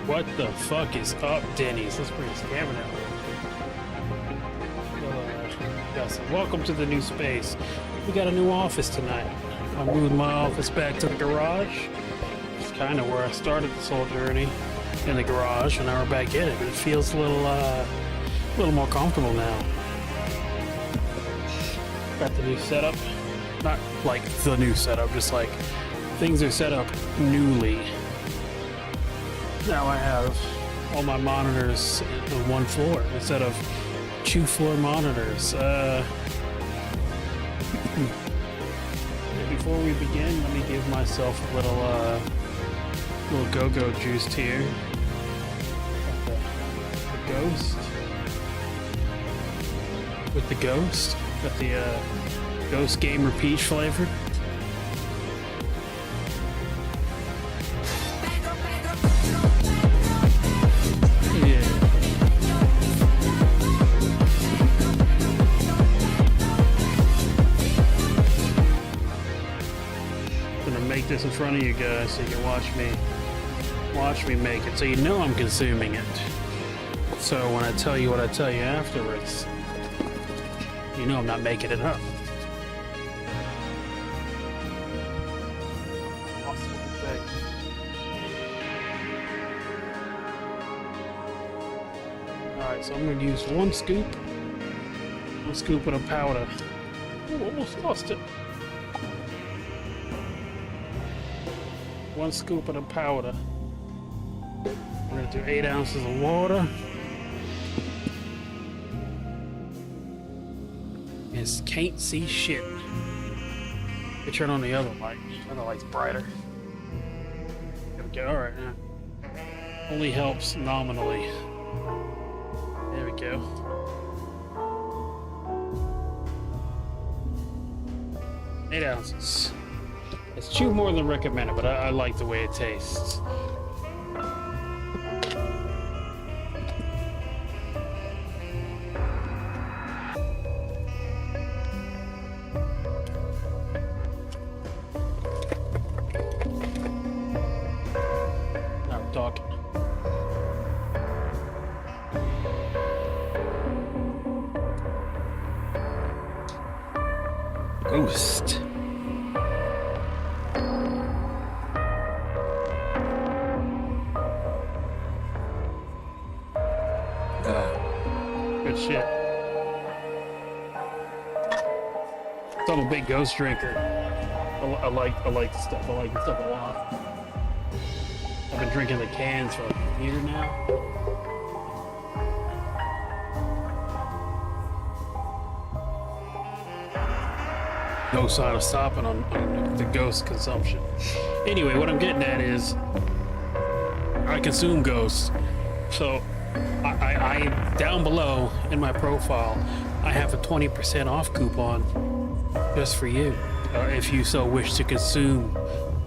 What the fuck is up, Denny's? Let's bring this camera down. Yes, welcome to the new space. We got a new office tonight. I moved my office back to the garage. It's kind of where I started this whole journey, in the garage, and now we're back in it. It feels a little more comfortable now. Got the new setup. Not like the new setup, just like things are set up newly. Now I have all my monitors on one floor instead of 2-floor monitors. Before we begin, let me give myself a little go-go juiced here. The ghost. With the ghost. Got the Ghost Gamer Peach flavor. This in front of you guys so you can watch me make it, so you know I'm consuming it. So when I tell you what I tell you afterwards, you know I'm not making it up. Alright, so I'm going to use one scoop of the powder. Ooh, almost lost it. One scoop of the powder. We're gonna do 8 ounces of water. Just can't see shit. We turn on the other light. The other light's brighter. There we go. All right, now. Only helps nominally. There we go. Eight ounces. It's 2 more than recommended, but I like the way it tastes. Now I'm talking. Ghost. Good shit. So I'm a big Ghost drinker. I like the stuff. I like the stuff a lot. I've been drinking the cans for like a year now. No sign of stopping on the Ghost consumption. Anyway, what I'm getting at is I consume Ghost. So I down below in my profile, I have a 20% off coupon just for you. If you so wish to consume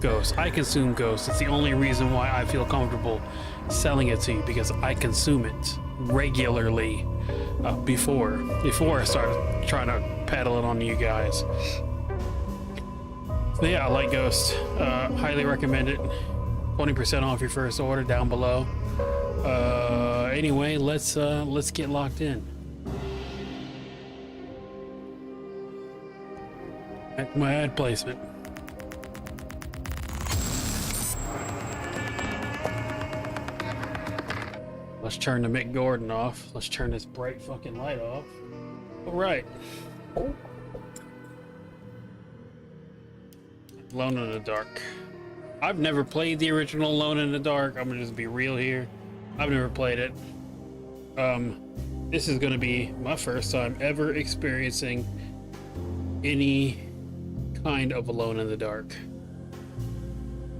Ghost. I consume Ghost. It's the only reason why I feel comfortable selling it to you, because I consume it regularly before I started trying to peddle it on you guys. So yeah, I like Ghost. Highly recommend it. 20% off your first order down below. Anyway, let's get locked in. Back to my ad placement. Let's turn the Mick Gordon off. Let's turn this bright fucking light off. All right. Alone in the Dark. I've never played the original Alone in the Dark. I'm gonna just be real here. I've never played it. This is gonna be my first time ever experiencing any kind of Alone in the Dark.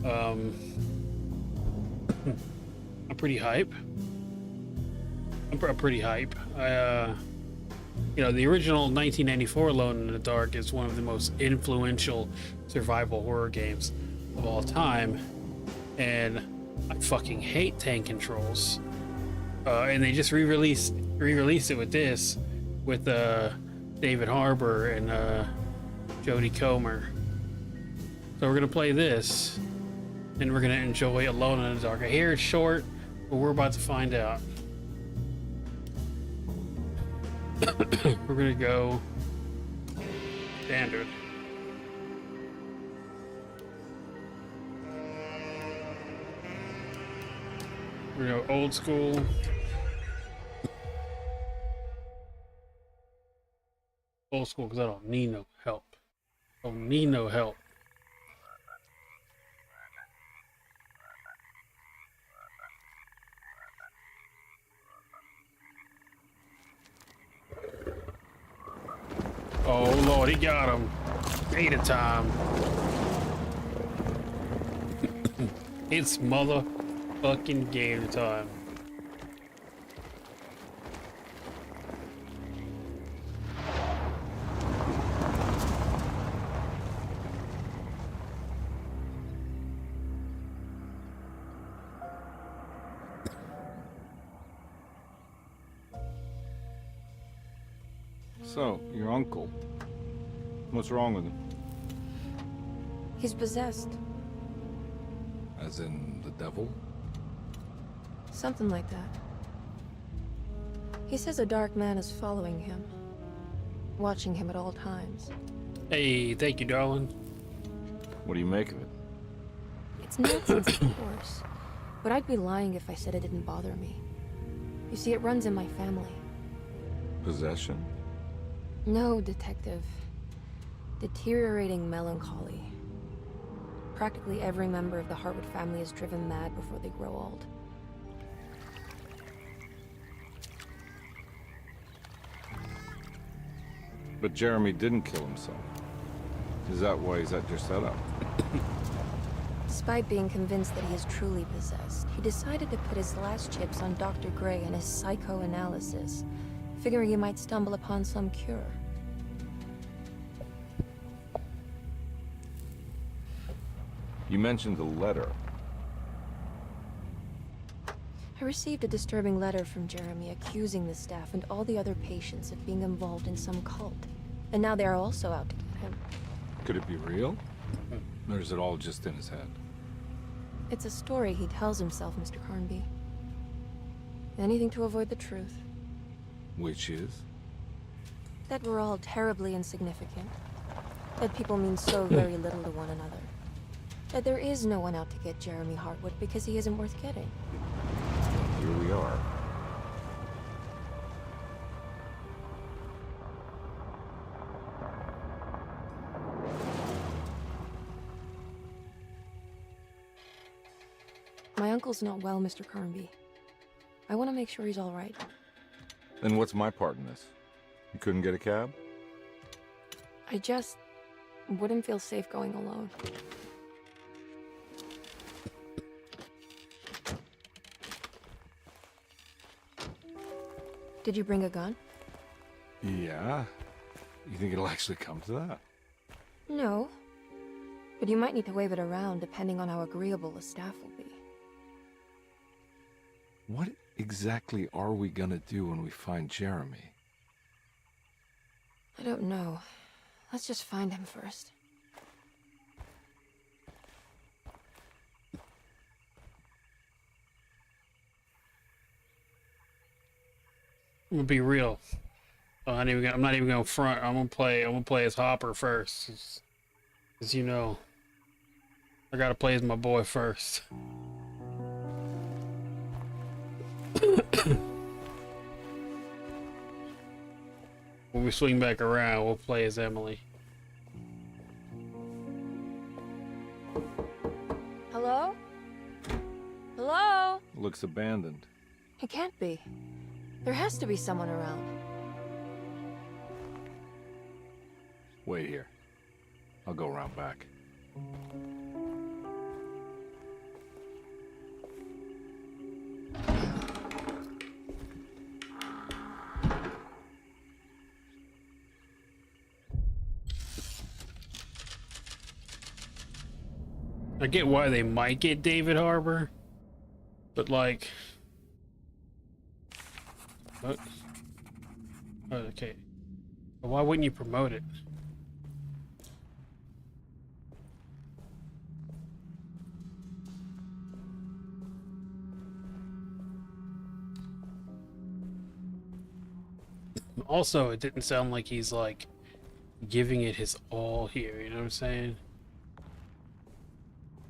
I'm pretty hype. I'm pretty hype. You know, the original 1994 Alone in the Dark is one of the most influential survival horror games of all time, and I fucking hate tank controls. And they just re-released it with this, with David Harbour and Jodie Comer. So we're gonna play this, and we're gonna enjoy Alone in the Dark. I hear it's short, But we're about to find out. We're gonna go standard. We're gonna go old school. Old school because I don't need no help. I don't need no help. Oh Lord, he got him. Eight a time. It's motherfucking game time. So, your uncle. What's wrong with him? He's possessed. As in the devil? Something like that. He says a dark man is following him, watching him at all times. Hey, thank you, darling. What do you make of it? It's nonsense, of course. But I'd be lying if I said it didn't bother me. You see, it runs in my family. Possession? No, detective. Deteriorating melancholy. Practically every member of the Hartwood family is driven mad before they grow old. But Jeremy didn't kill himself. Is that why he's at Derceto? Despite being convinced that he is truly possessed, he decided to put his last chips on Dr. Gray and his psychoanalysis, figuring he might stumble upon some cure. You mentioned the letter. I received a disturbing letter from Jeremy accusing the staff and all the other patients of being involved in some cult. And now they are also out to get him. Could it be real? Or is it all just in his head? It's a story he tells himself, Mr. Carnby. Anything to avoid the truth. Which is? That we're all terribly insignificant. That people mean so very little to one another. That there is no one out to get Jeremy Hartwood because he isn't worth getting. Here we are. My uncle's not well, Mr. Carnby. I want to make sure he's all right. Then what's my part in this? You couldn't get a cab? I just wouldn't feel safe going alone. Did you bring a gun? Yeah. You think it'll actually come to that? No. But you might need to wave it around depending on how agreeable the staff will be. What exactly are we gonna do when we find Jeremy? I don't know. Let's just find him first. I'm gonna be real. I'm not even gonna front. I'm gonna play as Hopper first, as you know. I gotta play as my boy first. When we swing back around, we'll play as Emily. Hello? Hello? Looks abandoned. It can't be. There has to be someone around. Wait here. I'll go around back. I get why they might get David Harbour, but like, what? Oh, okay. But why wouldn't you promote it? Also, it didn't sound like he's like giving it his all here, you know what I'm saying?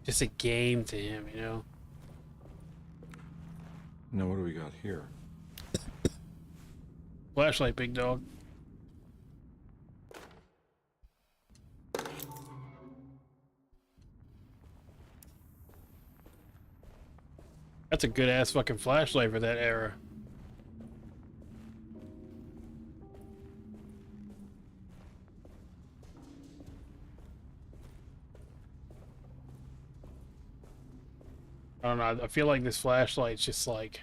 Just a game to him, you know? Now, what do we got here? Flashlight, big dog. That's a good ass fucking flashlight for that era. I don't know. I feel like this flashlight's just like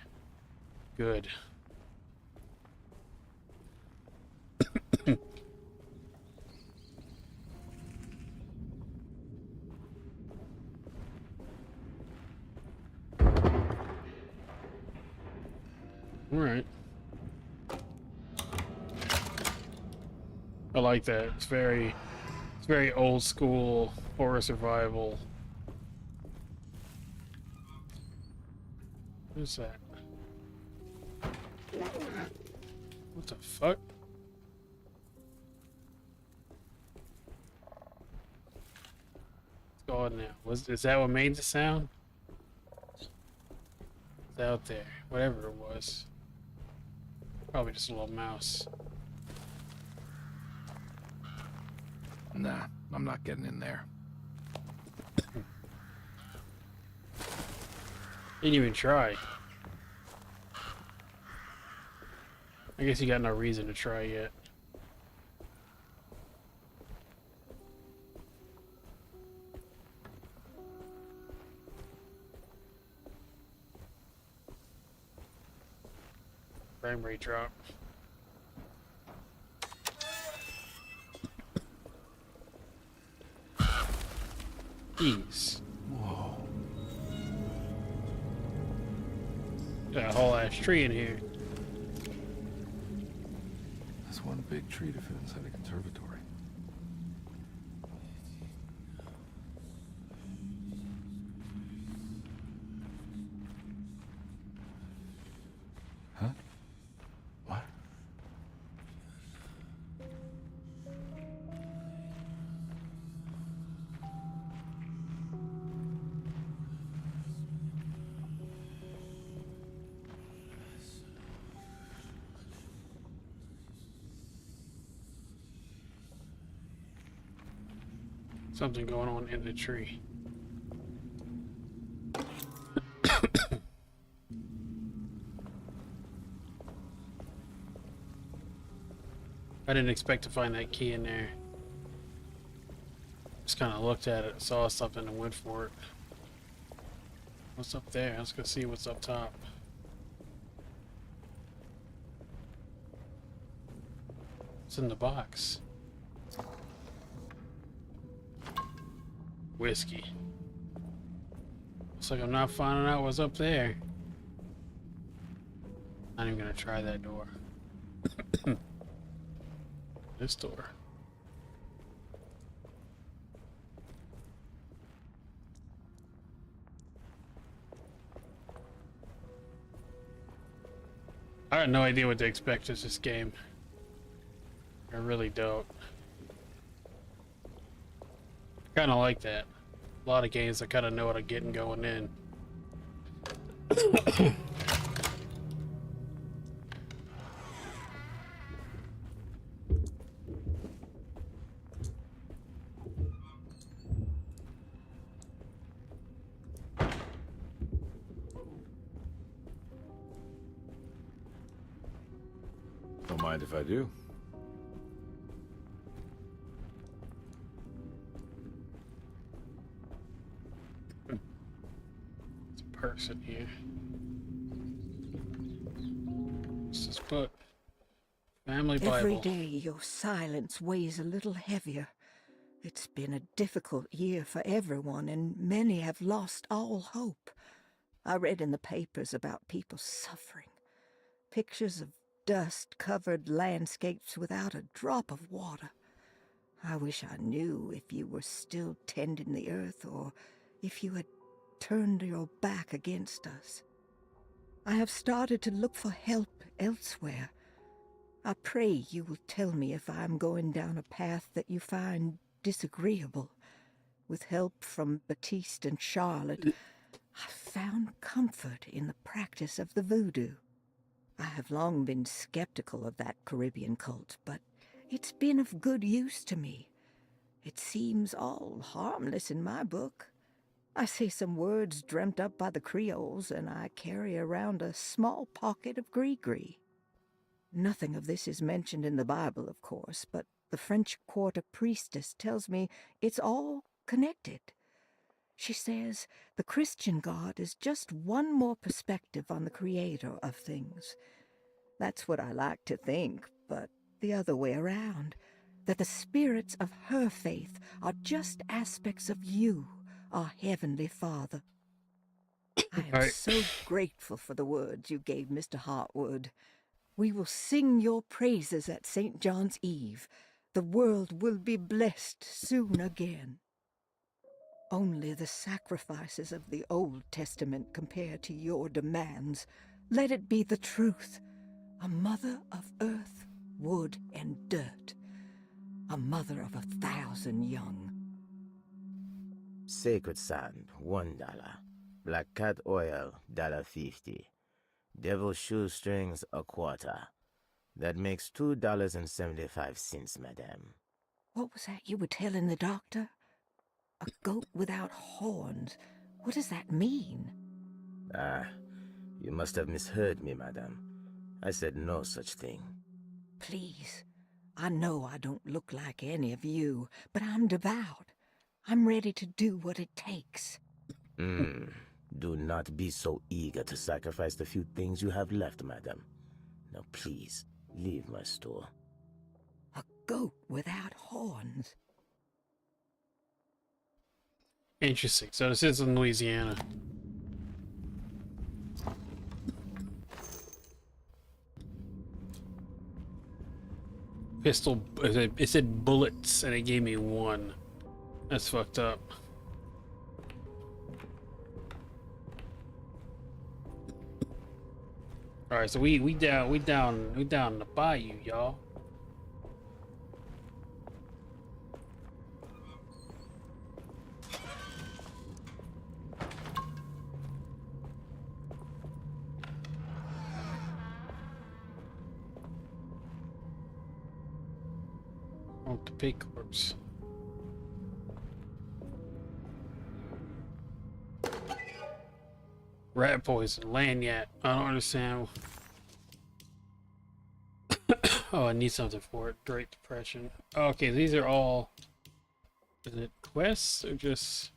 good. All right. I like that. It's very old school horror survival. What is that? What the fuck? What's going on now? Is that what made the sound? It's out there. Whatever it was. Probably just a little mouse. Nah, I'm not getting in there. Didn't even try. I guess you got no reason to try yet. Frame rate drop. Jeez. Whoa. Got a whole ass tree in here. That's one big tree to fit inside a conservatory. Huh? What? Something going on in the tree. I didn't expect to find that key in there. Just kind of looked at it, saw something, and went for it. What's up there? Let's go see what's up top. What's in the box? Whiskey. Looks like I'm not finding out what's up there. Not even gonna try that door. This door. I had no idea what to expect with this game. I really don't. Kind of like that. A lot of games I kind of know what I'm getting going in. Don't mind if I do. It's a person here. What's this book? Family Bible. Every day your silence weighs a little heavier. It's been a difficult year for everyone, and many have lost all hope. I read in the papers about people suffering. Pictures of dust-covered landscapes without a drop of water. I wish I knew if you were still tending the earth, or if you had turned your back against us. I have started to look for help elsewhere. I pray you will tell me if I am going down a path that you find disagreeable. With help from Baptiste and Charlotte, I found comfort in the practice of the voodoo. I have long been skeptical of that Caribbean cult, but it's been of good use to me. It seems all harmless in my book. I say some words dreamt up by the Creoles, and I carry around a small pocket of gree-gree. Nothing of this is mentioned in the Bible, of course, but the French Quarter priestess tells me it's all connected. She says the Christian God is just one more perspective on the creator of things. That's what I like to think, but the other way around, that the spirits of her faith are just aspects of you, our Heavenly Father. I am Right. so grateful for the words you gave Mr. Hartwood. We will sing your praises at St. John's Eve. The world will be blessed soon again. Only the sacrifices of the Old Testament compare to your demands. Let it be the truth. A mother of earth, wood, and dirt. A mother of 1,000 young. Sacred sand, $1. Black cat oil, $1.50. Devil shoestrings, $0.25. That makes $2.75, madame. What was that you were telling the doctor? A goat without horns. What does that mean? Ah, you must have misheard me, madame. I said no such thing. Please, I know I don't look like any of you, but I'm devout. I'm ready to do what it takes. Do not be so eager to sacrifice the few things you have left, madam. Now please, leave my store. A goat without horns. Interesting. So this is in Louisiana. Pistol. It said bullets, and it gave me 1. That's fucked up. All right, so we down the bayou, y'all. Oh, the pig corpse. Rat poison, lanyard. I don't understand. Oh, I need something for it. Great Depression. Okay, these are all. Is it quests or just?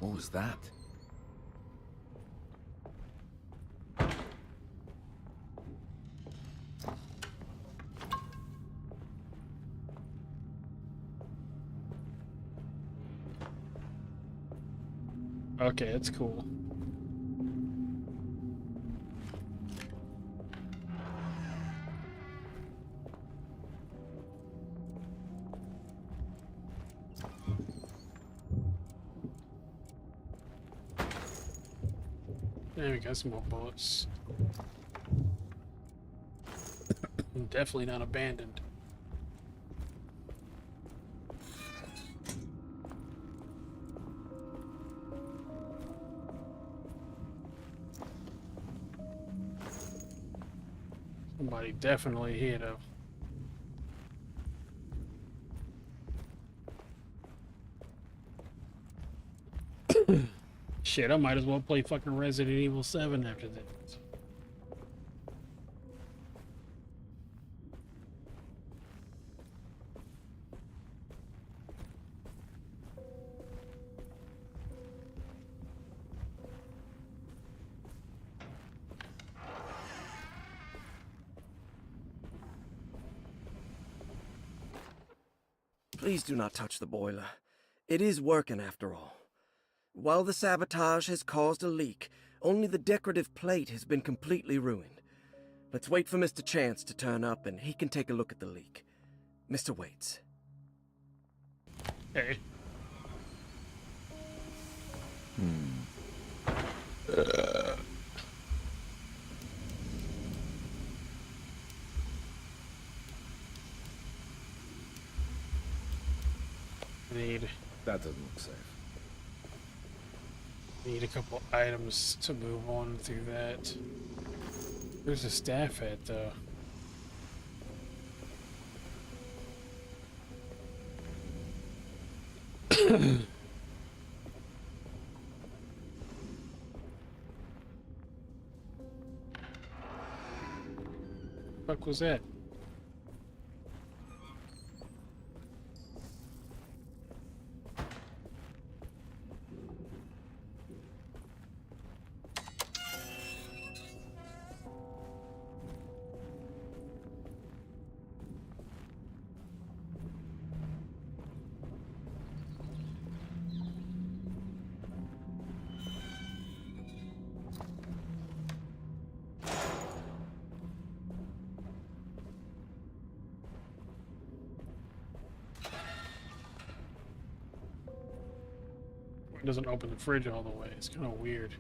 What was that? Okay, that's cool. There we go, some more bullets. Definitely not abandoned. Somebody definitely here though. Shit, I might as well play fucking Resident Evil 7 after this. Please do not touch the boiler. It is working after all. While the sabotage has caused a leak, only the decorative plate has been completely ruined. Let's wait for Mr. Chance to turn up and he can take a look at the leak. Mr. Waits. Hey. doesn't look safe. Need a couple items to move on through that. Where's the staff at, though? Fuck was that? It doesn't open the fridge all the way. It's kind of weird.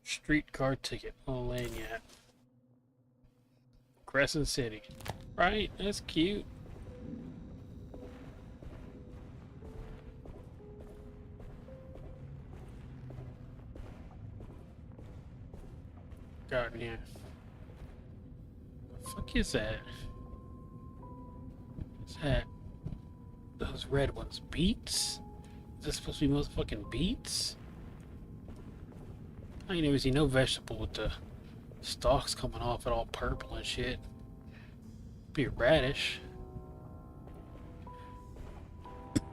Streetcar ticket. Oh, lanyard. Crescent City. Right? That's cute. God, yeah. The fuck is that? What's that? Those red ones. Beets? Is this supposed to be motherfucking beets? I ain't never seen no vegetable with the stalks coming off it all purple and shit. Be a radish.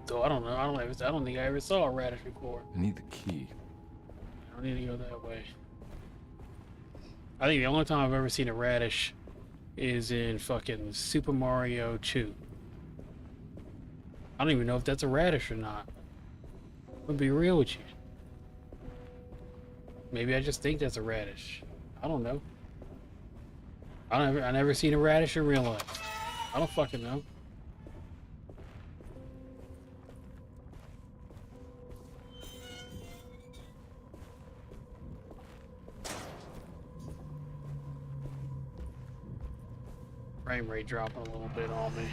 Though I don't know. I don't think I ever saw a radish before. I need the key. I don't need to go that way. I think the only time I've ever seen a radish is in fucking Super Mario 2. I don't even know if that's a radish or not. I'm gonna be real with you. Maybe I just think that's a radish. I don't know. I never seen a radish in real life. I don't fucking know. Frame rate dropping a little bit on me.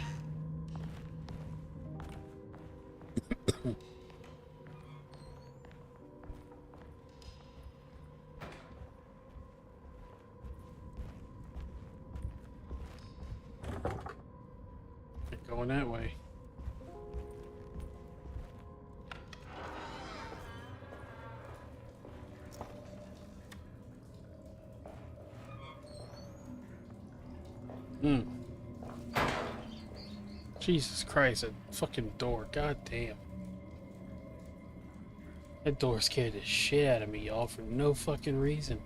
Going that way. Jesus Christ, a fucking door. God damn. That door scared the shit out of me, y'all, for no fucking reason.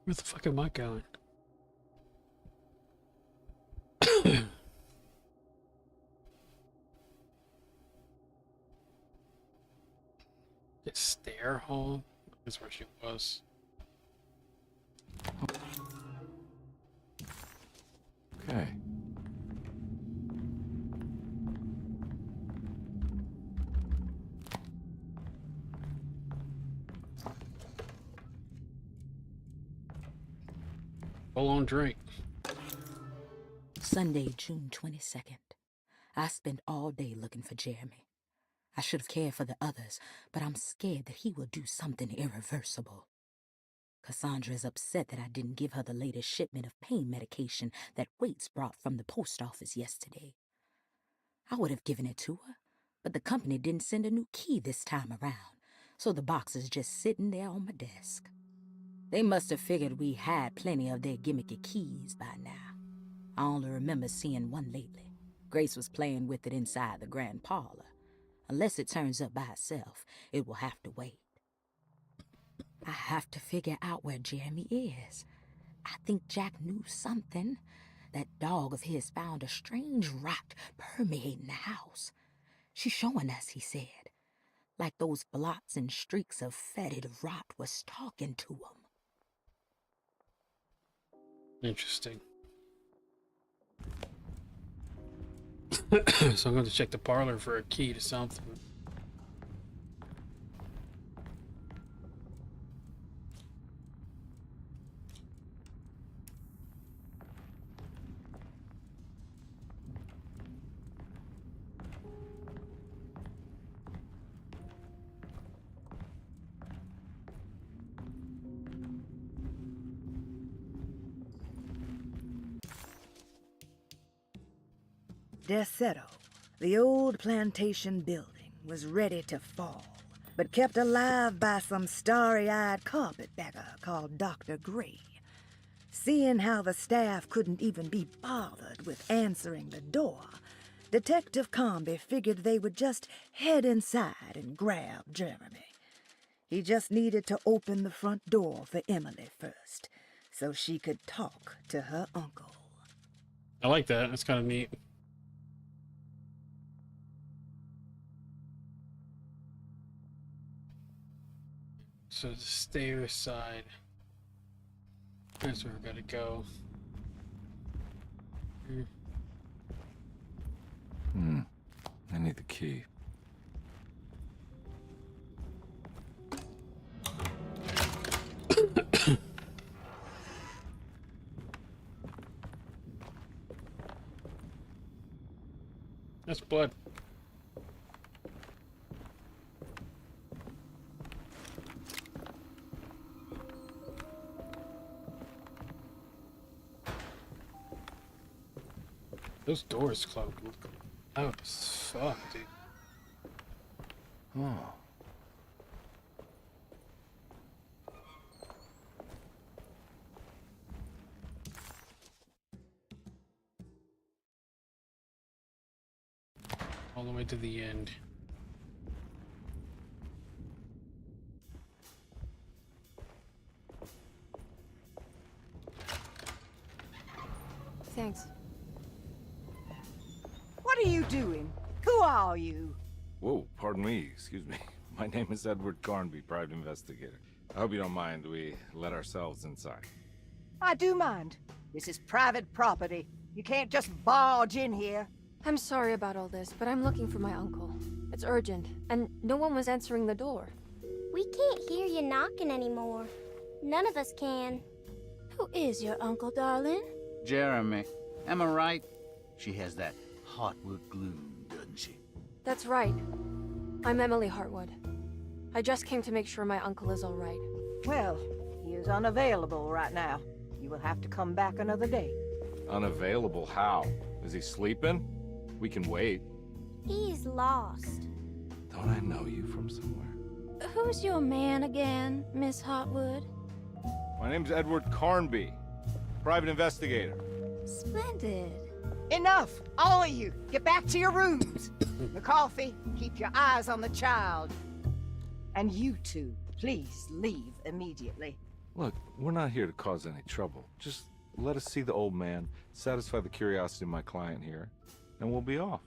Where the fuck am I going? This stair hall? That's where she was. Okay. Full on drink. Sunday, June 22nd. I spent all day looking for Jeremy. I should have cared for the others, but I'm scared that he will do something irreversible. Cassandra is upset that I didn't give her the latest shipment of pain medication that Waits brought from the post office yesterday. I would have given it to her, but the company didn't send a new key this time around, so the box is just sitting there on my desk. They must have figured we had plenty of their gimmicky keys by now. I only remember seeing one lately. Grace was playing with it inside the grand parlor. Unless it turns up by itself, it will have to wait. I have to figure out where Jeremy is. I think Jack knew something. that dog of his found a strange rot permeating the house. She's showing us, he said, like those blots and streaks of fetid rot was talking to him. Interesting. So I'm going to check the parlor for a key to something. Derceto, the old plantation building, was ready to fall, but kept alive by some starry-eyed carpetbagger called Dr. Gray. Seeing how the staff couldn't even be bothered with answering the door, Detective Comby figured they would just head inside and grab Jeremy. He just needed to open the front door for Emily first, so she could talk to her uncle. I like that. That's kind of neat. So the stairs side. That's where we gotta go. I need the key. That's blood. Those doors closed. Oh, fuck, dude. Oh. All the way to the end. Thanks. What are you doing? Who are you? Whoa, pardon me, excuse me. My name is Edward Carnby, private investigator. I hope you don't mind we let ourselves inside. I do mind. This is private property. You can't just barge in here. I'm sorry about all this, but I'm looking for my uncle. It's urgent, and no one was answering the door. We can't hear you knocking anymore. None of us can. Who is your uncle, darling? Jeremy. Am I right? She has that heartwood glue, doesn't she? That's right. I'm Emily Hartwood. I just came to make sure my uncle is all right. Well, he is unavailable right now. You will have to come back another day. Unavailable how? Is he sleeping? We can wait. He's lost. Don't I know you from somewhere? Who's your man again, Miss Hartwood? My name's Edward Carnby, private investigator. Splendid. Enough! All of you! Get back to your rooms! McCarthy, keep your eyes on the child. And you two, please leave immediately. Look, we're not here to cause any trouble. Just let us see the old man, satisfy the curiosity of my client here, and we'll be off.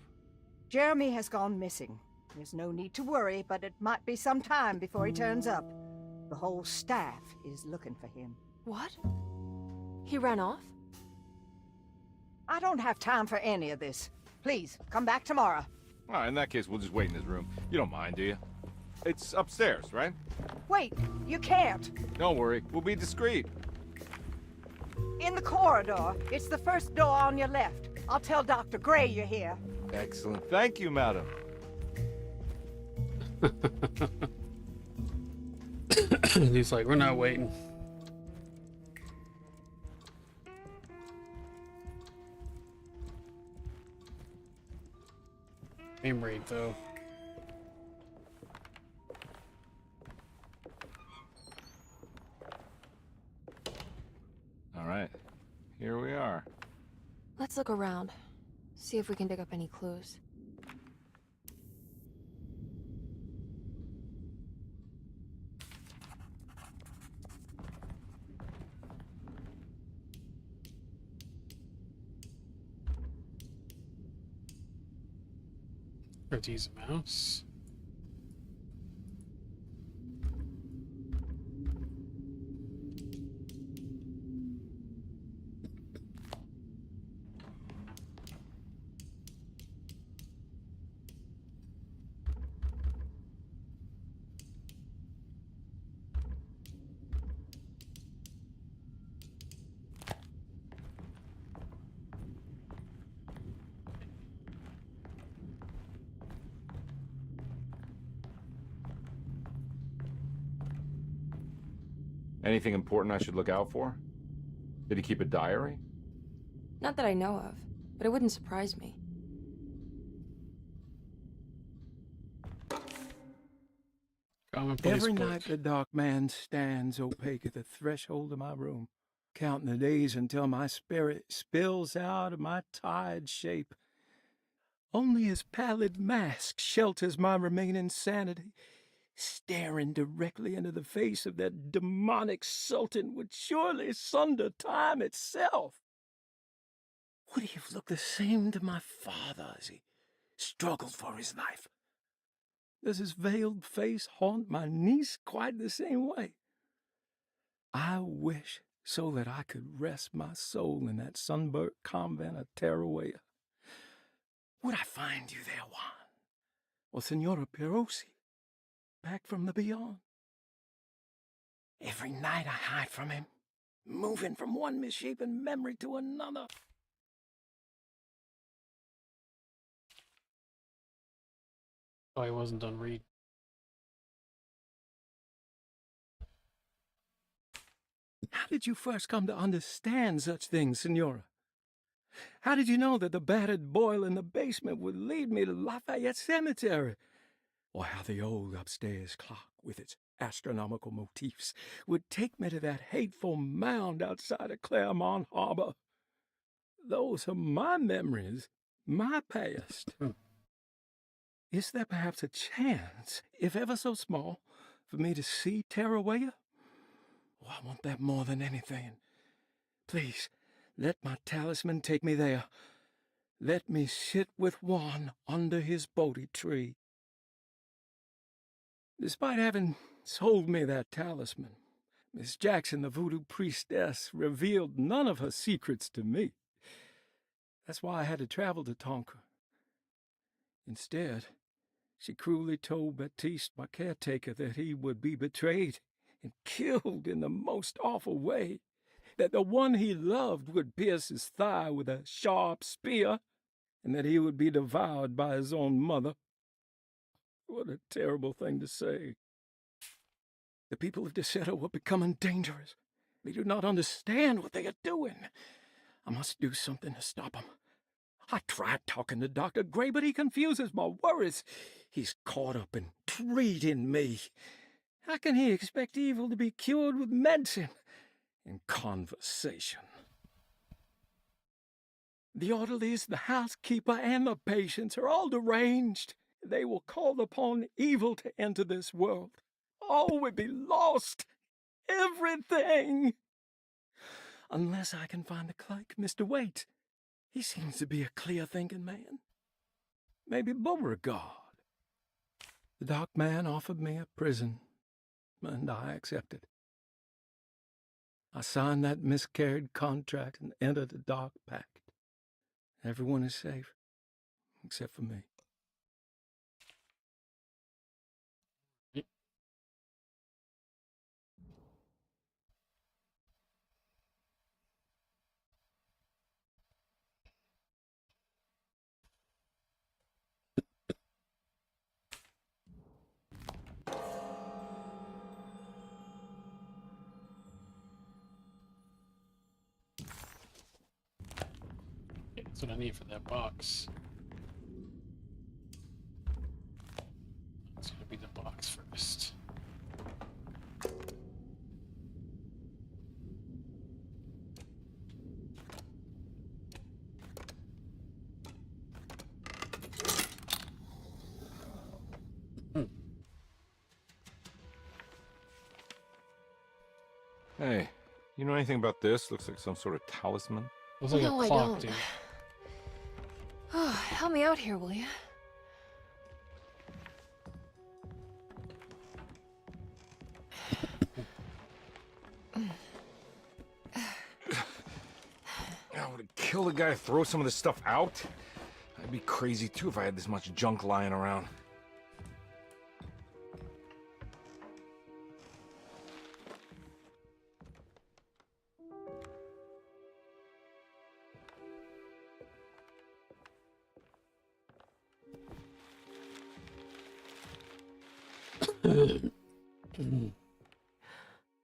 Jeremy has gone missing. There's no need to worry, but it might be some time before he turns up. The whole staff is looking for him. What? He ran off? I don't have time for any of this. Please, come back tomorrow. All right, in that case, we'll just wait in his room. You don't mind, do you? It's upstairs, right? Wait, you can't. Don't worry, we'll be discreet. In the corridor. It's the first door on your left. I'll tell Dr. Gray you're here. Excellent. Thank you, madam. He's like, we're not waiting. Frame rate, though. All right, here we are. Let's look around. See if we can dig up any clues. Or to use a mouse. Anything important I should look out for? Did he keep a diary? Not that I know of, but it wouldn't surprise me. Commonplace Every book. night the dark man stands opaque at the threshold of my room, counting the days until my spirit spills out of my tired shape. Only his pallid mask shelters my remaining sanity. Staring directly into the face of that demonic sultan would surely sunder time itself. Would he have looked the same to my father as he struggled for his life? Does his veiled face haunt my niece quite the same way? I wish so that I could rest my soul in that sunburnt convent of Tarawea. Would I find you there, Juan? Or Senora Perosi, back from the beyond? Every night I hide from him, moving from one misshapen memory to another. Oh, I wasn't done reading. How did you first come to understand such things, Senora? How did you know that the battered boil in the basement would lead me to Lafayette Cemetery? Or how the old upstairs clock, with its astronomical motifs, would take me to that hateful mound outside of Claremont Harbor? Those are my memories, my past. Is there perhaps a chance, if ever so small, for me to see Tarawea? Oh, I want that more than anything. Please, let my talisman take me there. Let me sit with Juan under his Bodhi tree. Despite having sold me that talisman, Miss Jackson, the voodoo priestess, revealed none of her secrets to me. That's why I had to travel to Tonka. Instead, she cruelly told Baptiste, my caretaker, that he would be betrayed and killed in the most awful way, that the one he loved would pierce his thigh with a sharp spear, and that he would be devoured by his own mother. What a terrible thing to say. The people of Derceto are becoming dangerous. They do not understand what they are doing. I must do something to stop them. I tried talking to Dr. Gray, but he confuses my worries. He's caught up in treating me. How can he expect evil to be cured with medicine and conversation? The orderlies, the housekeeper, and the patients are all deranged. They will call upon evil to enter this world. All would be lost. Everything. Unless I can find the clerk, Mr. Waite. He seems to be a clear-thinking man. Maybe Beauregard. The dark man offered me a prison, and I accepted. I signed that miscarried contract and entered the dark pact. Everyone is safe, except for me. That's what I need for that box. It's gonna be the box first. Hey, you know anything about this? Looks like some sort of talisman. No, I don't. Oh, help me out here, will you? kill the guy to throw some of this stuff out? I'd be crazy too if I had this much junk lying around.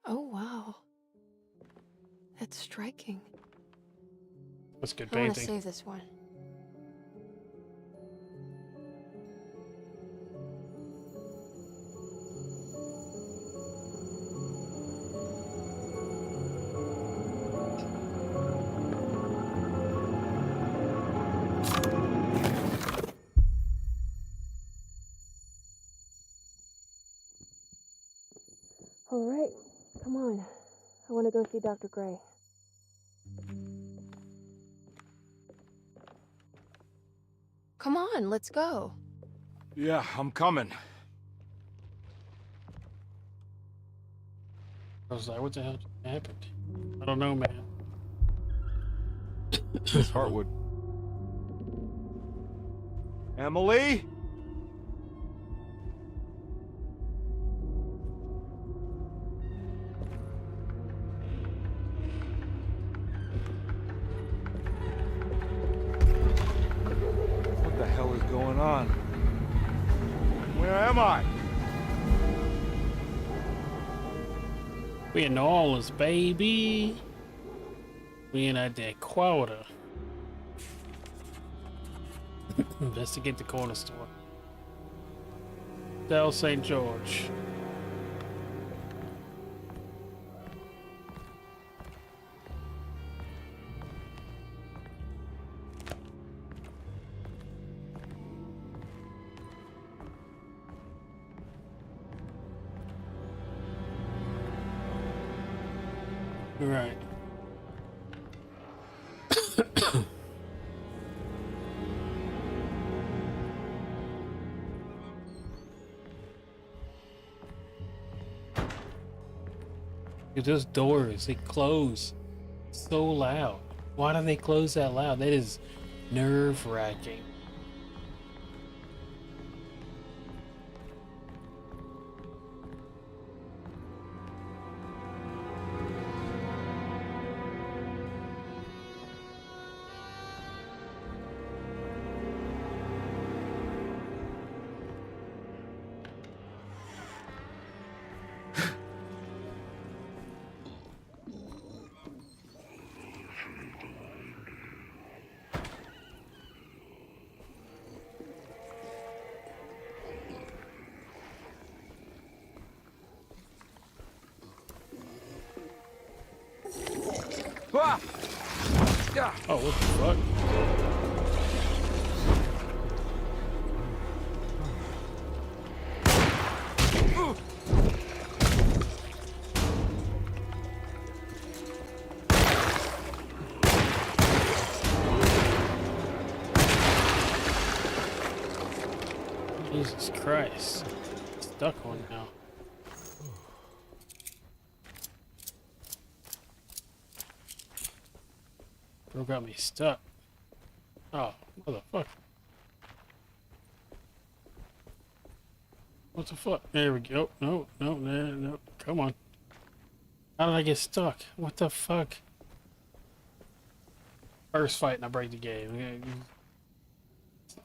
Oh, wow. That's striking. That's good I want to painting. save this one. All right, come on. I want to go see Dr. Gray. Come on, let's go. Yeah, I'm coming. I was like, what the hell happened? I don't know, man. Miss Hartwood. Emily? What the hell is going on? Where am I? We in New Orleans, baby. We in at that quota. Investigate the corner store. Del St. George. Right. Dude, those doors, they close so loud. Why do they close that loud? That is nerve-wracking. Ah! Yeah. Oh, what the fuck? Jesus Christ. Stuck on now. Bro got me stuck. Oh, motherfucker. What the fuck? There we go. No, no, no, no. Come on. How did I get stuck? What the fuck? First fight and I break the game.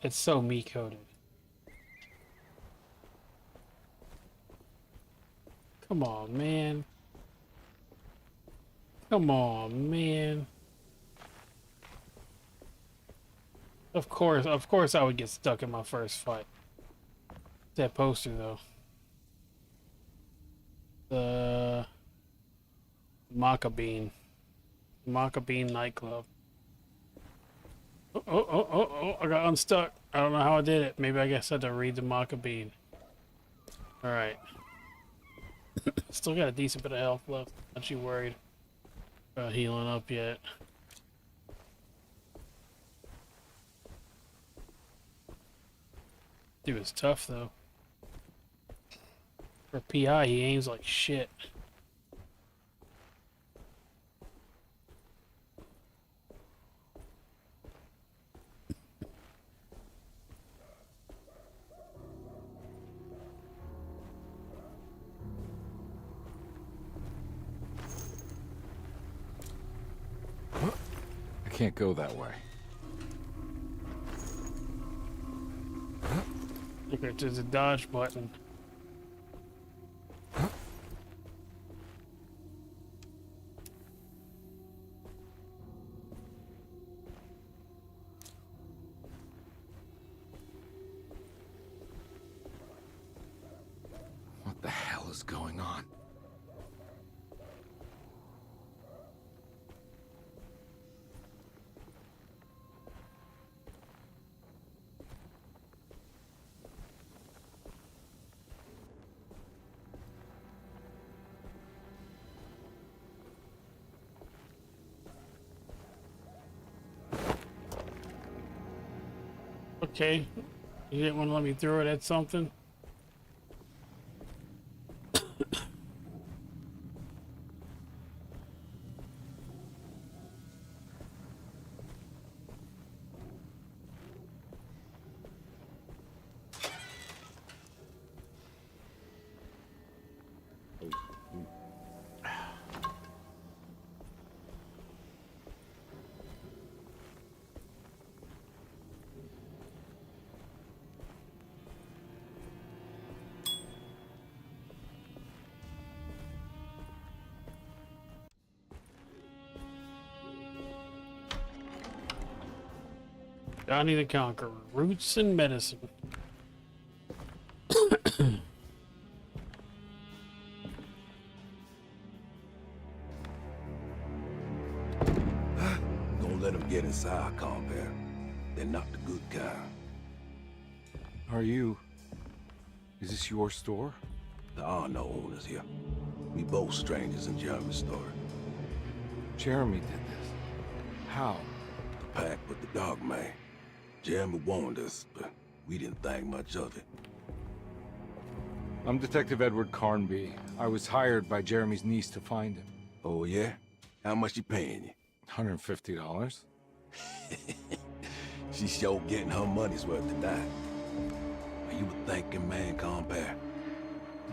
It's so me-coded. Come on, man. Come on, man. Of course I would get stuck in my first fight. That poster, though. The Maca Bean nightclub. Oh, I got unstuck. I don't know how I did it. Maybe I guess I had to read the Maca Bean. Alright. Still got a decent bit of health left. Not too worried about healing up yet. Dude is tough though. For PI, he aims like shit. can't go that way. Okay, there's a dodge button. What the hell is going on? Okay, you didn't want to let me throw it at something? Johnny the Conqueror, roots and medicine. Don't let them get inside, compare. They're not the good kind. Are you... Is this your store? There are no owners here. We both strangers in Jeremy's story. Jeremy did this. How? The pact with the dog man. Jeremy warned us, but we didn't think much of it. I'm Detective Edward Carnby. I was hired by Jeremy's niece to find him. Oh, yeah? How much she paying you? $150. She's sure getting her money's worth tonight. Are you a thinking man, compare?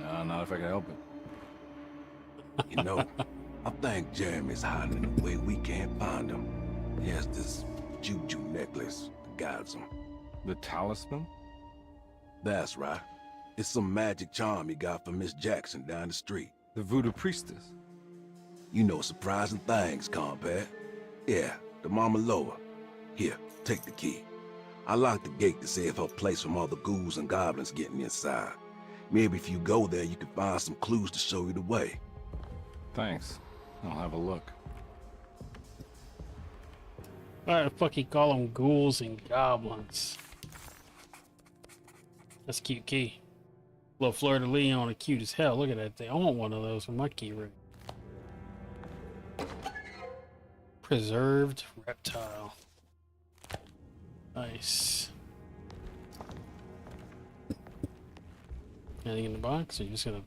No, not if I can help it. You know, I think Jeremy's hiding in a way we can't find him. He has this juju necklace that guides him. The talisman? That's right. It's some magic charm he got from Miss Jackson down the street. The voodoo priestess? You know surprising things, compare. Yeah, the Mama Loa. Here, take the key. I locked the gate to save her place from all the ghouls and goblins getting inside. Maybe if you go there, you can find some clues to show you the way. Thanks. I'll have a look. Why the fuck you call them ghouls and goblins? That's a cute key. Little fleur-de-lis on it, cute as hell. Look at that thing. I want one of those for my key ring. Preserved reptile. Nice. Anything in the box? Or you just gonna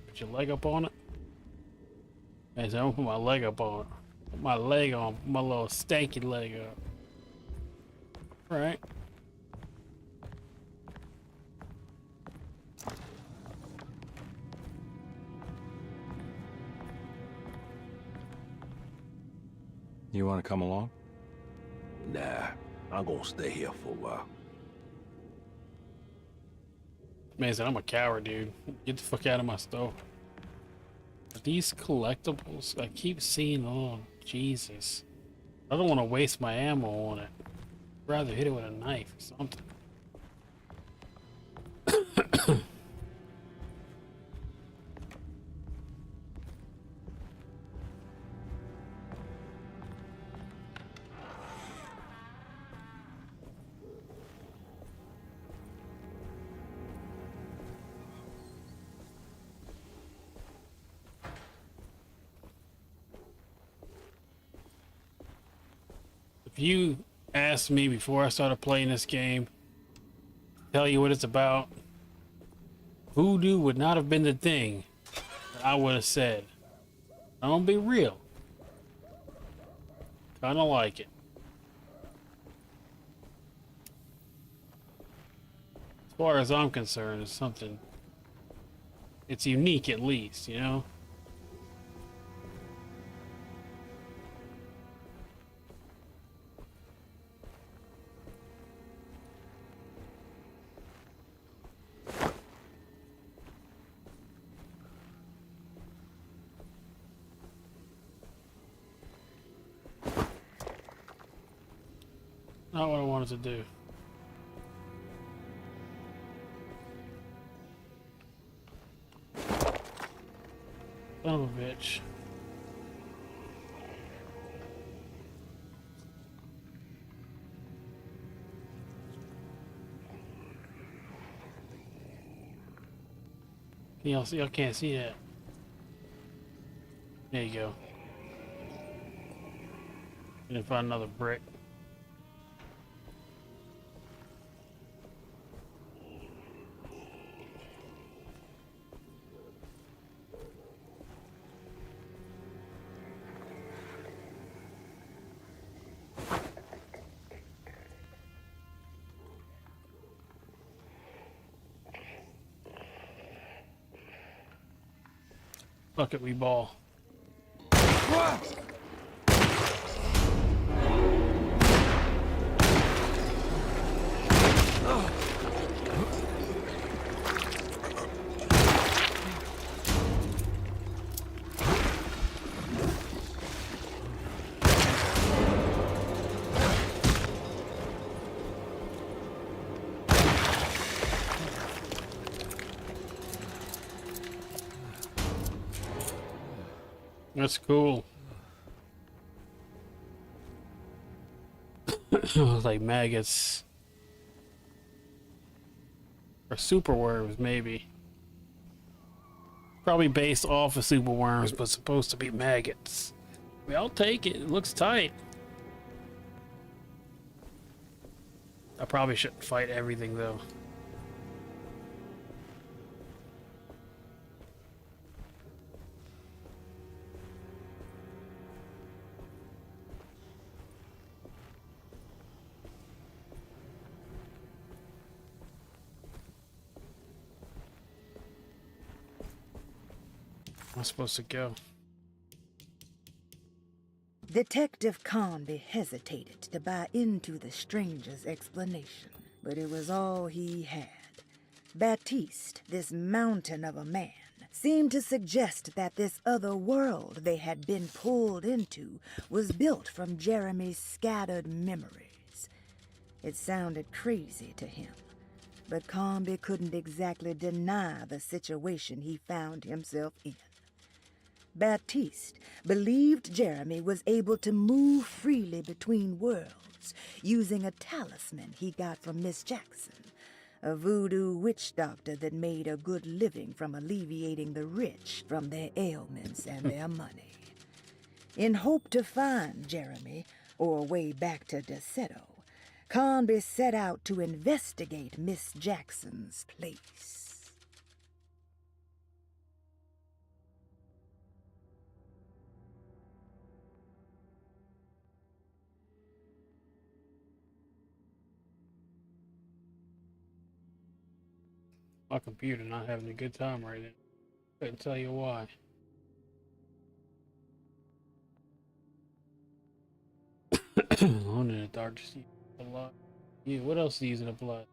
put your leg up on it? Hey, so I'm gonna put my leg up on it. Put my leg on, my little stanky leg up. Right. You want to come along? Nah, I'm gonna stay here for a while. Man, I'm a coward, dude. Get the fuck out of my store. These collectibles, I keep seeing, oh, Jesus. I don't want to waste my ammo on it. I'd rather hit it with a knife or something. If you asked me before I started playing this game, tell you what it's about, voodoo would not have been the thing that I would have said. I'm gonna be real. Kinda like it. As far as I'm concerned, it's something, it's unique at least, you know? Not what I wanted to do. Son of a bitch. Can y'all see? I can't see that. There you go. Gonna find another brick. Fuck it, we ball. That's cool. Like maggots. Or super worms, maybe. Probably based off of super worms, but supposed to be maggots. I mean, I'll take it. It looks tight. I probably shouldn't fight everything, though. I'm supposed to go. Detective Conby hesitated to buy into the stranger's explanation, but it was all he had. Baptiste, this mountain of a man, seemed to suggest that this other world they had been pulled into was built from Jeremy's scattered memories. It sounded crazy to him, but Conby couldn't exactly deny the situation he found himself in. Baptiste believed Jeremy was able to move freely between worlds using a talisman he got from Miss Jackson, a voodoo witch doctor that made a good living from alleviating the rich from their ailments and their money. In hope to find Jeremy, or a way back to Derceto, Conby set out to investigate Miss Jackson's place. My computer not having a good time right now. Couldn't tell you why. Alone in the dark, just use a lot. Yeah, what else is using the blood?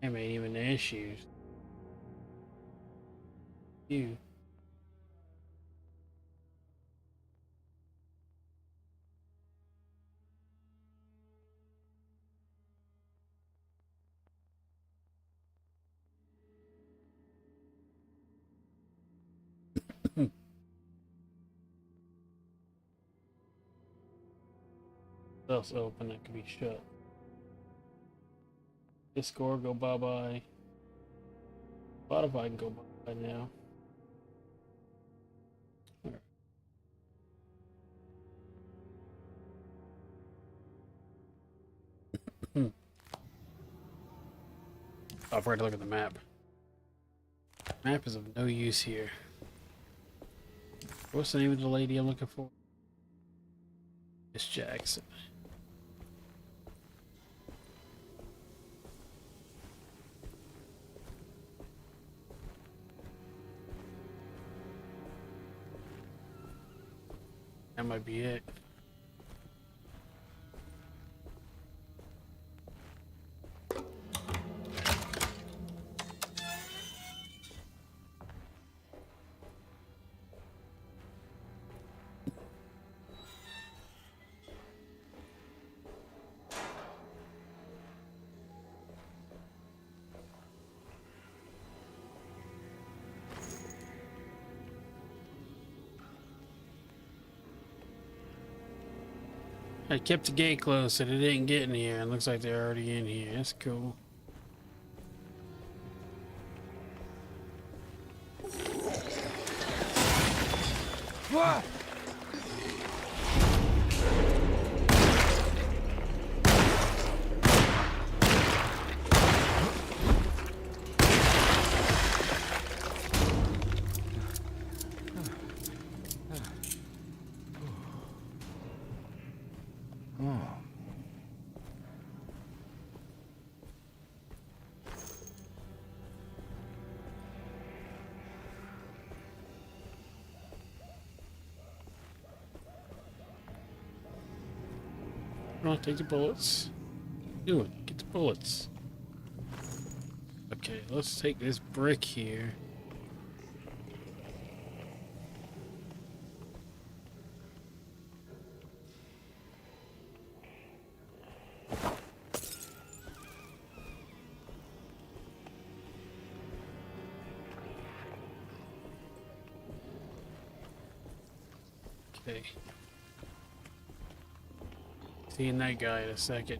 That ain't even the issues. You. Else open that could be shut. Discord go bye bye. Spotify can go bye bye now. I forgot to look at the map. Map is of no use here. What's the name of the lady I'm looking for? Miss Jackson. That might be it. I kept the gate closed so they didn't get in here. It looks like they're already in here. That's cool. What? Oh, take the bullets. Do it. Get the bullets. Okay, let's take this brick here. Okay. Seeing that guy in a second.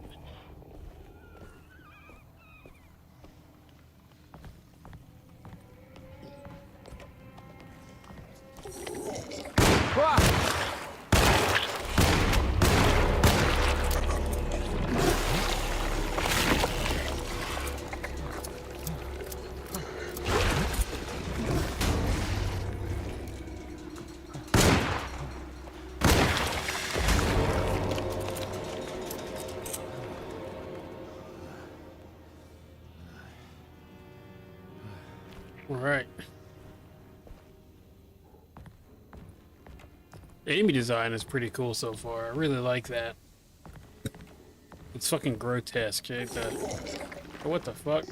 All right. The enemy design is pretty cool so far. I really like that. It's fucking grotesque, ain't that? What the fuck?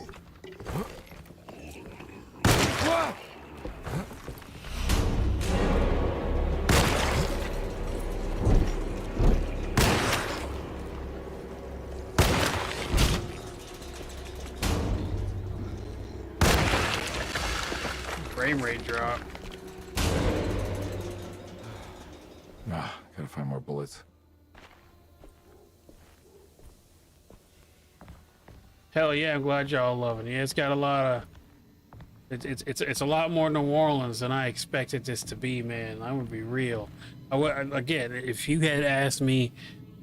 Frame rate drop. Gotta find more bullets. Hell yeah, I'm glad y'all loving it. Yeah, it's got a lot of... It's a lot more New Orleans than I expected this to be, man. I'm gonna be real. Again, if you had asked me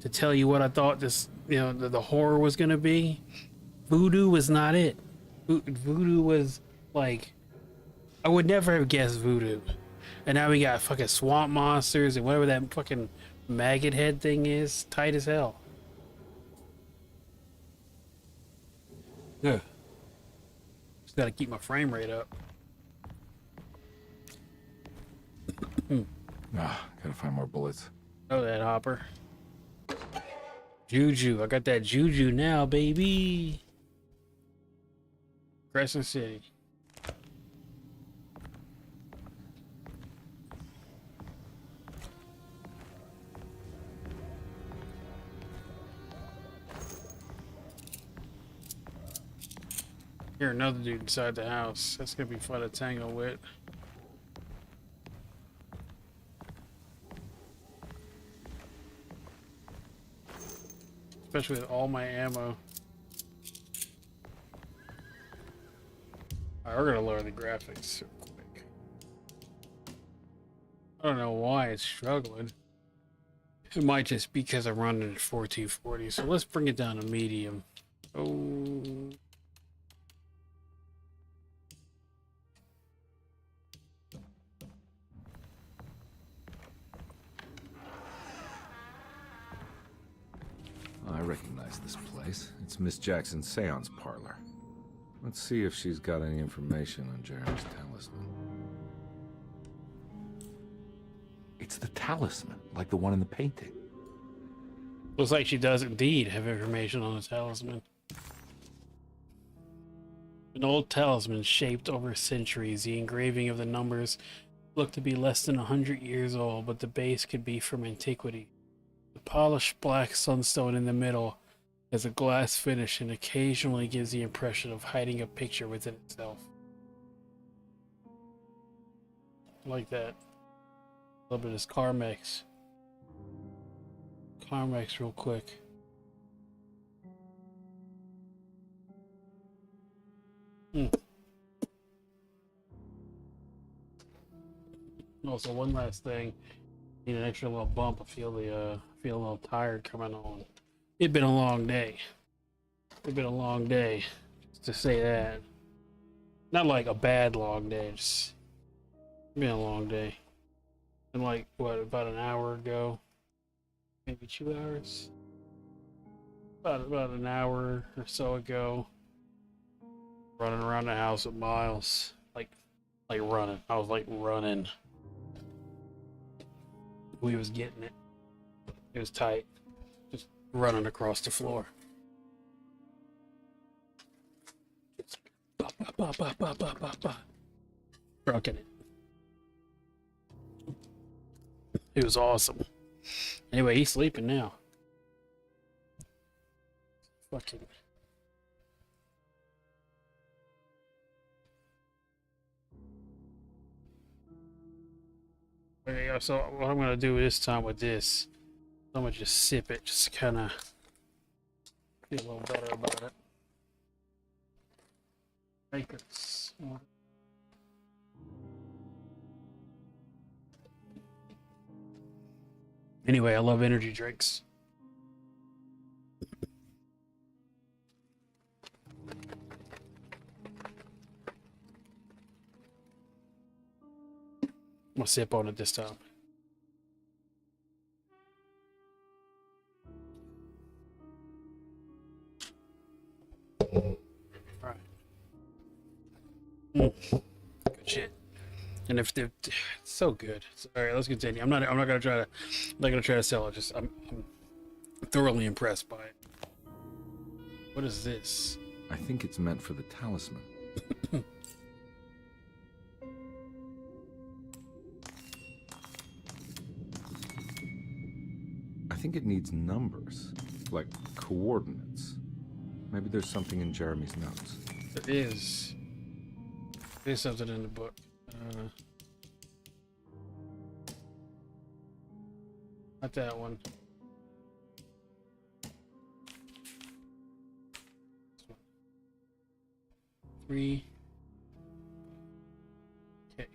to tell you what I thought this, you know, the horror was gonna be, voodoo was not it. Voodoo was like... I would never have guessed voodoo. And now we got fucking swamp monsters and whatever that fucking maggot head thing is. Tight as hell. Yeah. Just gotta keep my frame rate up. Gotta find more bullets. Oh, that hopper. Juju. I got that juju now, baby. Crescent City. Here, another dude inside the house. That's gonna be fun to tangle with. Especially with all my ammo. Alright, we're gonna lower the graphics real quick. I don't know why it's struggling. It might just be because I'm running at 4240, so let's bring it down to medium. Oh. recognize this place. It's Miss Jackson's seance parlor. Let's see if she's got any information on Jeremy's talisman. It's the talisman, like the one in the painting. Looks like she does indeed have information on the talisman. An old talisman shaped over centuries. The engraving of the numbers looked to be less than 100 years old, but the base could be from antiquity. The polished black sunstone in the middle has a glass finish and occasionally gives the impression of hiding a picture within itself. Like that. A little bit of this Carmex. Carmex real quick. Also, one last thing. Need an extra little bump. I feel a little tired coming on. It'd been a long day. It'd been a long day, just to say that. Not like a bad long day. Just been a long day. And like what, about an hour ago, maybe 2 hours. About an hour or so ago. Running around the house with Miles, like running. I was like running. We was getting it. It was tight. Just running across the floor. Just drunk in it. It was awesome. Anyway, he's sleeping now. Fucking. Okay, so what I'm gonna do this time with this, I'm gonna just sip it, just kind of feel a little better about it. Make it smart. Anyway, I love energy drinks. I'm gonna sip on it this time. Alright. Good shit. And if they're so good. Alright, let's continue. I'm not gonna try to sell it. Just I'm thoroughly impressed by it. What is this? I think it's meant for the talisman. I think it needs numbers, like coordinates. Maybe there's something in Jeremy's notes. There is. There's something in the book. Not that one. This one. 3. Okay.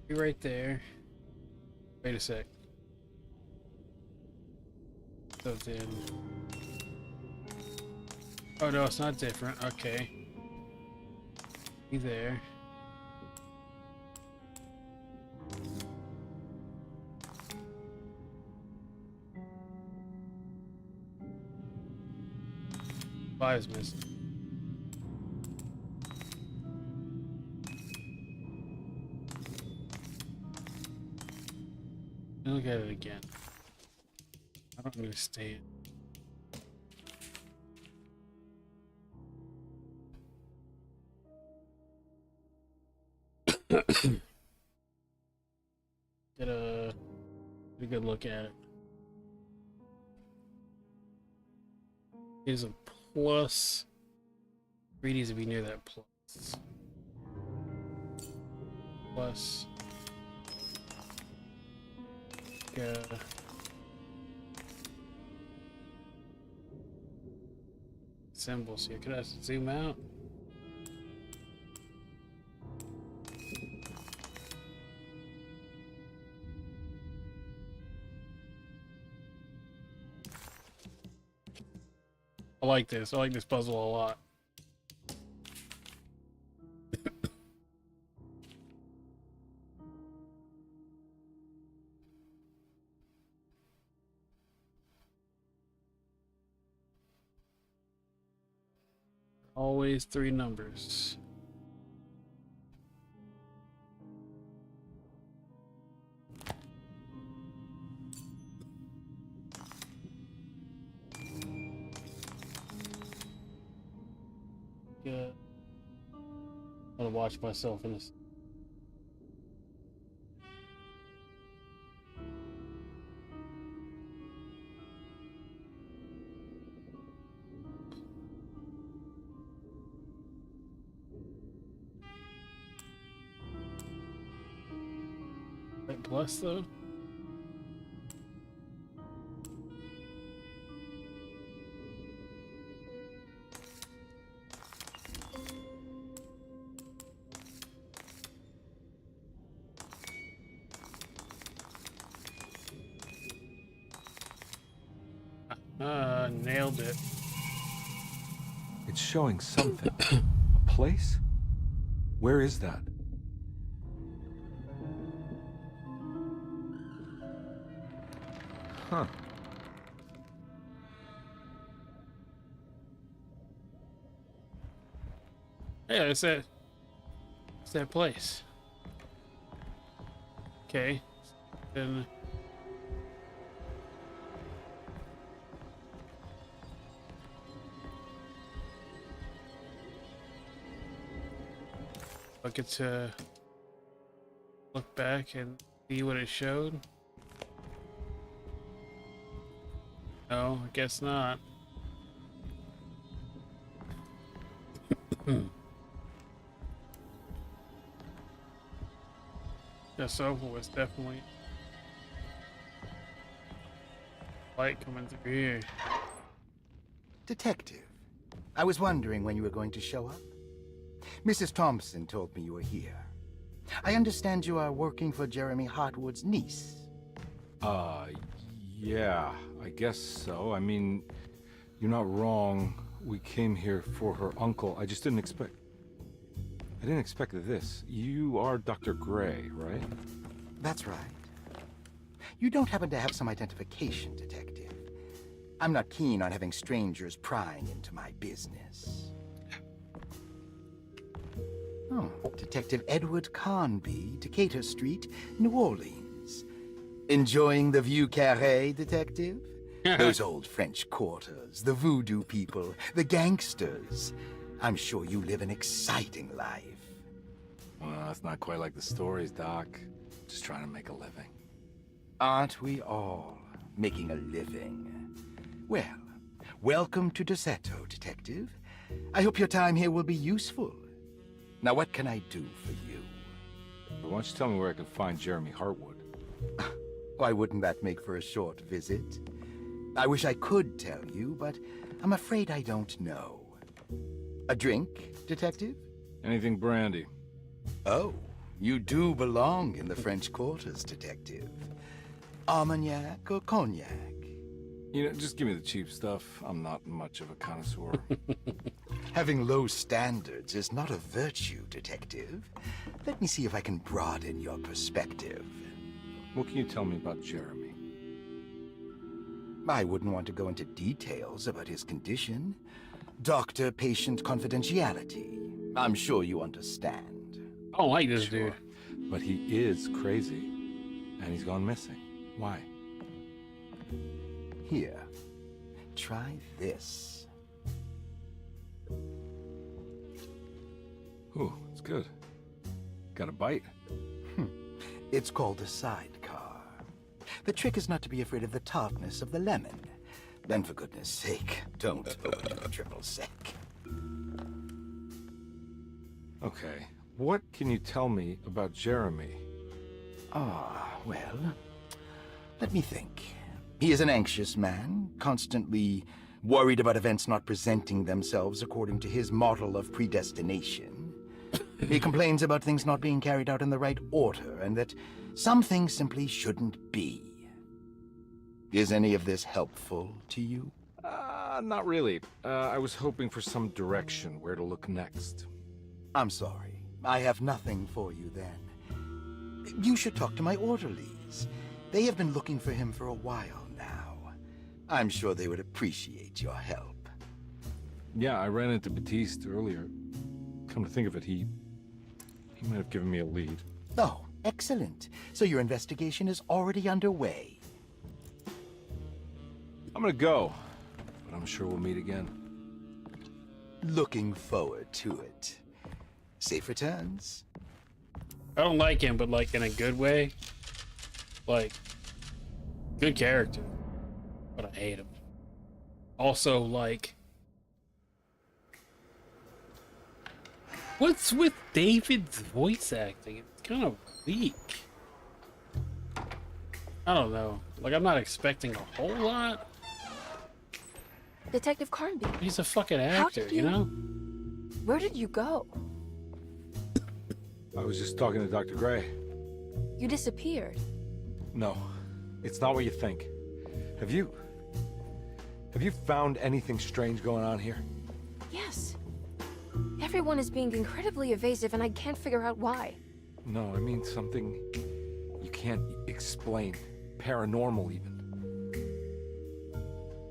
Be right there. Wait a sec. So then. Oh no, it's not different. Okay. Be there. Five's missing. Look at it again. I don't understand. Get a good look at it. It is a plus. 3 needs to be near that plus. Plus. Symbols here. Could I zoom out? I like this. I like this puzzle a lot. Always 3 numbers. Yeah. I'm gonna watch myself in this. Plus though. Nailed it. It's showing something. A place? Where is that? Huh. Yeah, it's that place. Okay. Then I get to look back and see what it showed. No, I guess not. Derceto was definitely light coming through here. Detective, I was wondering when you were going to show up. Mrs. Thompson told me you were here. I understand you are working for Jeremy Hartwood's niece. Yeah, I guess so. I mean, you're not wrong. We came here for her uncle. I just didn't expect... I didn't expect this. You are Dr. Gray, right? That's right. You don't happen to have some identification, Detective. I'm not keen on having strangers prying into my business. Oh, Detective Edward Carnby, Decatur Street, New Orleans. Enjoying the Vieux Carré, Detective? Those old French quarters, the voodoo people, the gangsters. I'm sure you live an exciting life. Well, it's not quite like the stories, Doc. Just trying to make a living. Aren't we all making a living? Well, welcome to Derceto, Detective. I hope your time here will be useful. Now, what can I do for you? Why don't you tell me where I can find Jeremy Hartwood? Why wouldn't that make for a short visit? I wish I could tell you, but I'm afraid I don't know. A drink, Detective? Anything brandy. Oh, you do belong in the French quarters, Detective. Armagnac or cognac? You know, just give me the cheap stuff. I'm not much of a connoisseur. Having low standards is not a virtue, Detective. Let me see if I can broaden your perspective. What can you tell me about Jeremy? I wouldn't want to go into details about his condition. Doctor-patient confidentiality. I'm sure you understand. I don't like this dude. But he is crazy. And he's gone missing. Why? Here. Try this. Ooh, it's good. Got a bite? It's called a sidecar. The trick is not to be afraid of the tartness of the lemon. Then, for goodness sake, don't open a triple sec. Okay, what can you tell me about Jeremy? Well, let me think. He is an anxious man, constantly worried about events not presenting themselves according to his model of predestination. He complains about things not being carried out in the right order, and that some things simply shouldn't be. Is any of this helpful to you? Not really. I was hoping for some direction where to look next. I'm sorry. I have nothing for you then. You should talk to my orderlies. They have been looking for him for a while now. I'm sure they would appreciate your help. Yeah, I ran into Batiste earlier. Come to think of it, he might have given me a lead. Oh, excellent. So your investigation is already underway. I'm gonna go, but I'm sure we'll meet again. Looking forward to it. Safe returns. I don't like him, but like in a good way. Like, good character, but I hate him. Also, like, what's with David's voice acting? It's kind of weak. I don't know. Like, I'm not expecting a whole lot. Detective Carnby. He's a fucking How actor, did you know? Where did you go? I was just talking to Dr. Gray. You disappeared. No, it's not what you think. Have you found anything strange going on here? Yes. Everyone is being incredibly evasive, and I can't figure out why. No, I mean something you can't explain. Paranormal, even.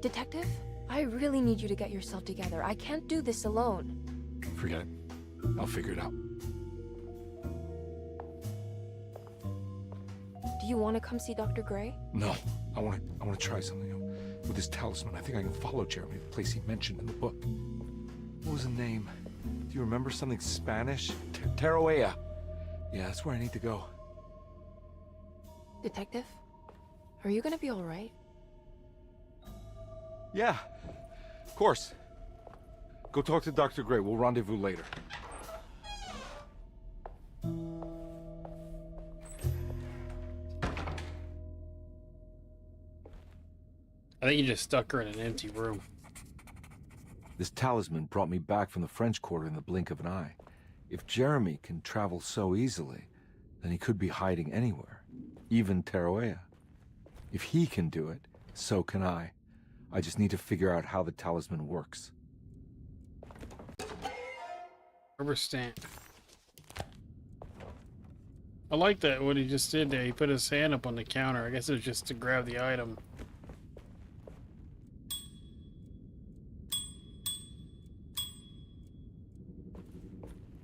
Detective, I really need you to get yourself together. I can't do this alone. Forget it. I'll figure it out. Do you want to come see Dr. Gray? No, I want to try something. With this talisman, I think I can follow Jeremy to the place he mentioned in the book. What was the name? Do you remember something Spanish? Teroea. Yeah, that's where I need to go. Detective, are you gonna be all right? Yeah, of course. Go talk to Dr. Gray. We'll rendezvous later. I think you just stuck her in an empty room. This talisman brought me back from the French Quarter in the blink of an eye. If Jeremy can travel so easily, then he could be hiding anywhere, even Teroea. If he can do it, so can I. I just need to figure out how the talisman works. Rubber stamp. I like that, what he just did there. He put his hand up on the counter. I guess it was just to grab the item.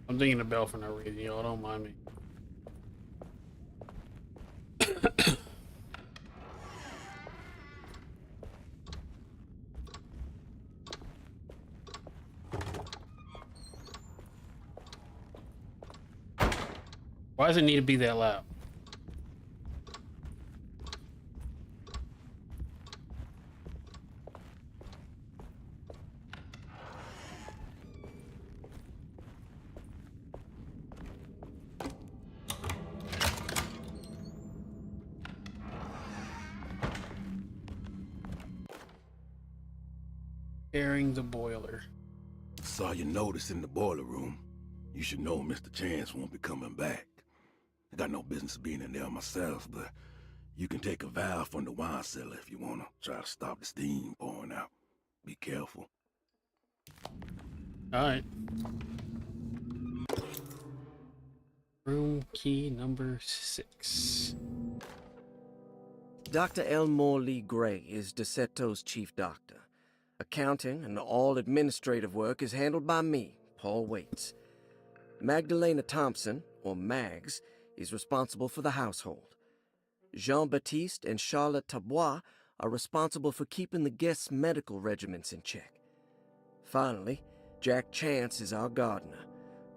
I'm dinging the bell for no reason, y'all. Don't mind me. Why does it need to be that loud? Airing the boiler. Saw your notice in the boiler room. You should know Mr. Chance won't be coming back. I got no business being in there myself, but you can take a valve from the wine cellar if you want to try to stop the steam pouring out. Be careful. Alright. Room key number 6. Dr. Elmore Lee Gray is Derceto's chief doctor. Accounting and all administrative work is handled by me, Paul Waits. Magdalena Thompson, or Mags, is responsible for the household. Jean-Baptiste and Charlotte Tabois are responsible for keeping the guests' medical regimens in check. Finally, Jack Chance is our gardener,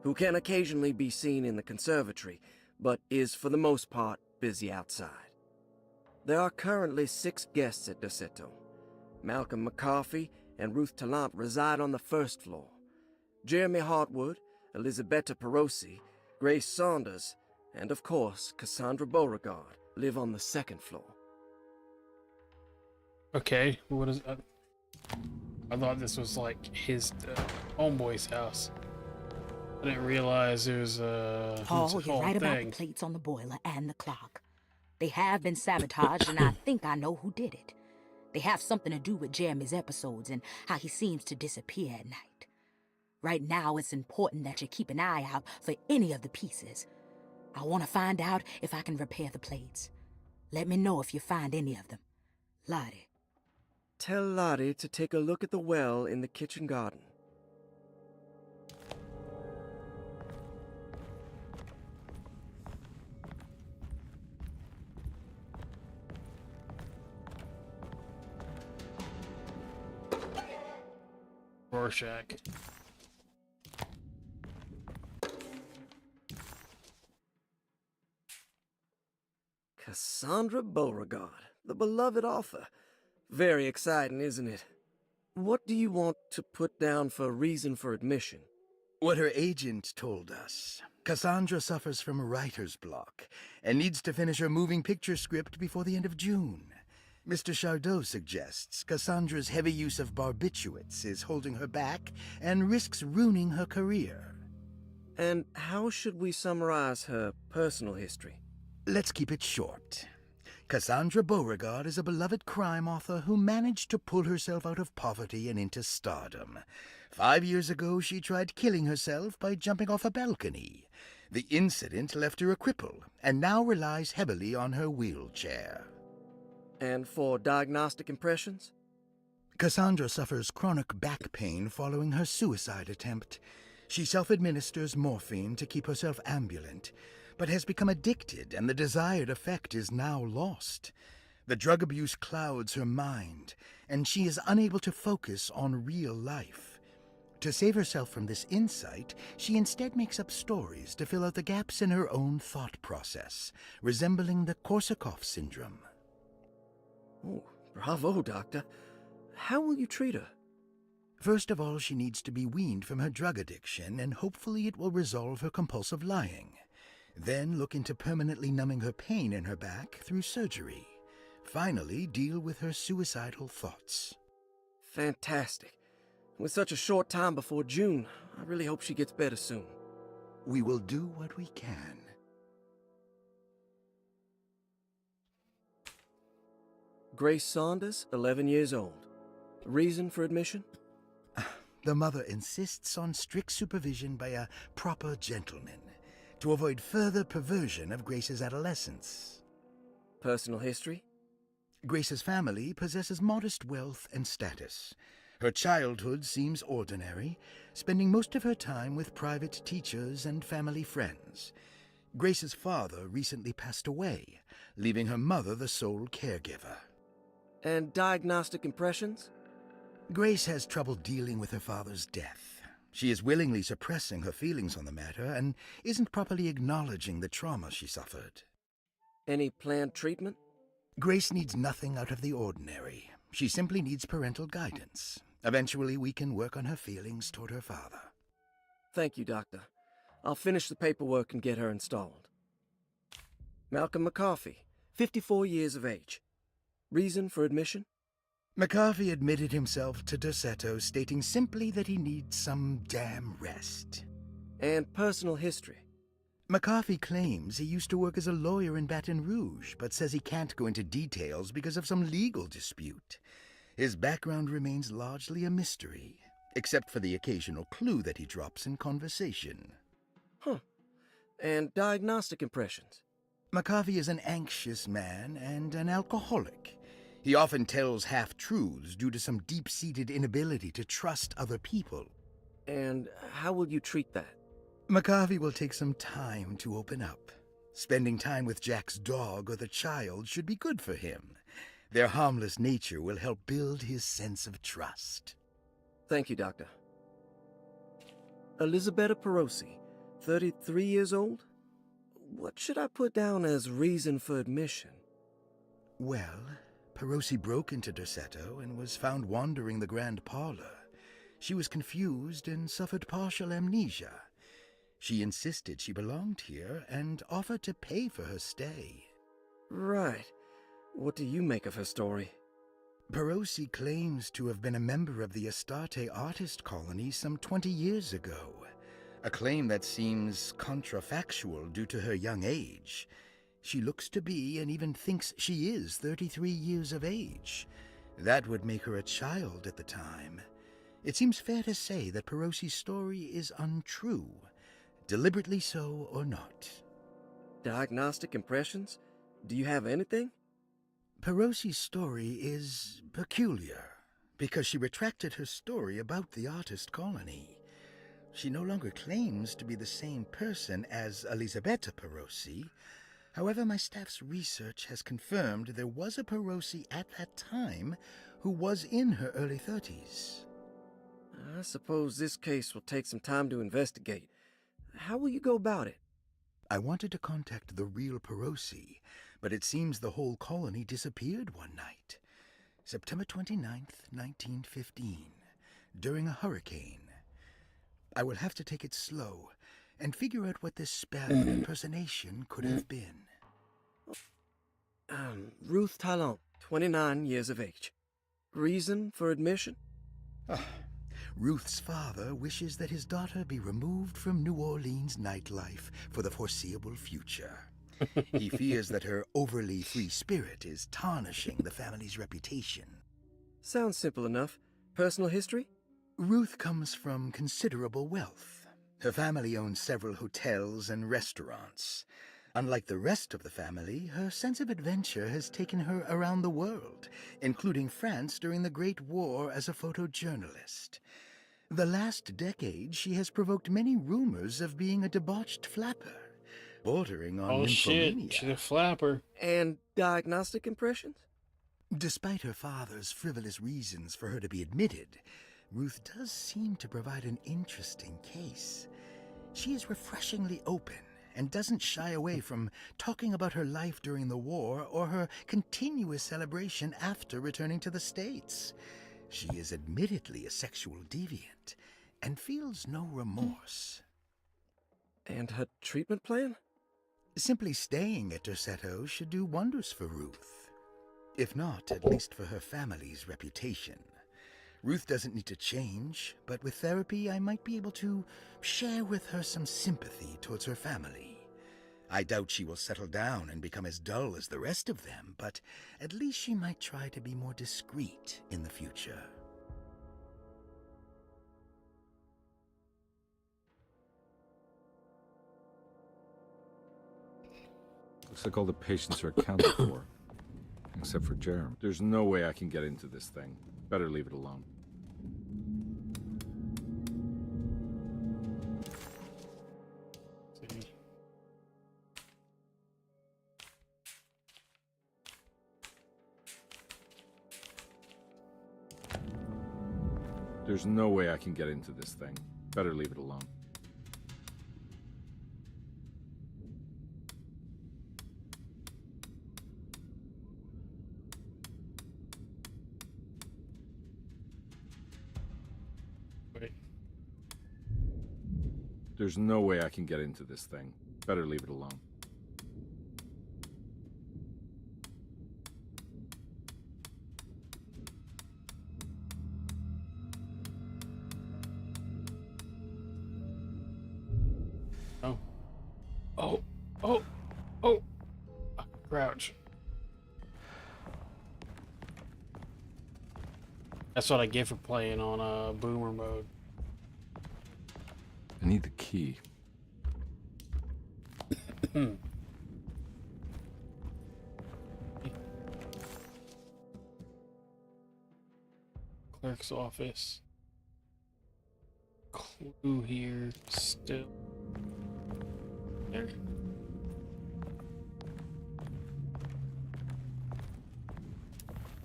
who can occasionally be seen in the conservatory, but is for the most part busy outside. There are currently 6 guests at Derceto. Malcolm McCarthy and Ruth Tallant reside on the first floor. Jeremy Hartwood, Elisabetta Perosi, Grace Saunders, and of course, Cassandra Beauregard live on the second floor. Okay, what is that? I thought this was like his homeboy's house. I didn't realize it was Paul, you're right about the thing. plates on the boiler and the clock. They have been sabotaged, and I think I know who did it. They have something to do with Jeremy's episodes and how he seems to disappear at night. Right now, it's important that you keep an eye out for any of the pieces. I want to find out if I can repair the plates. Let me know if you find any of them. Lottie. Tell Lottie to take a look at the well in the kitchen garden. Rorschach. Cassandra Beauregard, the beloved author. Very exciting, isn't it? What do you want to put down for reason for admission? What her agent told us. Cassandra suffers from writer's block and needs to finish her moving picture script before the end of June. Mr. Chardot suggests Cassandra's heavy use of barbiturates is holding her back and risks ruining her career. And how should we summarize her personal history? Let's keep it short. Cassandra Beauregard is a beloved crime author who managed to pull herself out of poverty and into stardom. 5 years ago, she tried killing herself by jumping off a balcony. The incident left her a cripple, and now relies heavily on her wheelchair. And for diagnostic impressions? Cassandra suffers chronic back pain following her suicide attempt. She self-administers morphine to keep herself ambulant, but has become addicted, and the desired effect is now lost. The drug abuse clouds her mind, and she is unable to focus on real life. To save herself from this insight, she instead makes up stories to fill out the gaps in her own thought process, resembling the Korsakoff syndrome. Oh, bravo, Doctor. How will you treat her? First of all, she needs to be weaned from her drug addiction, and hopefully it will resolve her compulsive lying. Then look into permanently numbing her pain in her back through surgery. Finally, deal with her suicidal thoughts. Fantastic. With such a short time before June, I really hope she gets better soon. We will do what we can. Grace Saunders, 11 years old. Reason for admission? The mother insists on strict supervision by a proper gentleman to avoid further perversion of Grace's adolescence. Personal history? Grace's family possesses modest wealth and status. Her childhood seems ordinary, spending most of her time with private teachers and family friends. Grace's father recently passed away, leaving her mother the sole caregiver. And diagnostic impressions? Grace has trouble dealing with her father's death. She is willingly suppressing her feelings on the matter and isn't properly acknowledging the trauma she suffered. Any planned treatment? Grace needs nothing out of the ordinary. She simply needs parental guidance. Eventually, we can work on her feelings toward her father. Thank you, Doctor. I'll finish the paperwork and get her installed. Malcolm McCarthy, 54 years of age. Reason for admission? McCarthy admitted himself to Derceto, stating simply that he needs some damn rest. And personal history? McCarthy claims he used to work as a lawyer in Baton Rouge, but says he can't go into details because of some legal dispute. His background remains largely a mystery, except for the occasional clue that he drops in conversation. Huh. And diagnostic impressions? McCarthy is an anxious man and an alcoholic. He often tells half-truths due to some deep-seated inability to trust other people. And how will you treat that? McCarthy will take some time to open up. Spending time with Jack's dog or the child should be good for him. Their harmless nature will help build his sense of trust. Thank you, Doctor. Elisabetta Perosi, 33 years old? What should I put down as reason for admission? Well, Perosi broke into Derceto and was found wandering the grand parlor. She was confused and suffered partial amnesia. She insisted she belonged here and offered to pay for her stay. Right. What do you make of her story? Perosi claims to have been a member of the Astarte artist colony some 20 years ago, a claim that seems contrafactual due to her young age. She looks to be and even thinks she is 33 years of age. That would make her a child at the time. It seems fair to say that Perosi's story is untrue, deliberately so or not. Diagnostic impressions? Do you have anything? Perosi's story is peculiar, because she retracted her story about the artist colony. She no longer claims to be the same person as Elisabetta Perosi. However, my staff's research has confirmed there was a Perosi at that time who was in her early 30s. I suppose this case will take some time to investigate. How will you go about it? I wanted to contact the real Perosi, but it seems the whole colony disappeared one night. September 29th, 1915, during a hurricane. I will have to take it slow and figure out what this spell of impersonation could have been. Ruth Talon, 29 years of age. Reason for admission? Ruth's father wishes that his daughter be removed from New Orleans nightlife for the foreseeable future. He fears that her overly free spirit is tarnishing the family's reputation. Sounds simple enough. Personal history? Ruth comes from considerable wealth. Her family owns several hotels and restaurants. Unlike the rest of the family, her sense of adventure has taken her around the world, including France during the Great War as a photojournalist. The last decade, she has provoked many rumors of being a debauched flapper, bordering on nymphomania. Shit, she's a flapper. And diagnostic impressions? Despite her father's frivolous reasons for her to be admitted, Ruth does seem to provide an interesting case. She is refreshingly open and doesn't shy away from talking about her life during the war or her continuous celebration after returning to the States. She is admittedly a sexual deviant and feels no remorse. And her treatment plan? Simply staying at Derceto should do wonders for Ruth. If not, at least for her family's reputation. Ruth doesn't need to change, but with therapy I might be able to share with her some sympathy towards her family. I doubt she will settle down and become as dull as the rest of them, but at least she might try to be more discreet in the future. Looks like all the patients are accounted for, except for Jerem. There's no way I can get into this thing. Better leave it alone. There's no way I can get into this thing. Better leave it alone. Wait. There's no way I can get into this thing. Better leave it alone. Oh. Crouch. That's what I get for playing on boomer mode. I need the key. Clerk's office. Clue here still. There.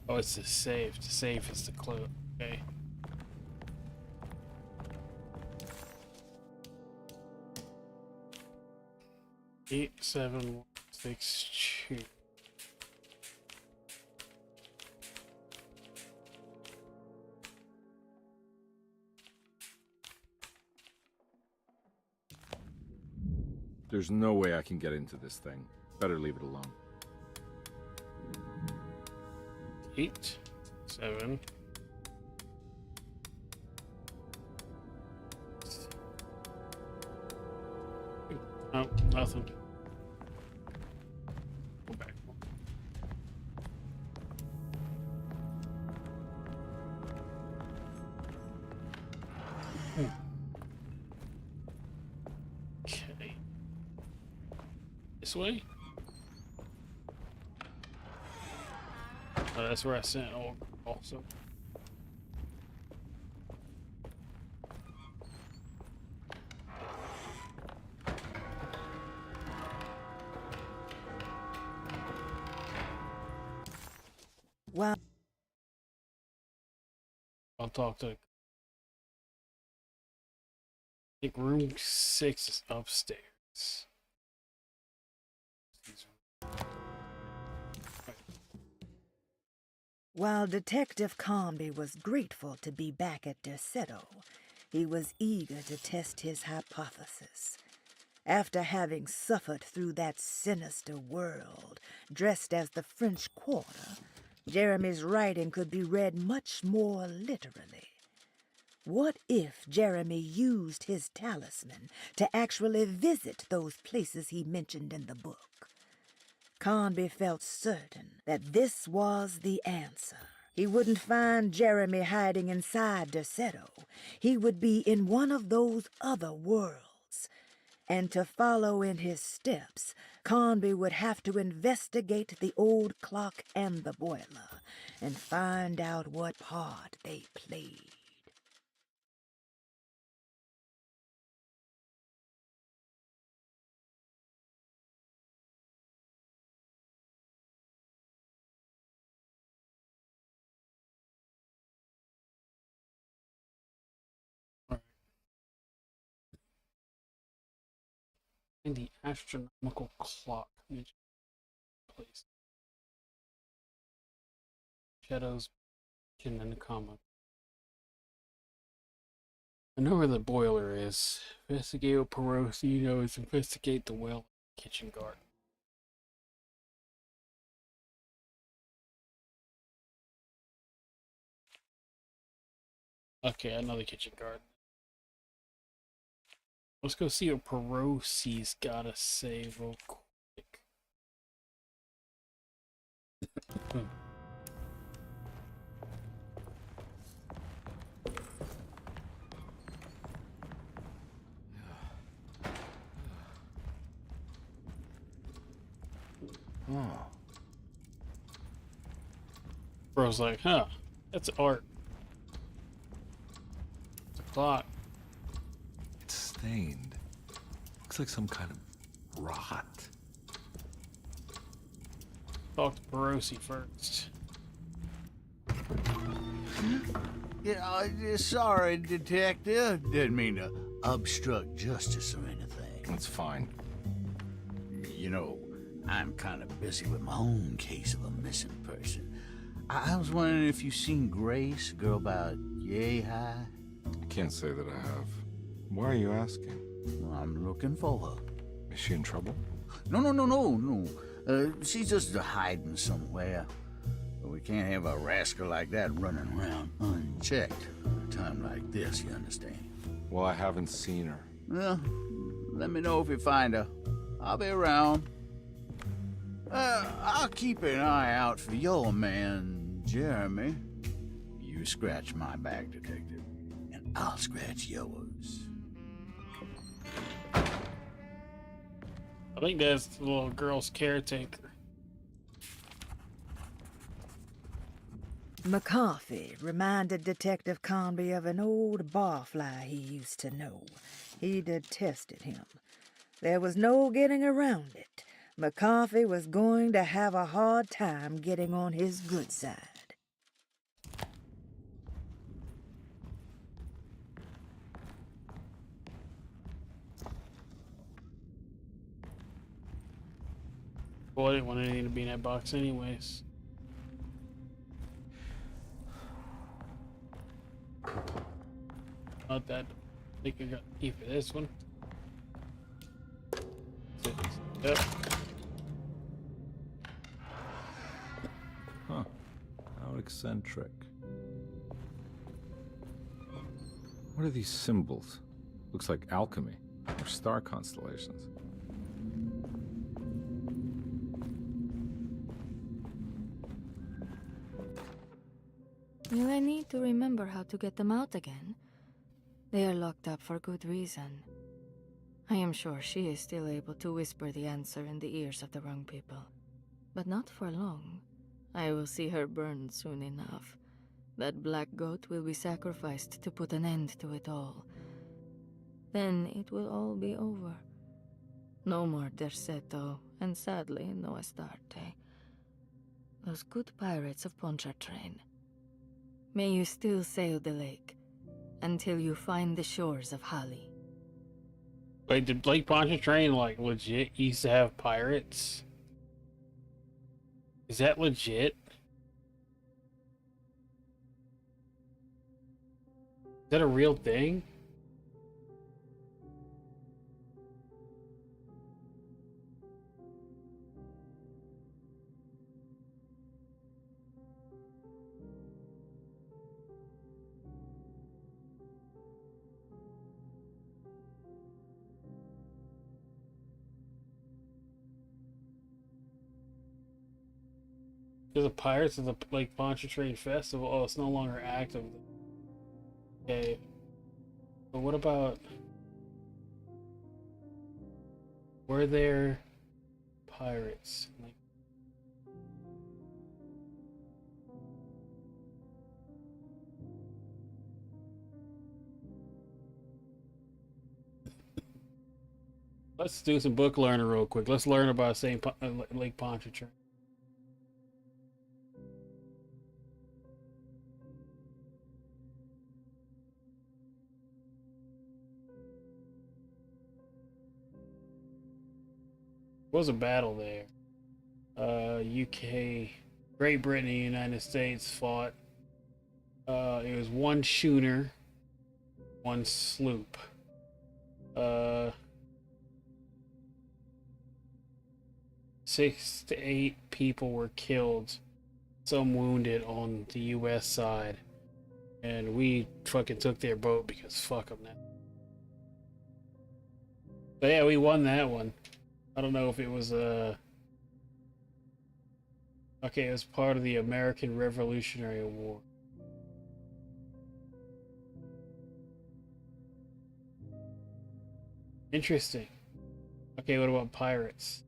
Oh, it's the safe. The safe is the clue. Okay. Eight, 7, 1, 6, 2. There's no way I can get into this thing. Better leave it alone. 8, 7. Oh, nothing. Go back. Okay. This way? Oh, that's where I sent also. Wow. I'll talk to think room 6 is upstairs. While Detective Comby was grateful to be back at Derceto, he was eager to test his hypothesis. After having suffered through that sinister world, dressed as the French Quarter, Jeremy's writing could be read much more literally. What if Jeremy used his talisman to actually visit those places he mentioned in the book? Conby felt certain that this was the answer. He wouldn't find Jeremy hiding inside Derceto. He would be in one of those other worlds. And to follow in his steps, Conby would have to investigate the old clock and the boiler and find out what part they played. And the astronomical clock mentioned place. Shadows in the comic. I know where the boiler is. Investigate Perosi is investigate the well kitchen garden. Okay, another kitchen garden. Let's go see what Perosi's gotta say real quick. Oh. Bro's like, huh, that's art. It's a clock. It's stained. Looks like some kind of rot. Talk to Perosi first. Yeah, sorry, Detective. Didn't mean to obstruct justice or anything. That's fine. You know, I'm kind of busy with my own case of a missing person. I was wondering if you've seen Grace, a girl about yay high? I can't say that I have. Why are you asking? Well, I'm looking for her. Is she in trouble? No. She's just hiding somewhere. But we can't have a rascal like that running around unchecked at a time like this, you understand? Well, I haven't seen her. Well, let me know if you find her. I'll be around. I'll keep an eye out for your man, Jeremy. You scratch my back, Detective, and I'll scratch yours. I think that's the little girl's caretaker. McCarthy reminded Detective Conby of an old barfly he used to know. He detested him. There was no getting around it. McCarthy was going to have a hard time getting on his good side. Boy, I didn't want anything to be in that box anyways. Not that. I think I got the key for this one. Yep. Huh. How eccentric. What are these symbols? Looks like alchemy or star constellations. Will I need to remember how to get them out again? They are locked up for good reason. I am sure she is still able to whisper the answer in the ears of the wrong people. But not for long. I will see her burned soon enough. That black goat will be sacrificed to put an end to it all. Then it will all be over. No more Derceto, and sadly, no Astarte. Those good pirates of Pontchartrain. May you still sail the lake, until you find the shores of Hali. Wait, did Lake Pontchartrain like legit used to have pirates? Is that legit? Is that a real thing? There's a Pirates of the Lake Pontchartrain Festival. Oh, it's no longer active. Okay. But what about... Were there pirates? Like... Let's do some book learning real quick. Let's learn about Lake Pontchartrain. Was a battle there. UK, Great Britain, and the United States fought. It was one schooner, one sloop. 6 to 8 people were killed, some wounded on the U.S. side, and we fucking took their boat because fuck them now. So yeah, we won that one. I don't know if it was okay, it was part of the American Revolutionary War. Interesting. Okay, what about pirates?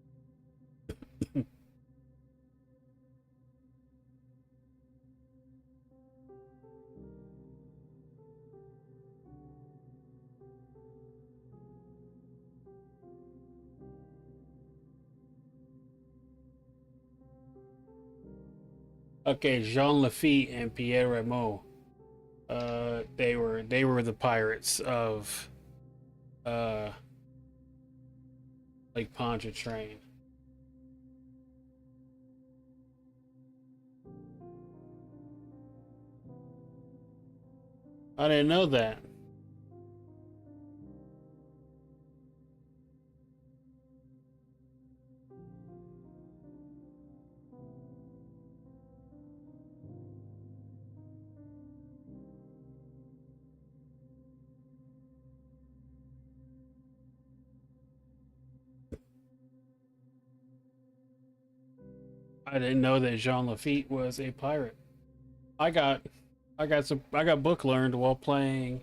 Okay, Jean Lafitte and Pierre Rameau. They were the pirates of Lake Pontchartrain. I didn't know that. I didn't know that Jean Lafitte was a pirate. I got book learned while playing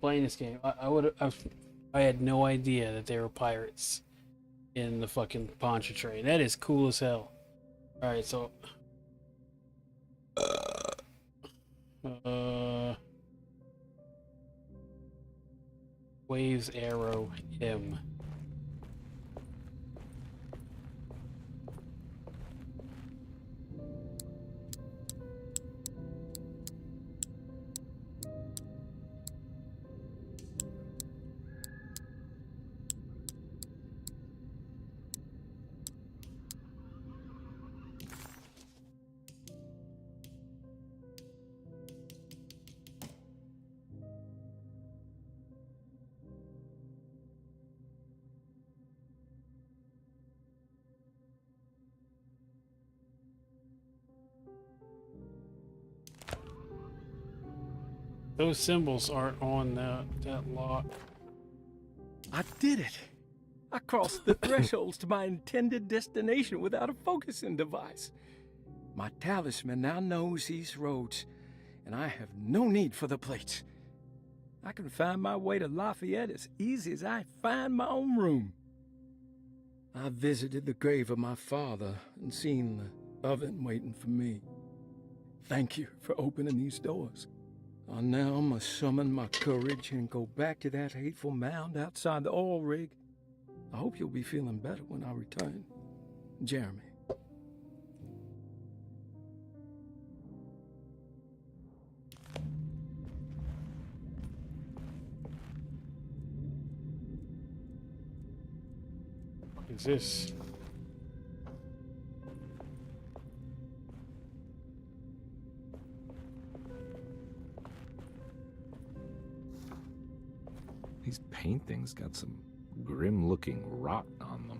this game. I had no idea that they were pirates in the fucking Pontchartrain. That is cool as hell. All right, so Waves Arrow M. Those symbols aren't on that lock. I did it! I crossed the thresholds to my intended destination without a focusing device. My talisman now knows these roads, and I have no need for the plates. I can find my way to Lafayette as easy as I find my own room. I visited the grave of my father and seen the oven waiting for me. Thank you for opening these doors. I now must summon my courage and go back to that hateful mound outside the oil rig. I hope you'll be feeling better when I return. Jeremy. is this? These paintings got some grim-looking rot on them.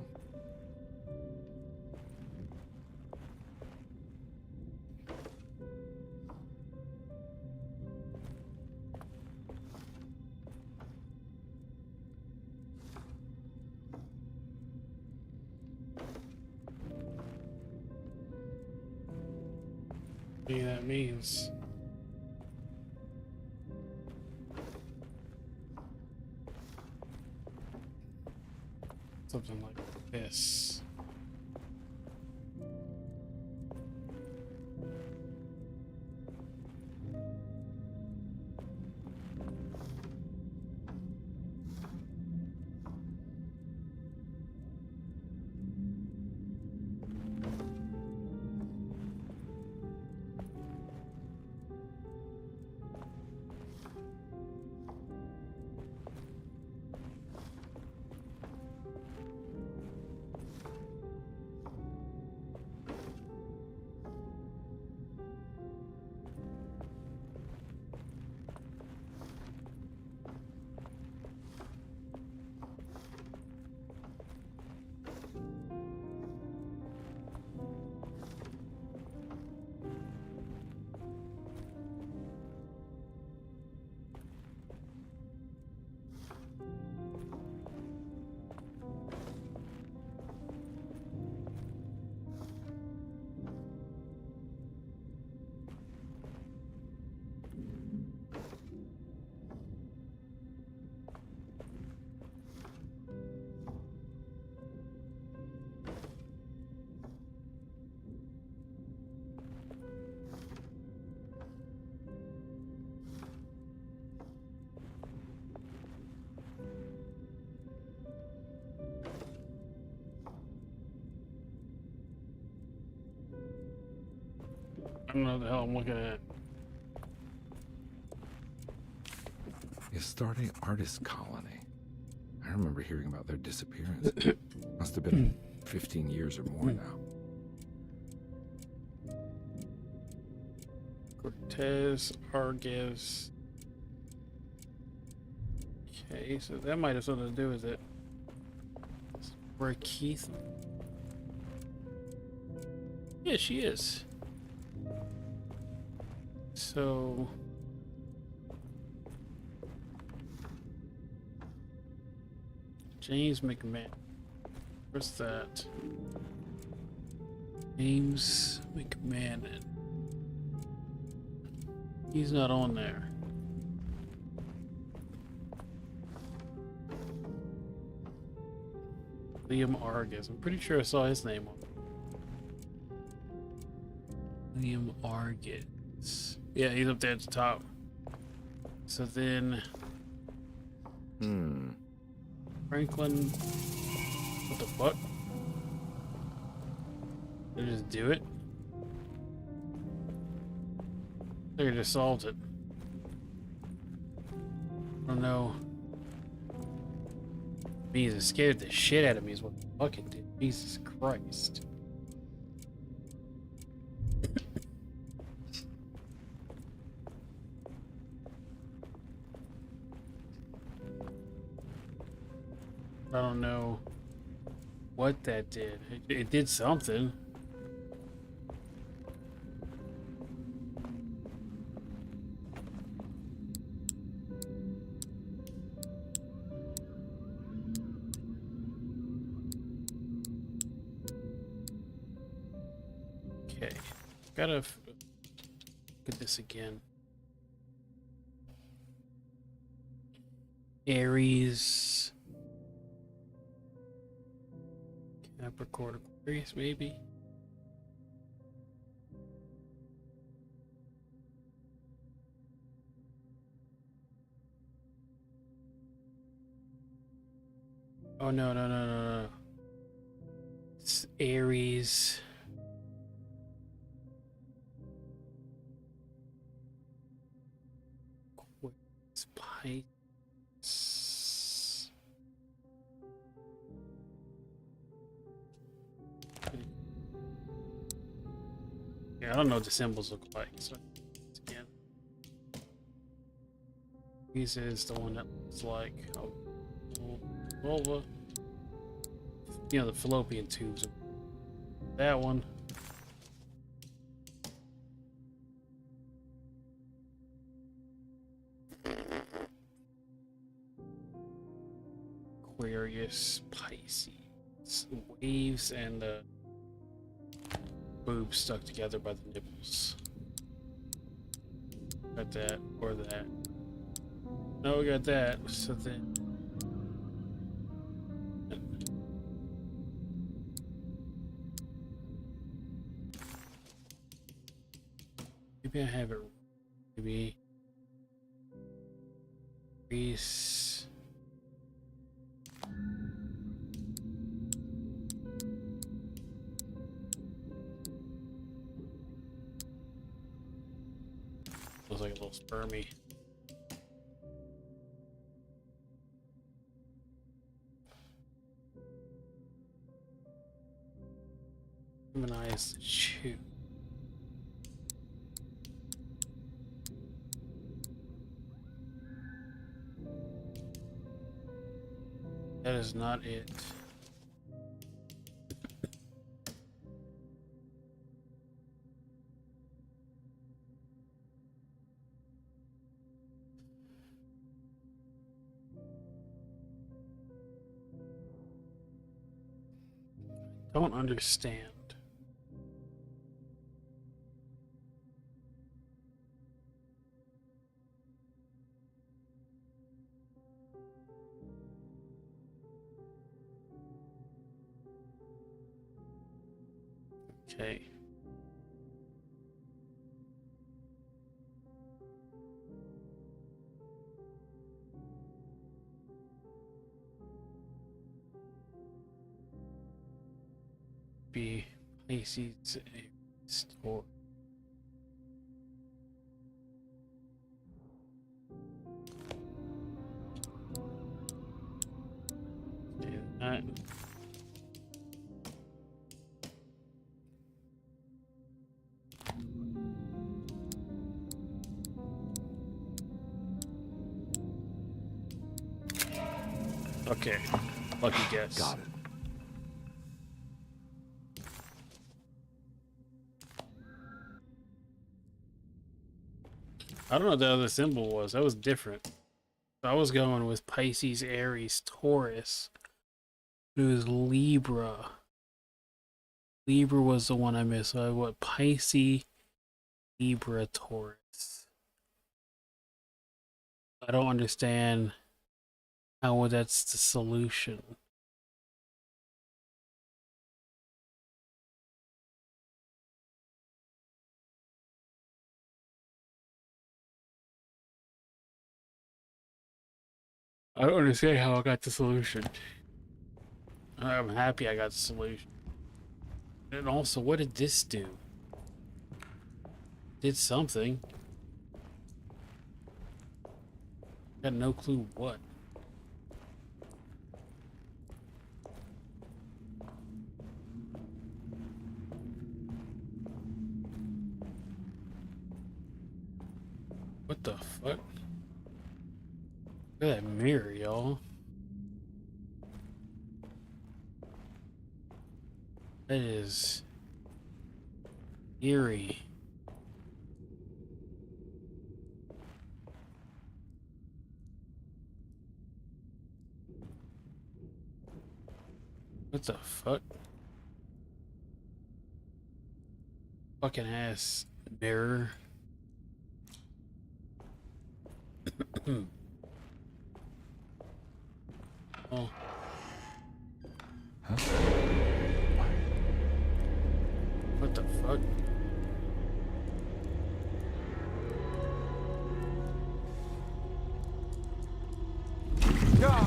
Maybe that means. Something like this. I don't know what the hell I'm looking at. The Astarte Artist Colony. I remember hearing about their disappearance. Must have been 15 years or more now. Cortez, Argus. Okay, so that might have something to do with it. Where Keith? Yeah, she is. So James McMahon. Where's that? James McMahon. He's not on there. Liam Argus. I'm pretty sure I saw his name on there. Liam Argus. Yeah, he's up there at the top. So then Franklin. What the fuck? Did I just do it? I think I just solved it. I don't know. Jesus, it scared the shit out of me is what the fuck it did. Jesus Christ. I don't know what that did. It did something. Okay, gotta look at this again. Aries. Capricorn, Aquarius, maybe. Oh no. It's Aries. It's Pisces. I don't know what the symbols look like. So again, this is the one that looks like a vulva. You know, the fallopian tubes. That one. Aquarius, Pisces, waves, and boobs stuck together by the nipples. Got that or that. No, we got that. So then. Maybe I have it. Maybe. Greece. Looks like a little spermy. Gemini is the shoe. That is not it. Don't understand. Okay. Be Pisces store. Do that. Okay, lucky guess. Got it. I don't know what the other symbol was. That was different. I was going with Pisces, Aries, Taurus. It was Libra. Libra was the one I missed. So I went Pisces, Libra, Taurus. I don't understand how that's the solution. I don't understand how I got the solution. I'm happy I got the solution. And also, what did this do? Did something. Got no clue what. What the fuck? Look at that mirror, y'all. That is eerie. What the fuck? Fucking ass mirror. Oh. Huh? What the fuck? Yeah.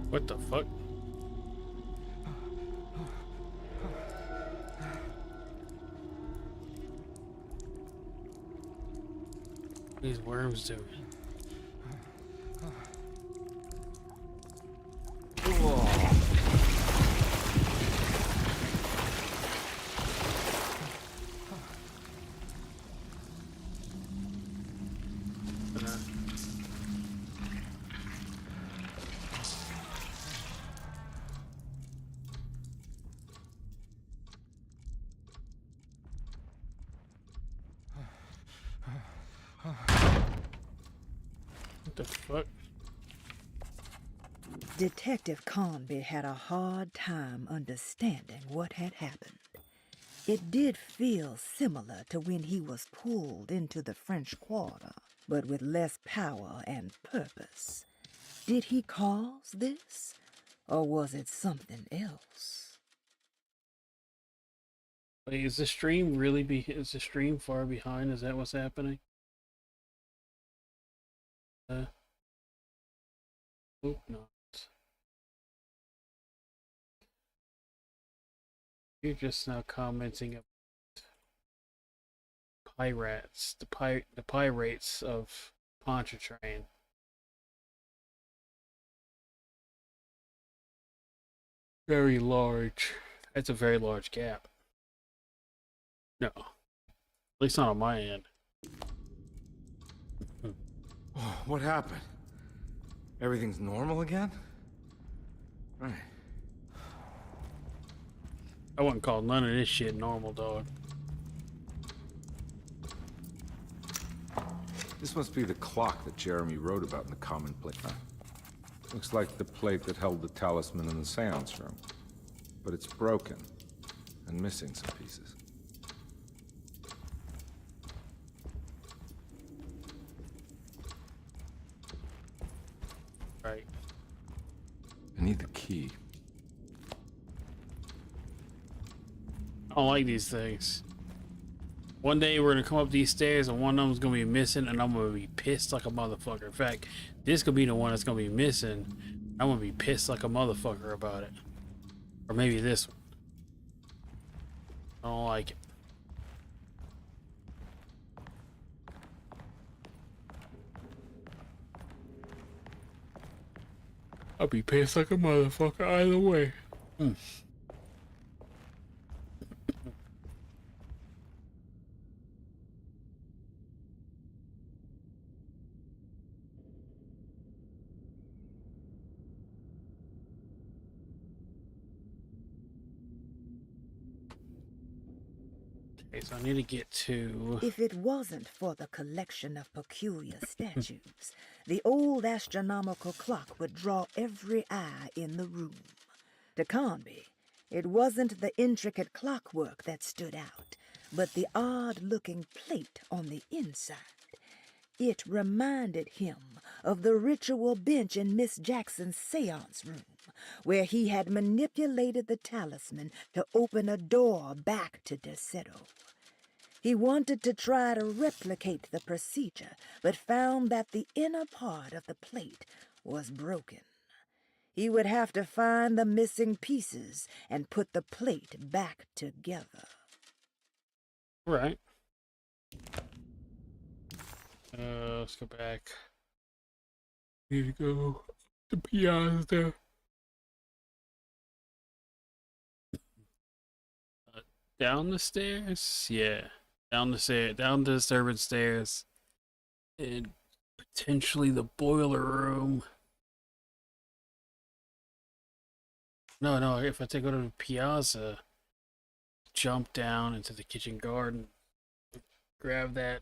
What the fuck? These worms doing. What the fuck? Detective Conby had a hard time understanding what had happened. It did feel similar to when he was pulled into the French Quarter, but with less power and purpose. Did he cause this, or was it something else? Wait, is the stream really is the stream far behind? Is that what's happening? Hope not. You're just now commenting about pirates, the pirates of Pontchartrain. Very large. That's a very large gap. No. At least not on my end. Oh, what happened? Everything's normal again? Right. I wouldn't call none of this shit normal, dog. This must be the clock that Jeremy wrote about in the common plate. Huh? Looks like the plate that held the talisman in the seance room. But it's broken and missing some pieces. Right. I need the key. I don't like these things. One day we're gonna come up these stairs and one of them's gonna be missing and I'm gonna be pissed like a motherfucker. In fact, this could be the one that's gonna be missing. I'm gonna be pissed like a motherfucker about it. Or maybe this one. I don't like it. I'll be pissed like a motherfucker either way. Okay, so I need to get to... If it wasn't for the collection of peculiar statues, the old astronomical clock would draw every eye in the room. To Conby, it wasn't the intricate clockwork that stood out, but the odd-looking plate on the inside. It reminded him of the ritual bench in Miss Jackson's seance room, where he had manipulated the talisman to open a door back to Derceto. He wanted to try to replicate the procedure, but found that the inner part of the plate was broken. He would have to find the missing pieces and put the plate back together. Right. Let's go back. Need to go to Piazza. Down the stairs? Yeah. Down the stairs, down the servant stairs. And potentially the boiler room. No, if I take go to the Piazza, jump down into the kitchen garden, grab that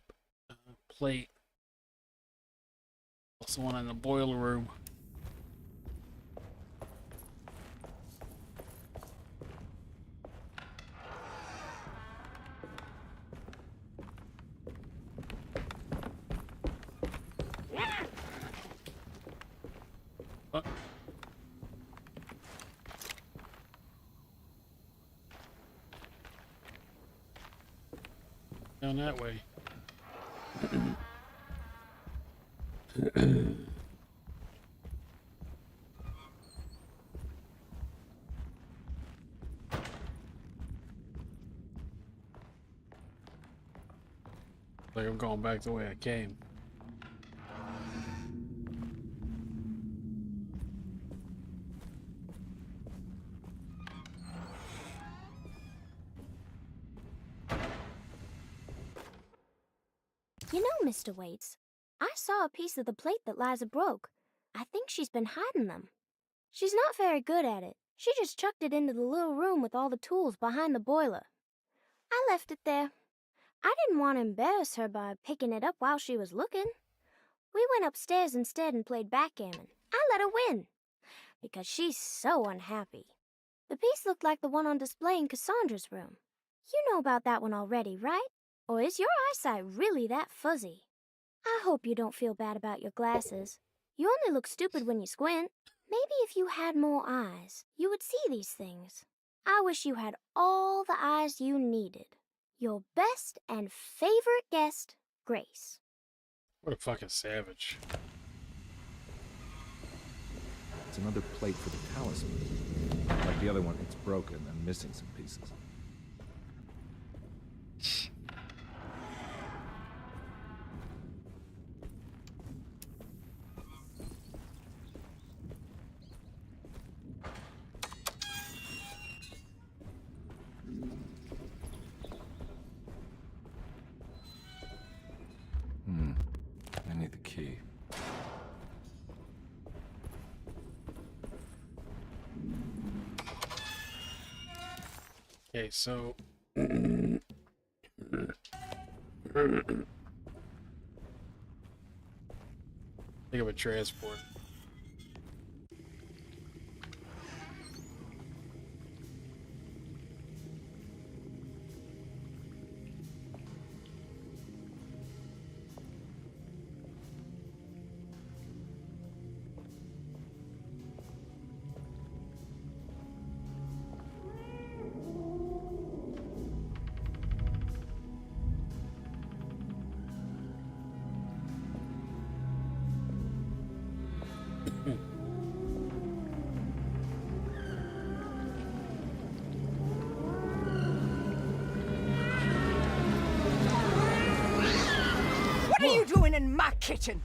plate. Also one in the boiler room. Down that way. Like I'm going back the way I came. You know, Mr. Waits, I saw a piece of the plate that Liza broke. I think she's been hiding them. She's not very good at it. She just chucked it into the little room with all the tools behind the boiler. I left it there. I didn't want to embarrass her by picking it up while she was looking. We went upstairs instead and played backgammon. I let her win, because she's so unhappy. The piece looked like the one on display in Cassandra's room. You know about that one already, right? Or is your eyesight really that fuzzy? I hope you don't feel bad about your glasses. You only look stupid when you squint. Maybe if you had more eyes, you would see these things. I wish you had all the eyes you needed. Your best and favorite guest, Grace. What a fucking savage. It's another plate for the talisman. Like the other one, it's broken and missing some pieces. I need the key. Okay, so think of a transport. What are you doing in my kitchen?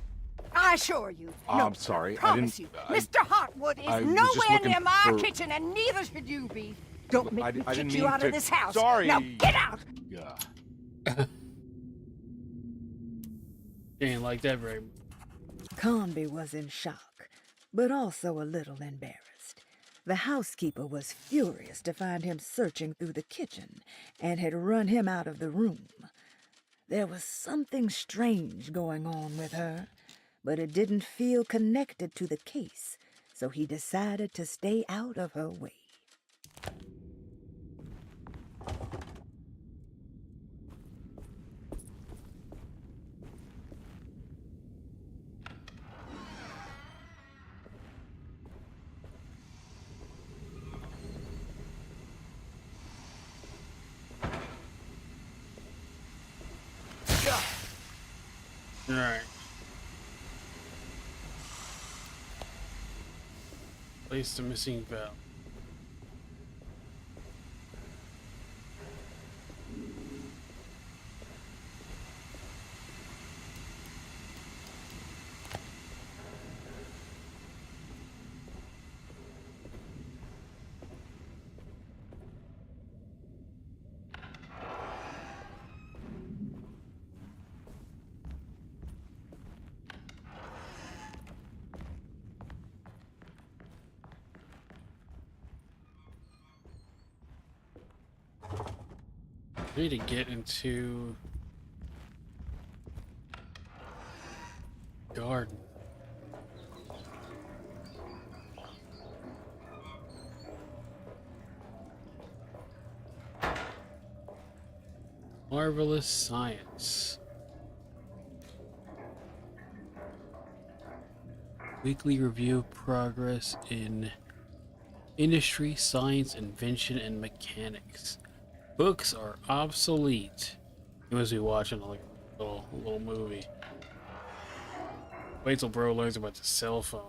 I assure you. No, I'm sorry. I promise you. Mr. Hotwood is I was just nowhere looking near my for- kitchen, and neither should you be. Don't make me I didn't kick you mean out to. of this house. Sorry. Now get out! Yeah. Didn't like that very much. Conby was in shock, but also a little embarrassed. The housekeeper was furious to find him searching through the kitchen and had run him out of the room. There was something strange going on with her, but it didn't feel connected to the case, so he decided to stay out of her way. Alright. Place the missing valve. I need to get into garden. Marvelous science. Weekly review of progress in industry, science, invention, and mechanics. Books are obsolete. He must be watching like a little movie. Wait till bro learns about the cell phone.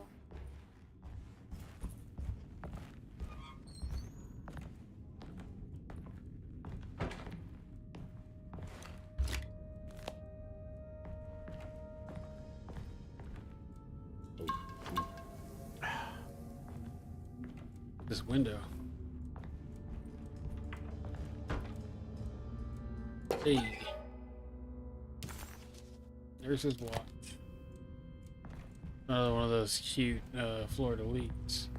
This window. Hey. There's his watch. Another one of those cute fleur-de-lis.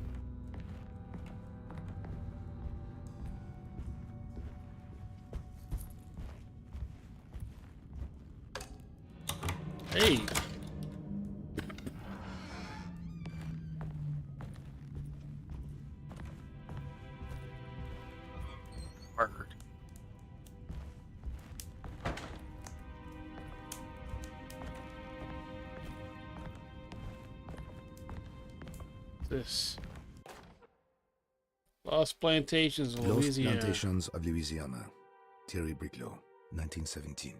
Hey! Word. This Lost Plantations of Lost Louisiana. Plantations of Louisiana. Thierry Briclot, 1917.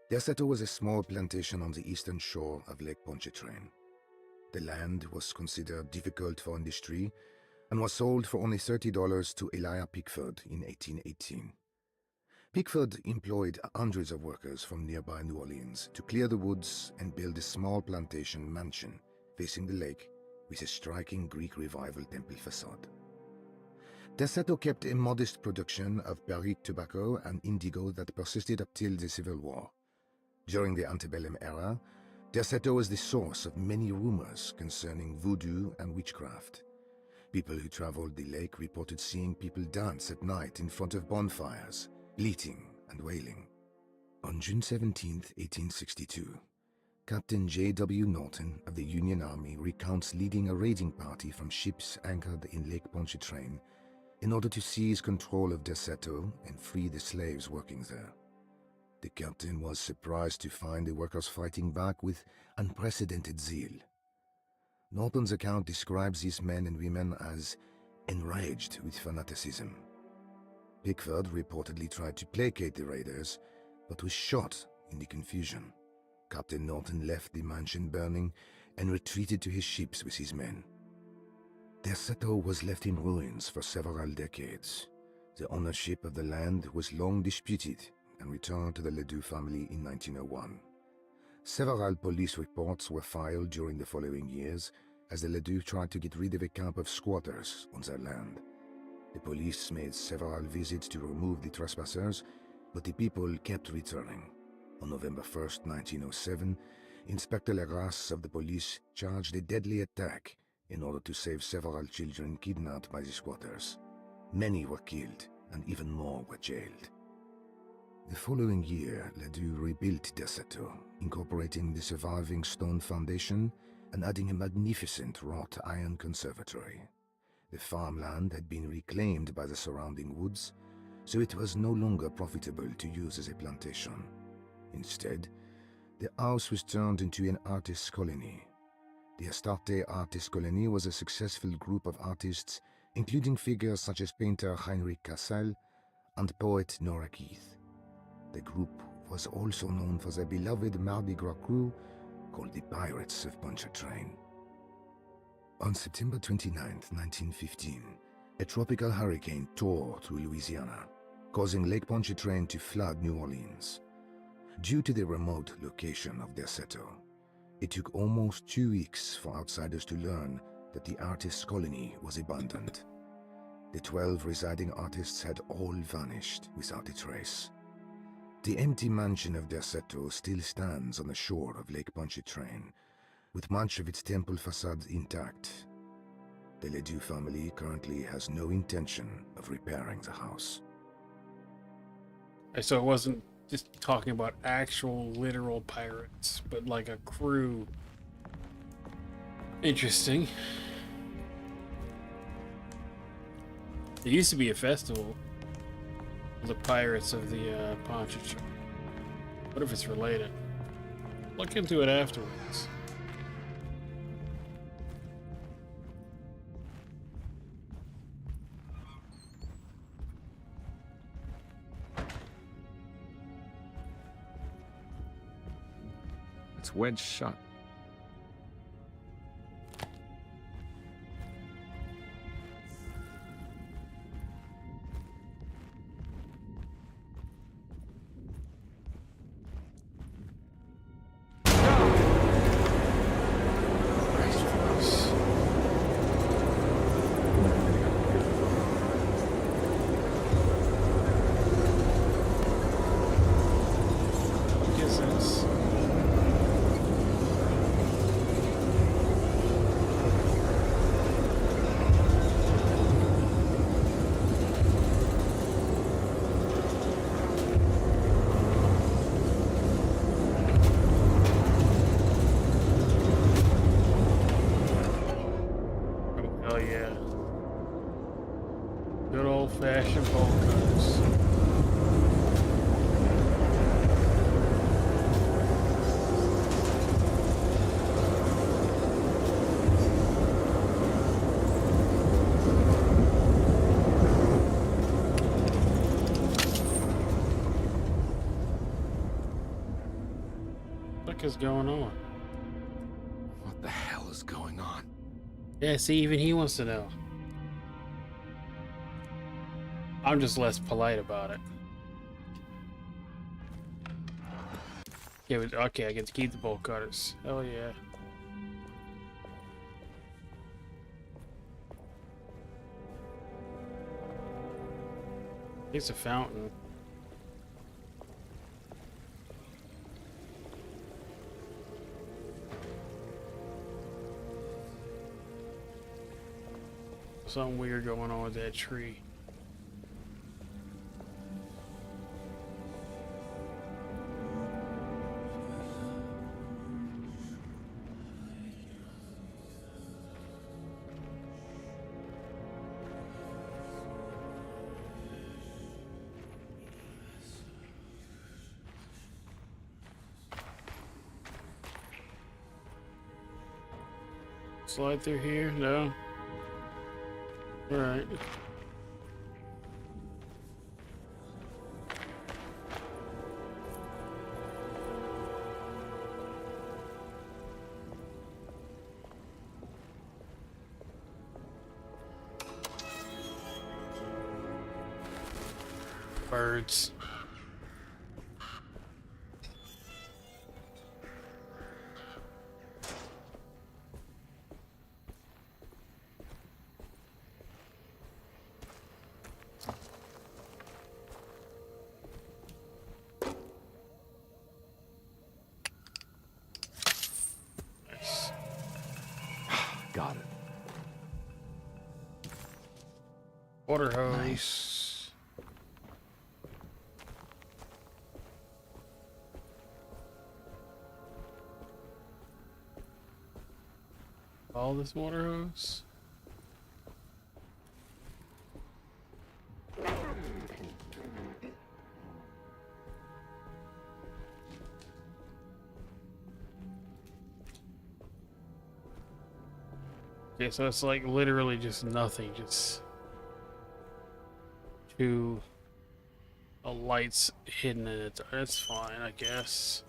Derceto was a small plantation on the eastern shore of Lake Pontchartrain. The land was considered difficult for industry and was sold for only $30 to Elijah Pickford in 1818. Pickford employed hundreds of workers from nearby New Orleans to clear the woods and build a small plantation mansion facing the lake with a striking Greek Revival temple facade. Derceto kept a modest production of Barrique tobacco and indigo that persisted up till the Civil War. During the antebellum era, Derceto was the source of many rumors concerning voodoo and witchcraft. People who traveled the lake reported seeing people dance at night in front of bonfires, bleating and wailing. On June 17, 1862, Captain J.W. Norton of the Union Army recounts leading a raiding party from ships anchored in Lake Pontchartrain in order to seize control of Derceto and free the slaves working there. The captain was surprised to find the workers fighting back with unprecedented zeal. Norton's account describes these men and women as enraged with fanaticism. Pickford reportedly tried to placate the raiders, but was shot in the confusion. Captain Norton left the mansion burning and retreated to his ships with his men. Derceto was left in ruins for several decades. The ownership of the land was long disputed and returned to the Ledoux family in 1901. Several police reports were filed during the following years as the Ledoux tried to get rid of a camp of squatters on their land. The police made several visits to remove the trespassers, but the people kept returning. On November 1st, 1907, Inspector Legras of the police charged a deadly attack in order to save several children kidnapped by the squatters. Many were killed, and even more were jailed. The following year, Ledoux rebuilt Derceto, incorporating the surviving stone foundation and adding a magnificent wrought iron conservatory. The farmland had been reclaimed by the surrounding woods, so it was no longer profitable to use as a plantation. Instead, the house was turned into an artist's colony. The Astarte Artist Colony was a successful group of artists, including figures such as painter Heinrich Cassel and poet Nora Keith. The group was also known for their beloved Mardi Gras crew called the Pirates of Pontchartrain. On September 29, 1915, a tropical hurricane tore through Louisiana, causing Lake Pontchartrain to flood New Orleans. Due to the remote location of Derceto, it took almost 2 weeks for outsiders to learn that the artist's colony was abandoned. The 12 residing artists had all vanished without a trace. The empty mansion of Derceto still stands on the shore of Lake Pontchartrain, with much of its temple facade intact. The Ledoux family currently has no intention of repairing the house. So it wasn't just talking about actual literal pirates, but like a crew. Interesting. There used to be a festival, the Pirates of the Pontchartrain. What if it's related? Look into it afterwards. It's wedged shut. What is this? Old-fashioned bolt cutters. What is going on? What the hell is going on? Yeah, see, even he wants to know. I'm just less polite about it. Yeah, okay, I get to keep the bolt cutters. Hell yeah. It's a fountain. Something weird going on with that tree. Slide through here? No. Alright. Birds. Got it. Water hose. Nice. All this water hose. Okay, so it's like literally just nothing, just two lights hidden in it. That's fine, I guess.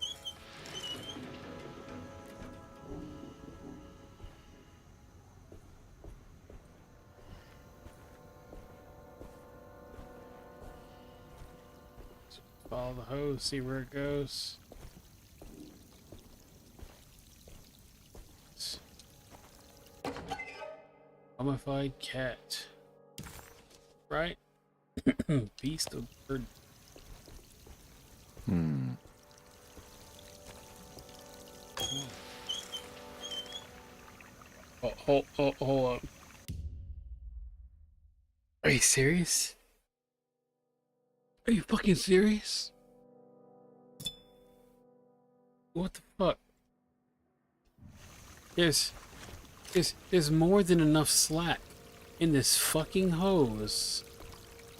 Follow the hose, see where it goes. Mummified cat. Right? Beast of bird. Oh, hold up. Are you serious? Are you fucking serious? What the fuck? There's more than enough slack in this fucking hose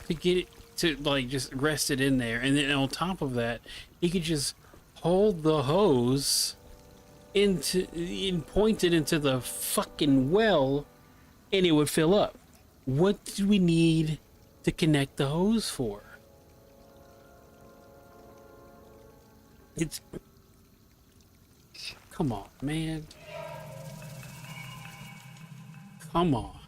to get it to like just rest it in there, and then on top of that, he could just hold the hose and point it into the fucking well, and it would fill up. What do we need to connect the hose for? It's come on, man. Come on.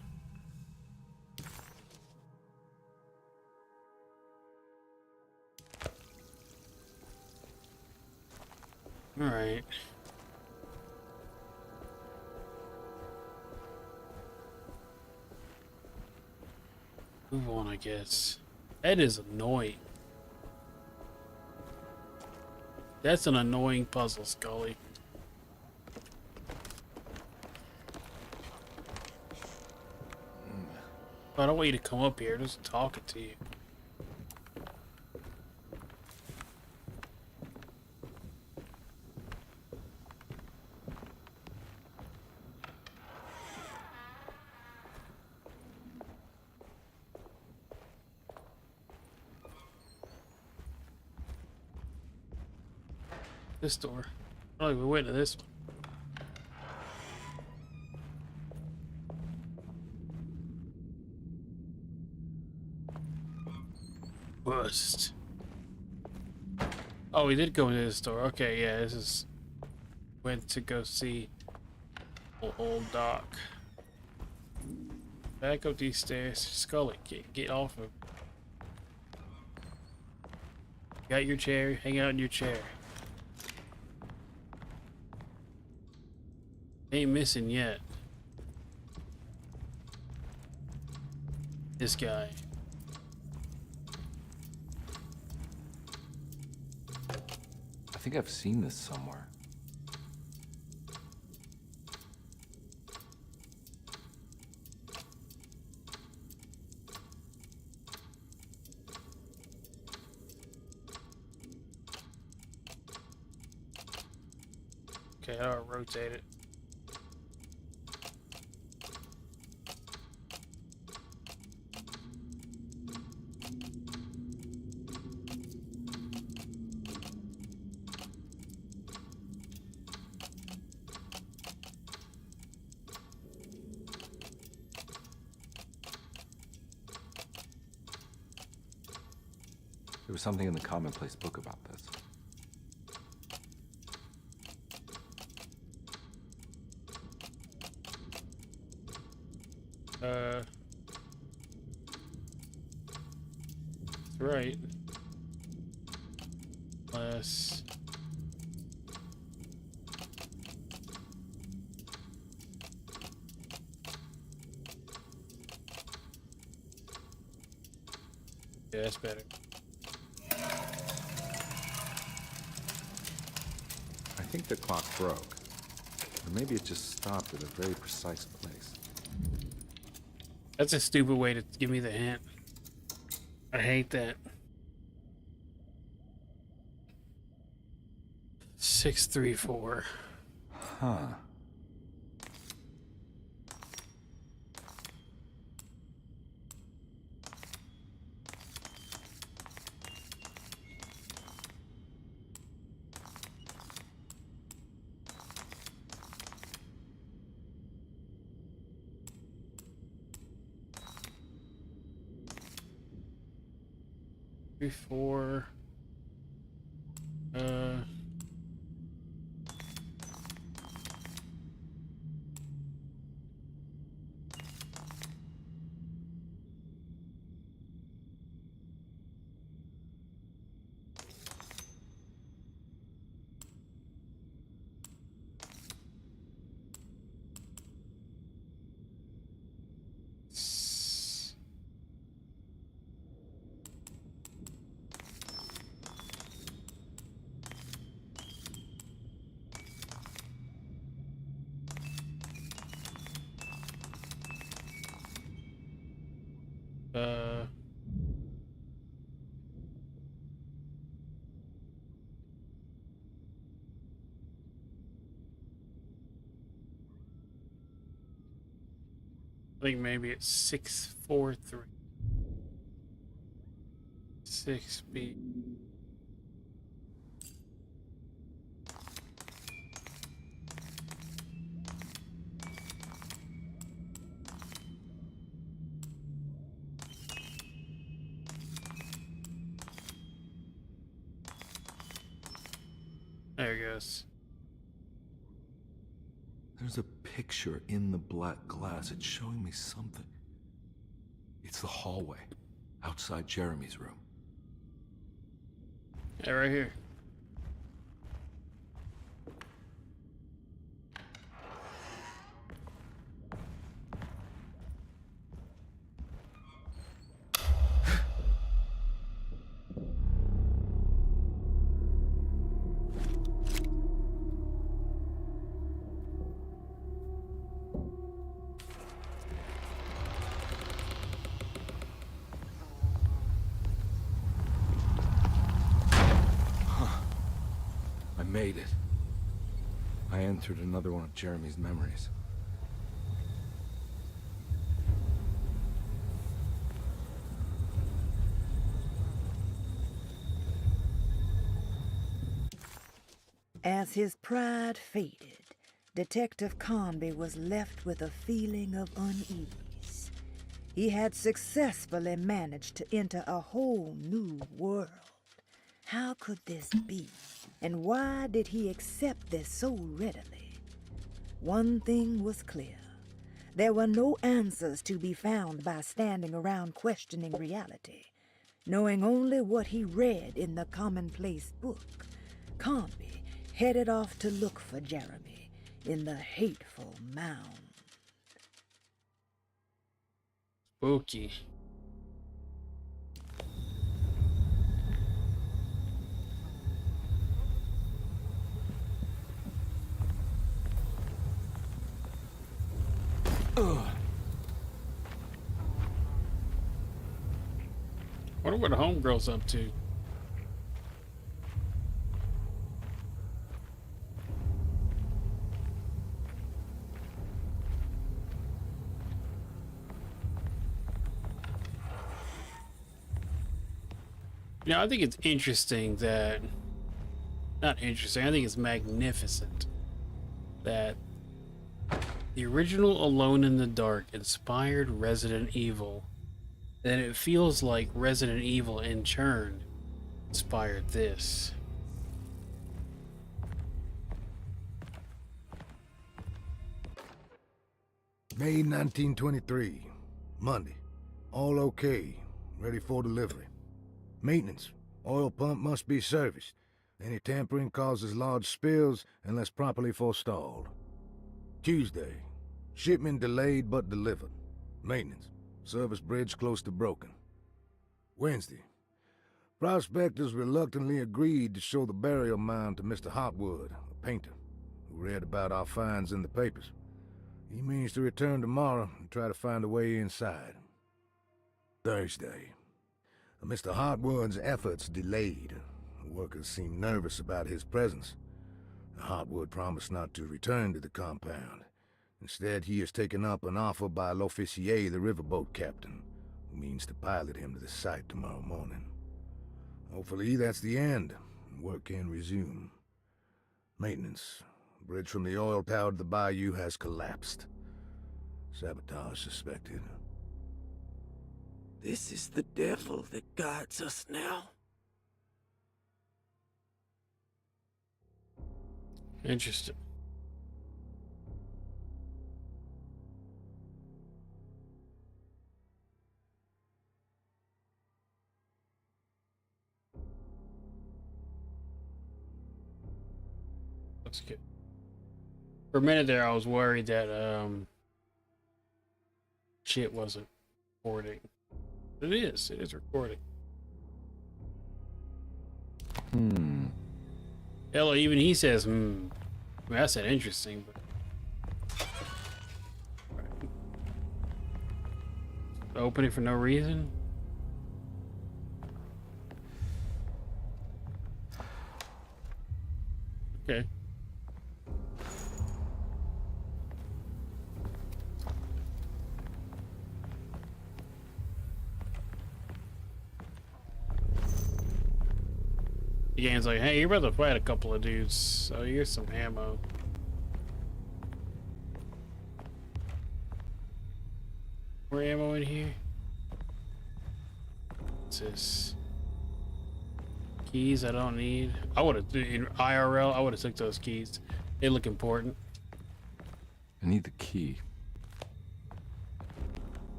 All right. Move on, I guess. That is annoying. That's an annoying puzzle, Scully. I don't want you to come up here, just talking to you. This door. I don't even went to this one. Bust. Oh, we did go into this door. Okay, yeah, this is went to go see old Doc. Back up these stairs. Scully, get off of. Got your chair. Hang out in your chair. Ain't missing yet. This guy. I think I've seen this somewhere. Okay, I'll rotate it. There was something in the commonplace book about this. Right. Less. Yeah, that's better. I think the clock broke. Or maybe it just stopped at a very precise place. That's a stupid way to give me the hint. I hate that. 634. Huh. Before I think maybe it's 643. 6B. There it goes. There's a picture in the black glass. It's showing me something. It's the hallway outside Jeremy's room. Yeah, right here. I made it. I entered another one of Jeremy's memories. As his pride faded, Detective Conby was left with a feeling of unease. He had successfully managed to enter a whole new world. How could this be? And why did he accept this so readily? One thing was clear. There were no answers to be found by standing around questioning reality. Knowing only what he read in the commonplace book, Conby headed off to look for Jeremy in the hateful mound. Spooky. Wonder what the homegirl's up to. You know, I think it's interesting that, not interesting, I think it's magnificent that the original Alone in the Dark inspired Resident Evil, and it feels like Resident Evil in turn inspired this. May 1923, Monday. All okay, ready for delivery. Maintenance. Oil pump must be serviced. Any tampering causes large spills unless properly forestalled. Tuesday. Shipment delayed but delivered. Maintenance. Service bridge close to broken. Wednesday. Prospectors reluctantly agreed to show the burial mound to Mr. Hotwood, a painter, who read about our finds in the papers. He means to return tomorrow and try to find a way inside. Thursday. Mr. Hotwood's efforts delayed. The workers seemed nervous about his presence. Hotwood promised not to return to the compound. Instead, he has taken up an offer by L'Officier, the riverboat captain, who means to pilot him to the site tomorrow morning. Hopefully that's the end, and work can resume. Maintenance. Bridge from the oil tower to the bayou has collapsed. Sabotage suspected. This is the devil that guides us now. Interesting. Looks good. For a minute there, I was worried that shit wasn't recording. It is recording. Hell, even he says, I mean, that's an interesting, but open it for no reason. Okay. The game's like, hey, you're about to fight a couple of dudes, so here's some ammo. More ammo in here? What's this? Keys I don't need. I would have, in IRL, I would have took those keys. They look important. I need the key.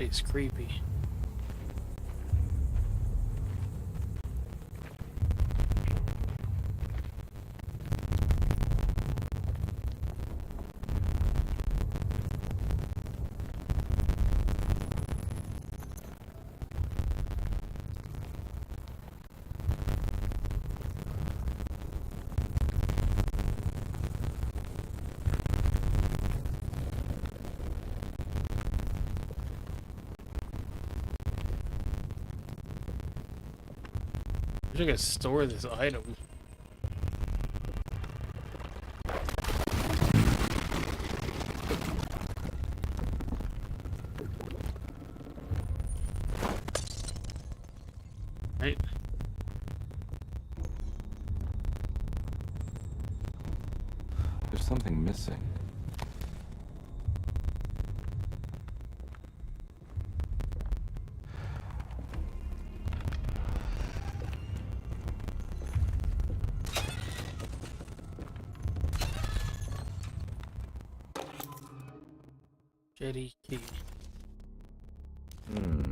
It's creepy. wish I could store this item. Right. There's something missing. Jetty key. Hmm.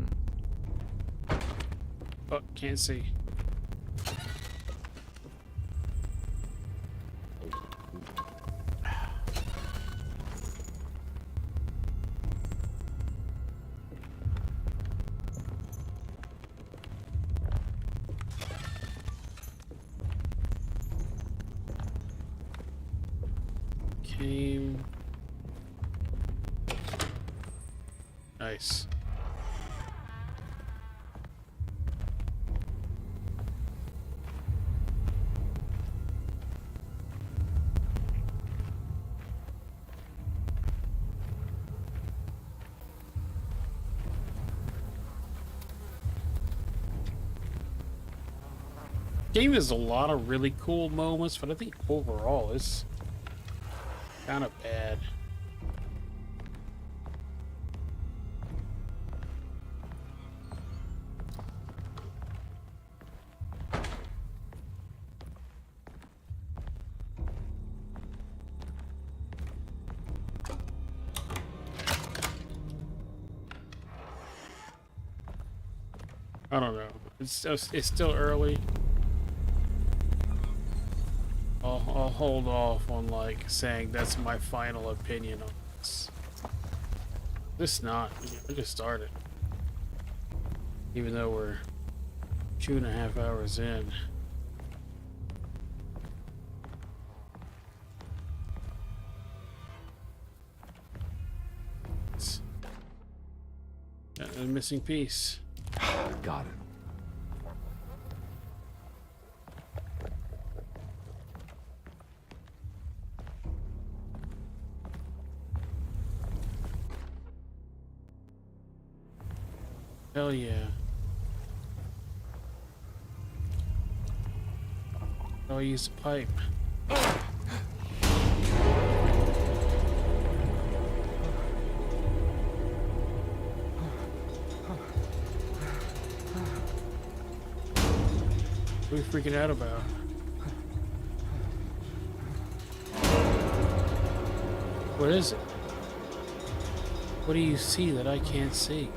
Oh, can't see. Came. Nice. Game has a lot of really cool moments, but I think overall it's kind of bad. I don't know. It's still early. I'll hold off on like saying that's my final opinion on this. This not. We just started. Even though we're 2.5 hours in. A missing piece. Got it. Hell yeah. I'll use the pipe. What are you freaking out about? What is it? What do you see that I can't see?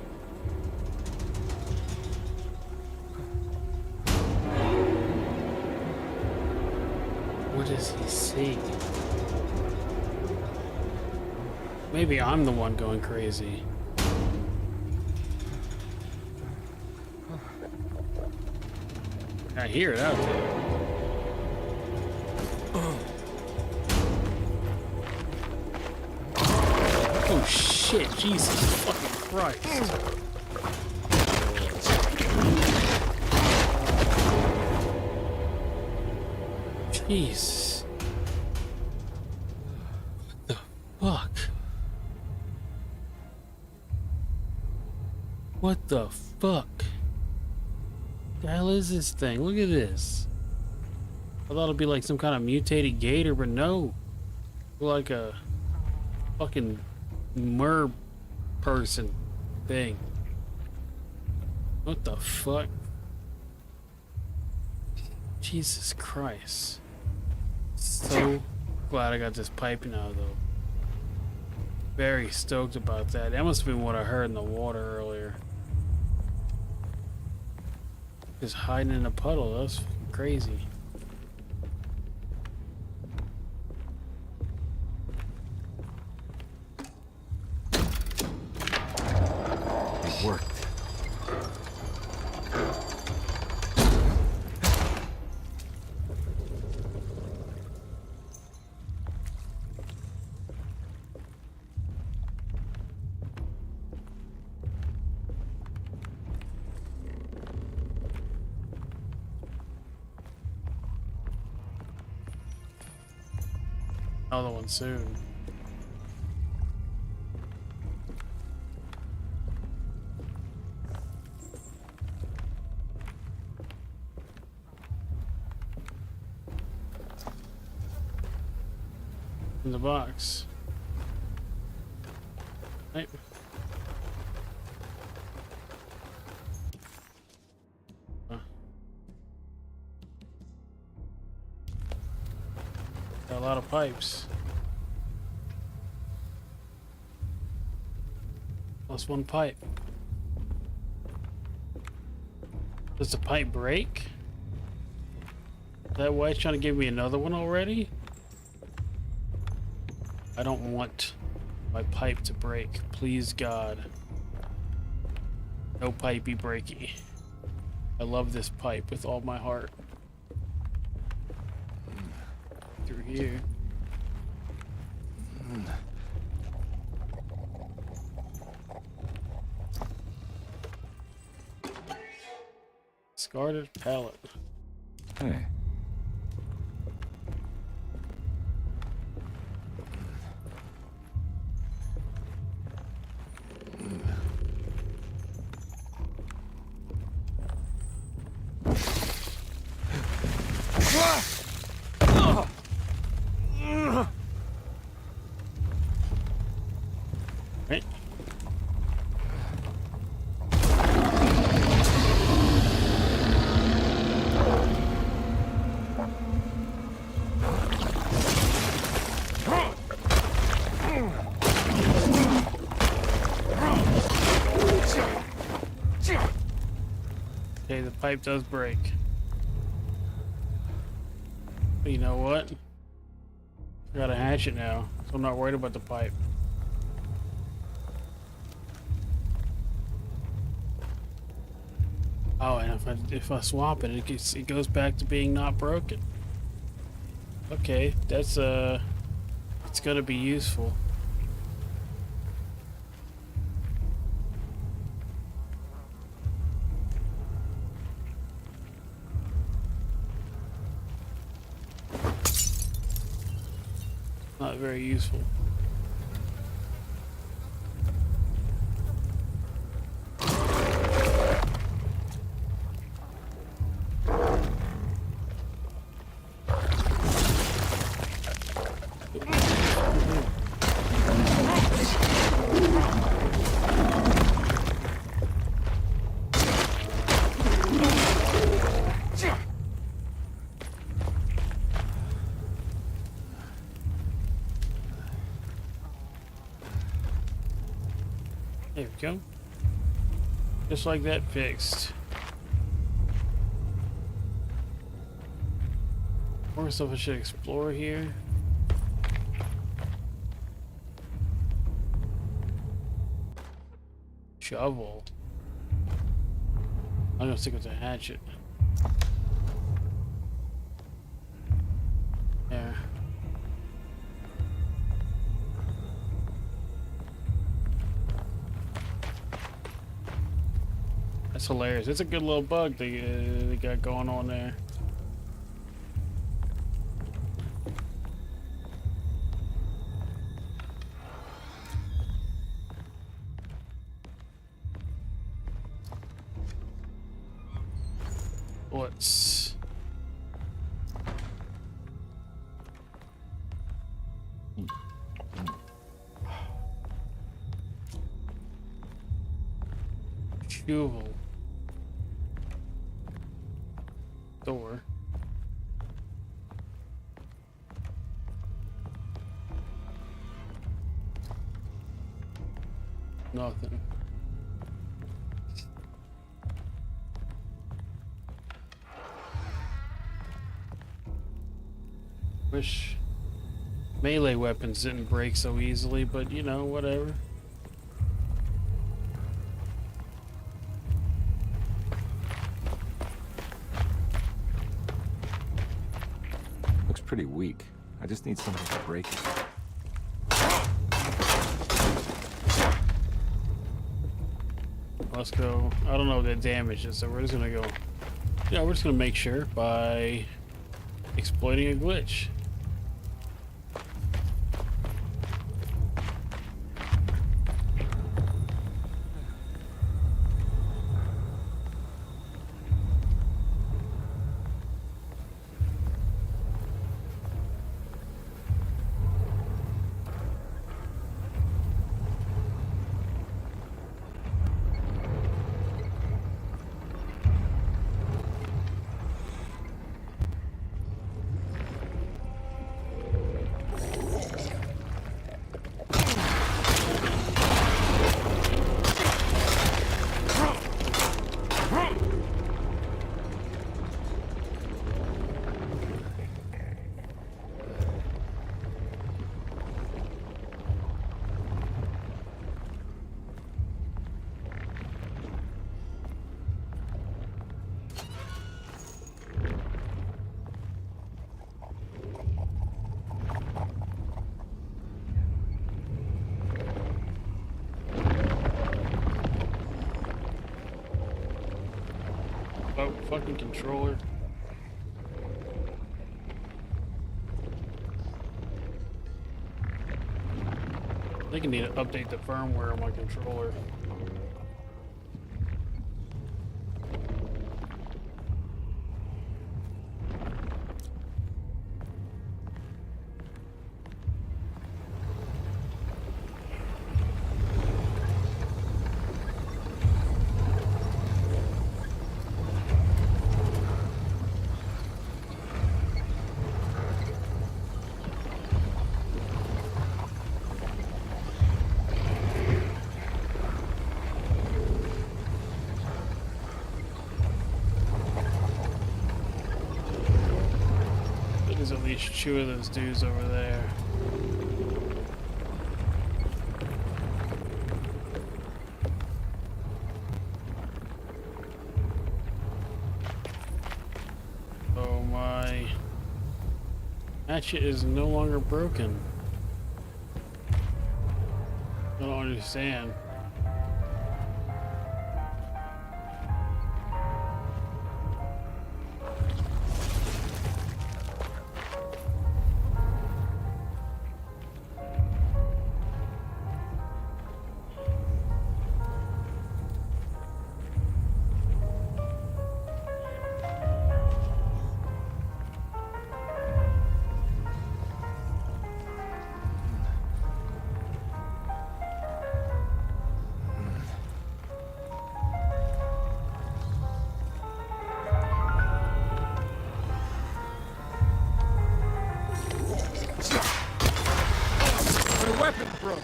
What does he see? Maybe I'm the one going crazy. I hear it out there. Oh shit, Jesus fucking Christ. Jeez. What the fuck? What the fuck? The hell is this thing? Look at this. I thought it'd be like some kind of mutated gator, but no. Like a fucking mer person thing. What the fuck? Jesus Christ. So glad I got this pipe now, though. Very stoked about that. That must have been what I heard in the water earlier. Just hiding in a puddle. That's crazy. It worked. Another one soon. In the box. Right. Got a lot of pipes. Plus one pipe. Does the pipe break? Is that why it's trying to give me another one already? I don't want my pipe to break. Please, God. No pipey breaky. I love this pipe with all my heart. Through here. Discarded pallet. Hey. Right. Okay, the pipe does break. But you know what? I got a hatchet now, so I'm not worried about the pipe. Oh, and if I swap it, it goes back to being not broken. Okay, that's it's gonna be useful. Not very useful. There we go. Just like that, fixed. More stuff I should explore here. Shovel. I'm gonna stick with the hatchet. There. That's hilarious. It's a good little bug they got going on there. What's shovel? Door. Nothing. Wish melee weapons didn't break so easily, but you know, whatever. Looks pretty weak. I just need something to break it. Let's go. I don't know what that damage is, so we're just gonna go. Yeah, we're just gonna make sure by exploiting a glitch. fucking controller. I think I need to update the firmware on my controller. There's at least 2 of those dudes over there. Oh my. Hatchet is no longer broken. I don't understand. My weapon broke.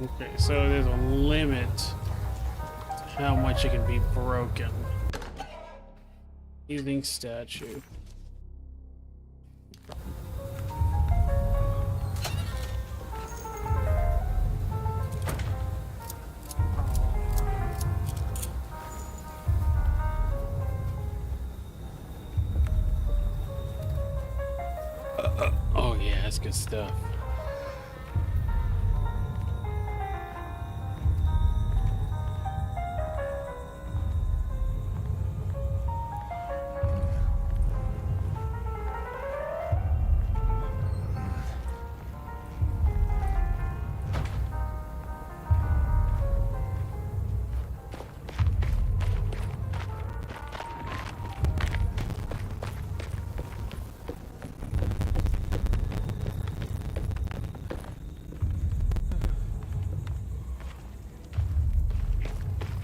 Okay, so there's a limit to how much it can be broken. Healing statue. Oh yeah, that's good stuff.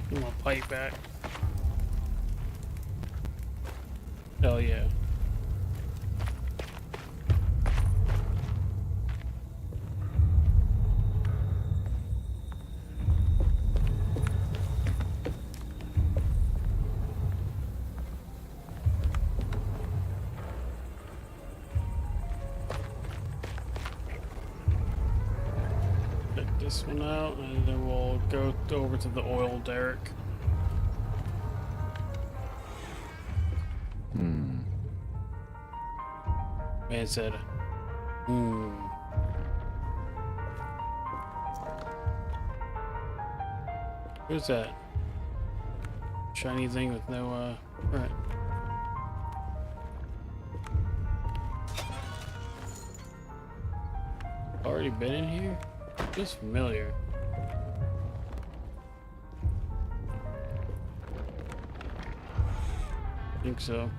Get my pipe back. Hell yeah. Check this one out, and then we'll go over to the oil derrick. Man said, Who's that? Shiny thing with no, right. Already been in here? Feels familiar. Think so.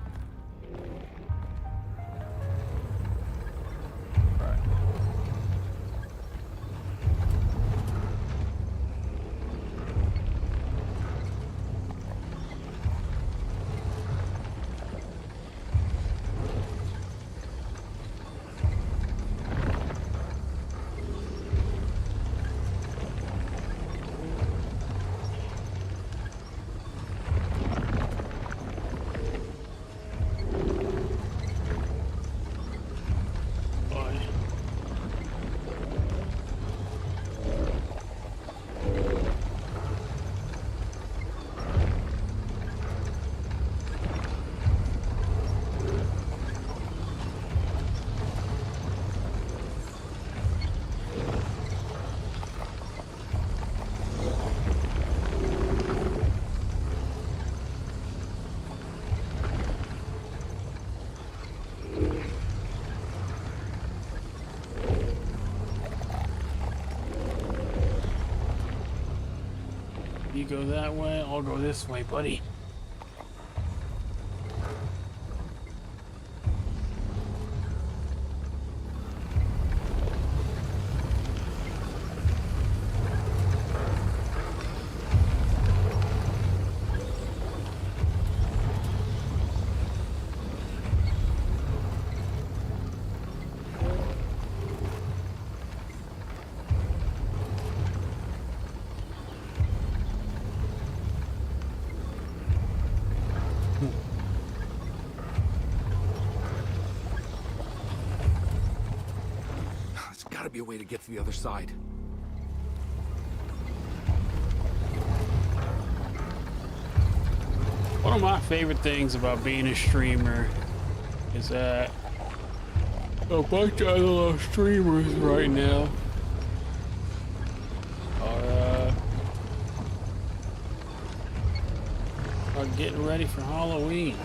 You go that way, I'll go this way, buddy. There's gotta be a way to get to the other side. One of my favorite things about being a streamer is that a bunch of other streamers right now are getting ready for Halloween.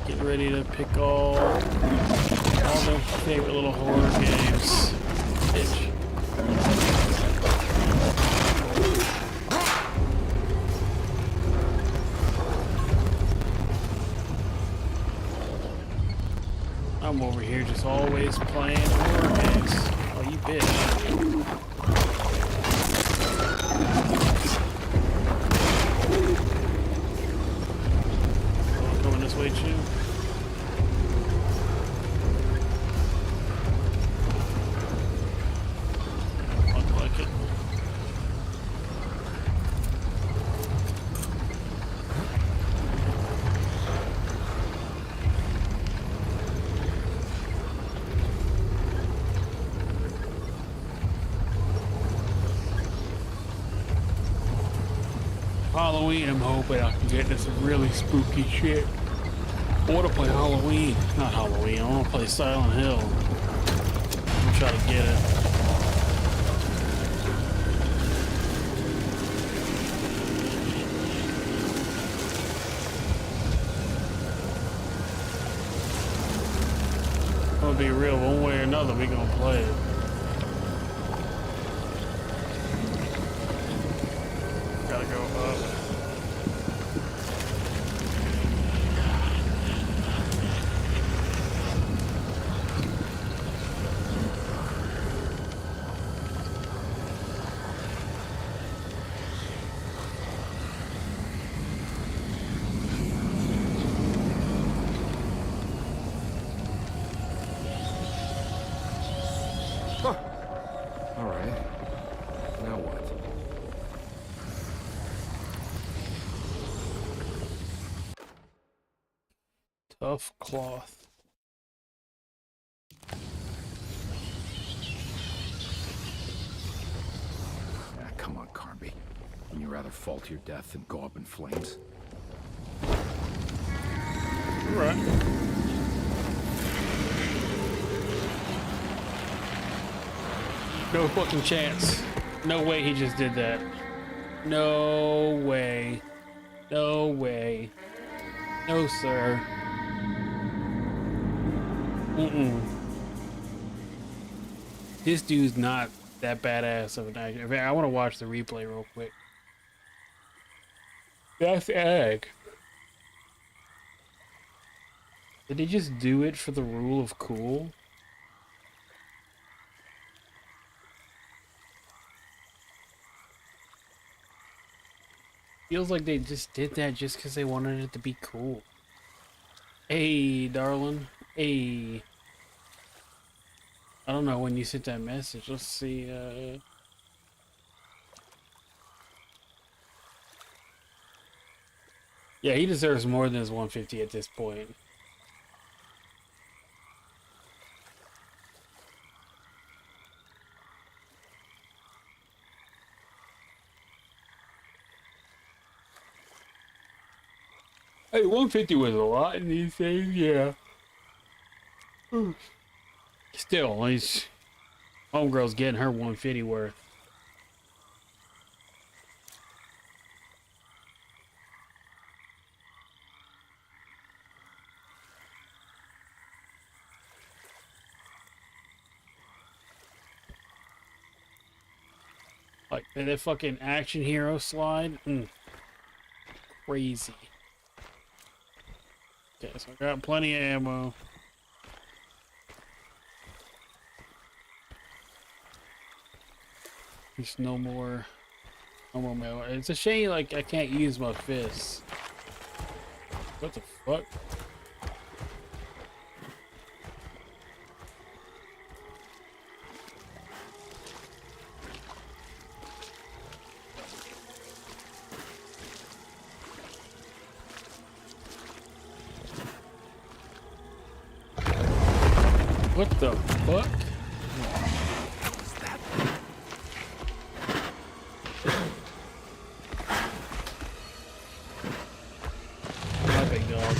Getting ready to pick all their favorite little horror games. Bitch. I'm over here just always playing horror games. Oh, you bitch. Oh, I'm coming this way too. Look like it. Halloween, I'm hoping I can get into some really spooky shit. I want to play Halloween. Not Halloween, I want to play Silent Hill. I'm trying to get it. I'm gonna be real, one way or another, we gonna play it. Gotta go up. All right. Now what? Tough cloth. Ah, come on, Carby. Wouldn't you rather fall to your death than go up in flames? You're right. No fucking chance. No way he just did that. No way. No way. No, sir. Mm-mm. This dude's not that badass of an actor. In fact, I want to watch the replay real quick. That's egg. Did he just do it for the rule of cool? Feels like they just did that just because they wanted it to be cool. Hey, darling. Hey. I don't know when you sent that message. Let's see. Yeah, he deserves more than his 150 at this point. Hey, 150 was a lot in these things, yeah. Still, at least homegirl's getting her 150 worth. Like that fucking action hero slide. Crazy. Okay, so I got plenty of ammo. There's no more ammo. It's a shame, like, I can't use my fists. What the fuck? What the fuck? My big dog.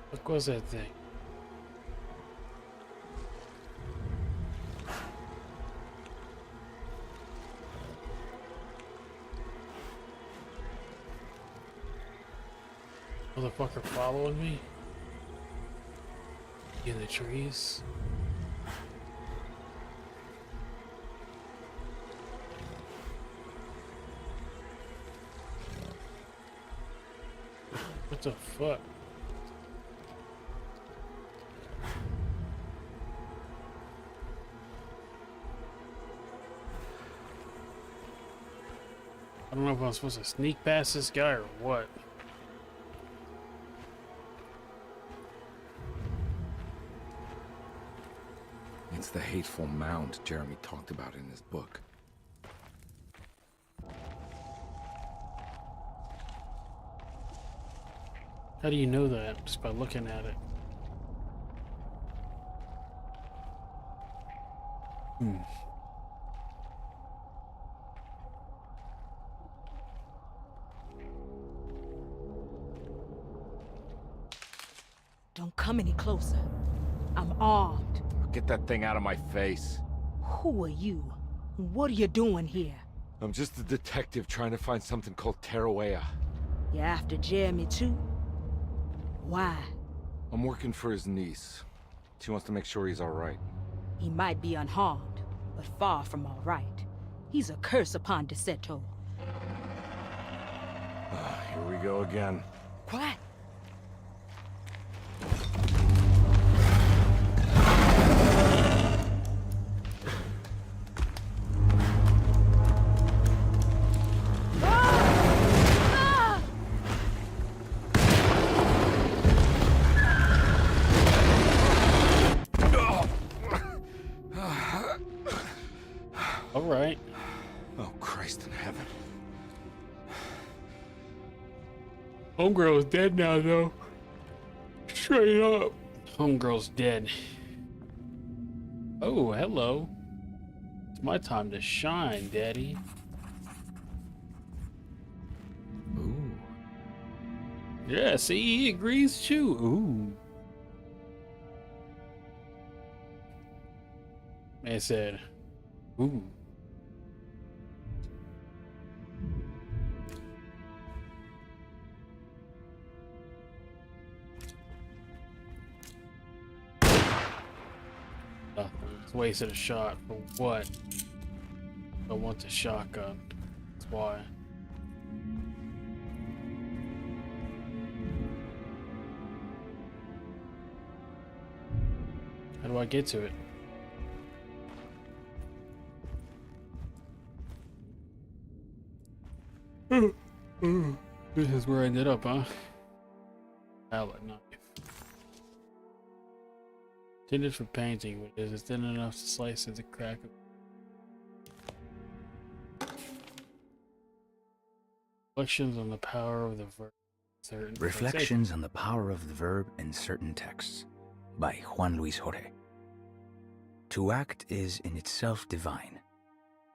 What was that thing? Motherfucker following me? In the trees? What the fuck? I don't know if I'm supposed to sneak past this guy or what. It's the hateful mound Jeremy talked about in his book. How do you know that? Just by looking at it. Don't come any closer. I'm armed. Get that thing out of my face. Who are you? What are you doing here? I'm just a detective trying to find something called Teruea. You're after Jeremy too? Why? I'm working for his niece. She wants to make sure he's all right. He might be unharmed, but far from all right. He's a curse upon Derceto. Here we go again. Quiet. All right. Oh, Christ in heaven. Homegirl's dead now, though. Straight up. Homegirl's dead. Oh, hello. It's my time to shine, Daddy. Ooh. Yeah, see, he agrees too. Ooh. Man said, ooh. Nothing. It's wasted a shot for what? I want the shotgun. That's why. How do I get to it? This is where I ended up, huh? Palette knife. Intended for painting, but is it thin enough to slice into crack of Reflections on the power of the verb. Reflections on the Power of the Verb in Certain Texts by Juan Luis Jorge. To act is in itself divine.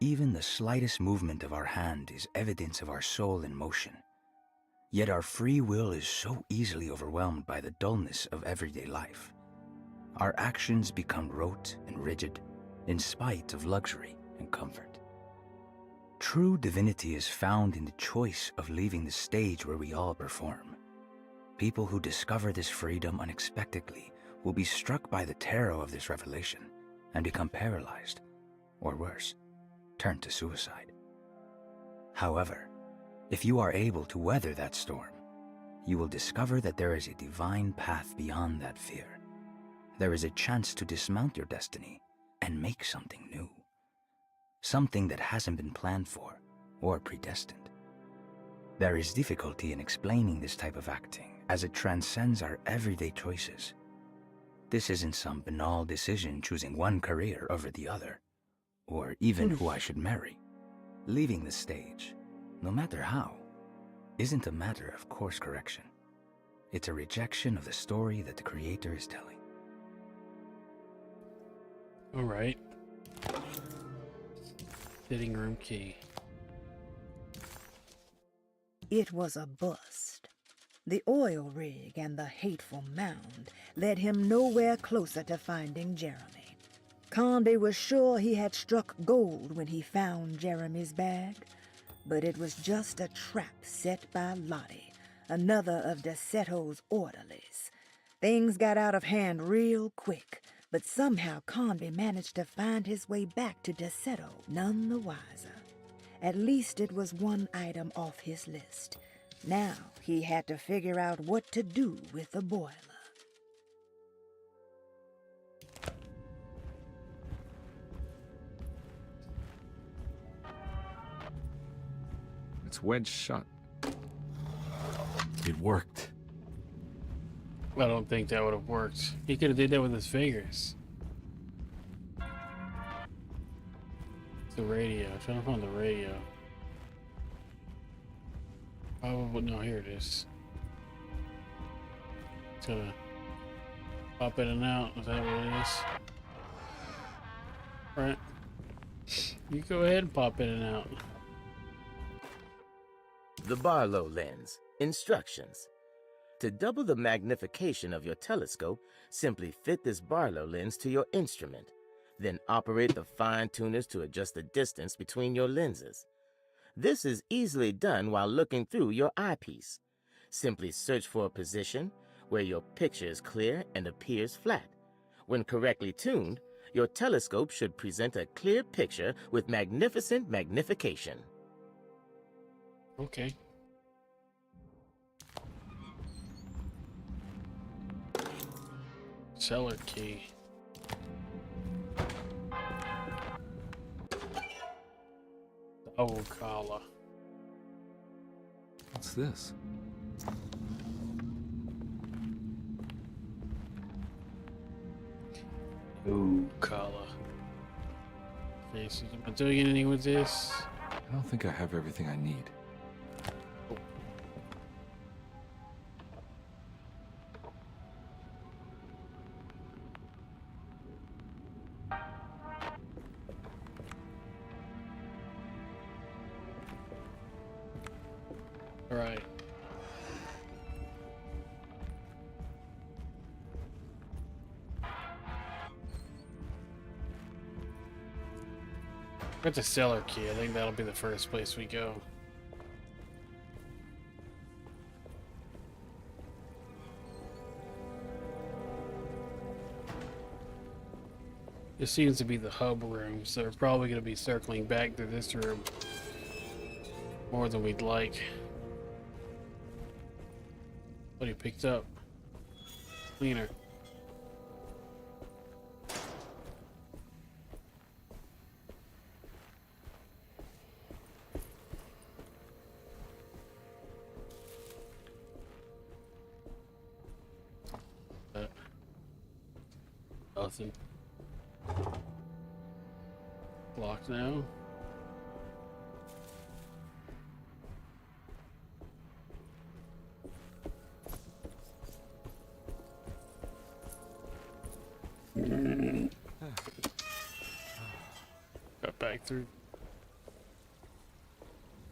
Even the slightest movement of our hand is evidence of our soul in motion. Yet our free will is so easily overwhelmed by the dullness of everyday life. Our actions become rote and rigid, in spite of luxury and comfort. True divinity is found in the choice of leaving the stage where we all perform. People who discover this freedom unexpectedly will be struck by the terror of this revelation and become paralyzed, or worse, turn to suicide. However, if you are able to weather that storm, you will discover that there is a divine path beyond that fear. There is a chance to dismount your destiny and make something new. Something that hasn't been planned for or predestined. There is difficulty in explaining this type of acting as it transcends our everyday choices. This isn't some banal decision choosing one career over the other, or even who I should marry. Leaving the stage, no matter how, isn't a matter of course correction. It's a rejection of the story that the creator is telling. All right. Sitting room key. It was a bust. The oil rig and the hateful mound led him nowhere closer to finding Jeremy. Conde was sure he had struck gold when he found Jeremy's bag, but it was just a trap set by Lottie, another of Derceto's orderlies. Things got out of hand real quick, but somehow Conde managed to find his way back to Derceto none the wiser. At least it was one item off his list. Now he had to figure out what to do with the boiler. It's wedged shut. It worked. I don't think that would have worked. He could have did that with his fingers. It's the radio. I'm trying to find the radio. Probably no. Here it is. It's gonna pop in and out. Is that what it is? Right. You go ahead and pop in and out. The Barlow lens. Instructions. To double the magnification of your telescope, simply fit this Barlow lens to your instrument. Then operate the fine tuners to adjust the distance between your lenses. This is easily done while looking through your eyepiece. Simply search for a position where your picture is clear and appears flat. When correctly tuned, your telescope should present a clear picture with magnificent magnification. Okay. Cellar key. Oh, collar. What's this? Ooh, collar. Okay, so am I doing anything with this? I don't think I have everything I need. All right. Got the cellar key. I think that'll be the first place we go. This seems to be the hub room, so we're probably going to be circling back to this room more than we'd like. What he picked up? Cleaner. Nothing. Locked now. back through.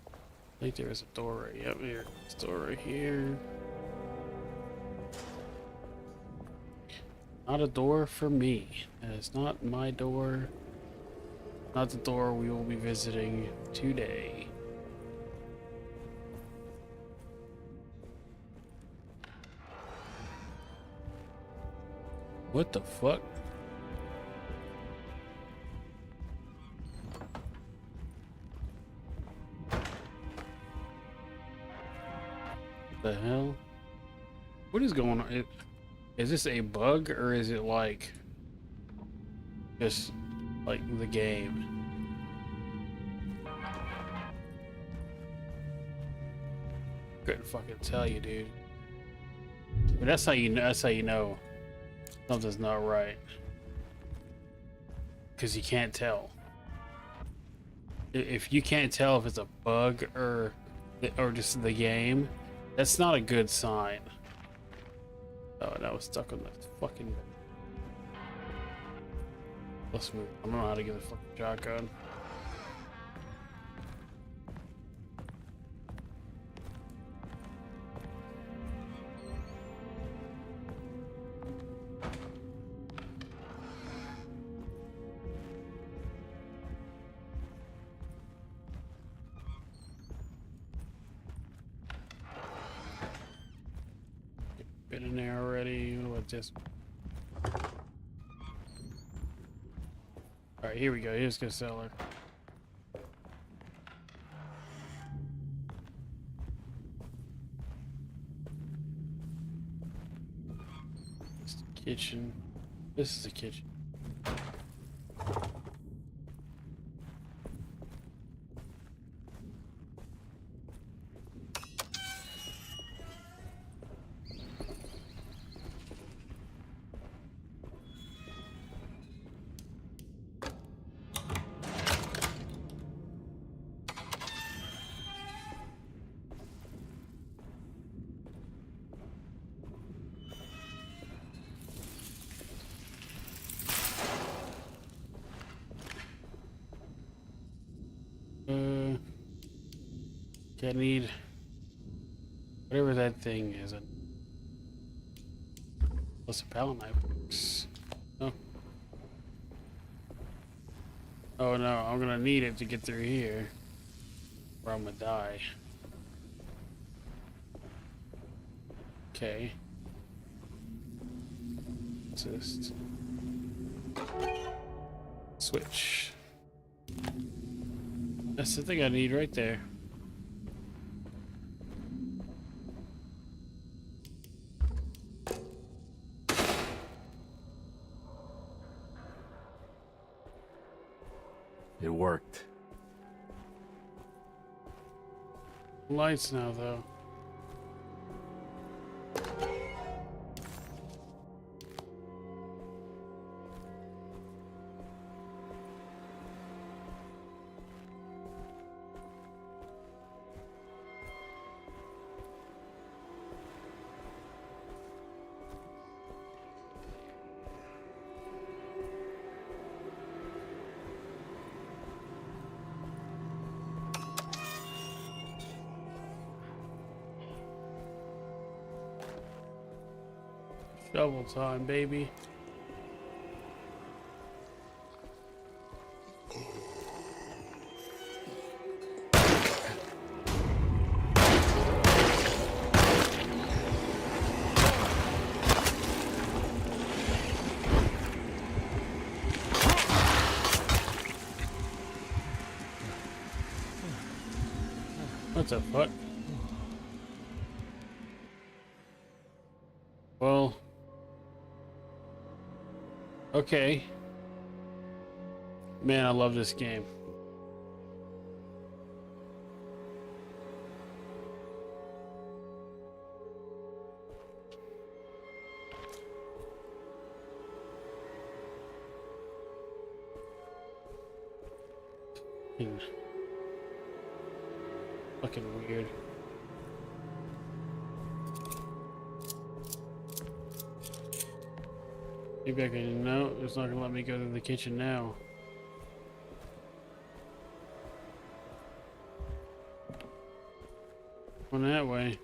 I think there is a door right up here. This door right here. Not a door for me. That is not my door. Not the door we will be visiting today. What the fuck? The hell? What is going on? Is this a bug or is it like just like the game? Couldn't fucking tell you, dude. But that's how you know. That's how you know something's not right. Because you can't tell. If you can't tell if it's a bug or just the game, that's not a good sign. Oh, and I was stuck on the fucking. Let's move. I don't know how to get a fucking shotgun. Been in there already. What about this? Alright, here we go. Here's the cellar. This is the kitchen. This is the kitchen. I need whatever that thing is. What's a pallet knife works? Oh. Oh no, I'm gonna need it to get through here, or I'm gonna die. Okay. Assist. Switch. That's the thing I need right there. It worked. Lights now, though. Shovel time, baby. What the fuck? Well, okay. Man, I love this game. Fucking weird. Maybe I can. No, it's not gonna let me go to the kitchen now. Going that way.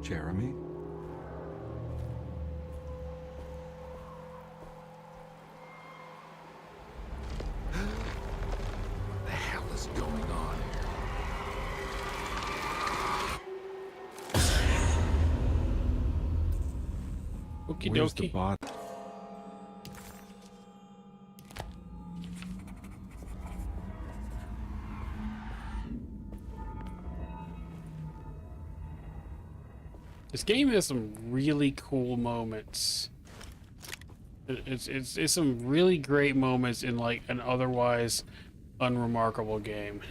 Jeremy? What the hell is going on Okie Where's the dokie. bot? This game has some really cool moments. It's some really great moments in like an otherwise unremarkable game.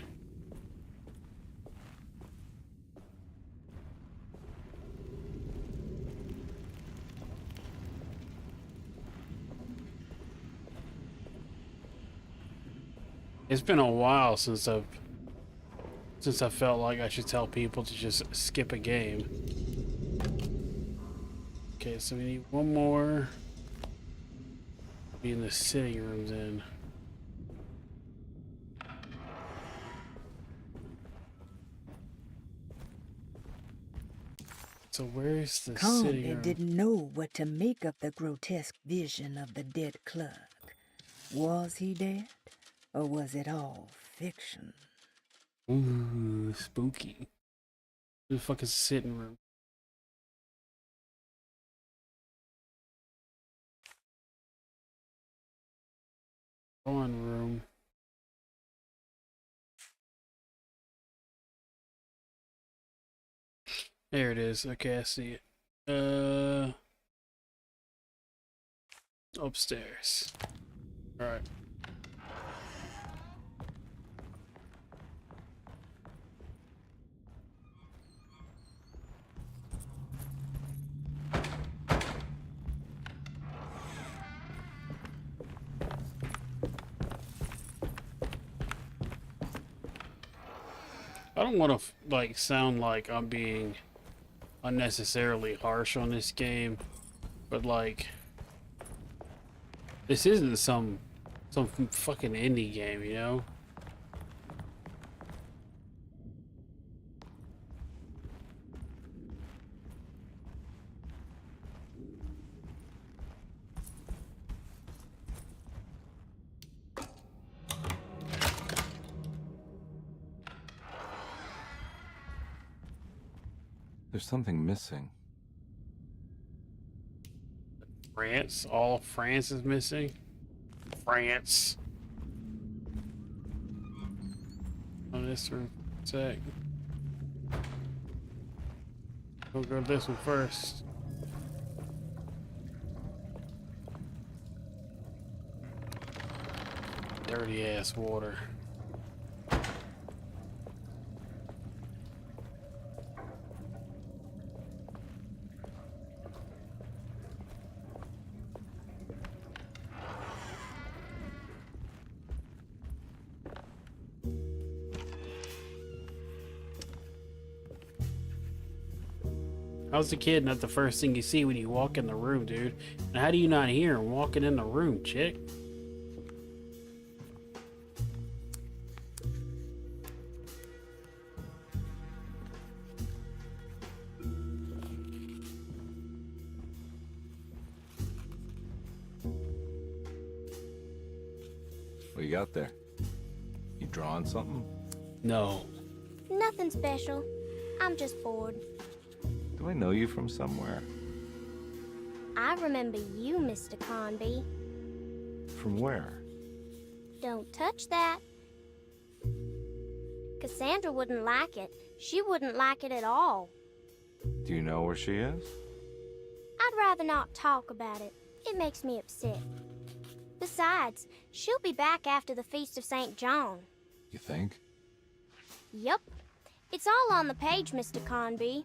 It's been a while since I felt like I should tell people to just skip a game. Okay, so we need one more. Be in the sitting room then. So where's the sitting Conley room? didn't know what to make of the grotesque vision of the dead clerk. Was he dead, or was it all fiction? Ooh, spooky. Where the fuck is the sitting room? Drawing room. There it is. Okay, I see it. Upstairs. Alright. I don't want to like sound like I'm being unnecessarily harsh on this game, but like this isn't some fucking indie game, you know? There's something missing. France? All of France is missing? France. On this room. Sec. We'll go to this one first. Dirty ass water. How's the kid not the first thing you see when you walk in the room, dude? And how do you not hear him walking in the room, chick? What you got there? You drawing something? No. Nothing special. I'm just bored. Do I know you from somewhere? I remember you, Mr. Conby. From where? Don't touch that. Cassandra wouldn't like it. She wouldn't like it at all. Do you know where she is? I'd rather not talk about it. It makes me upset. Besides, she'll be back after the Feast of St. John. You think? Yup. It's all on the page, Mr. Conby.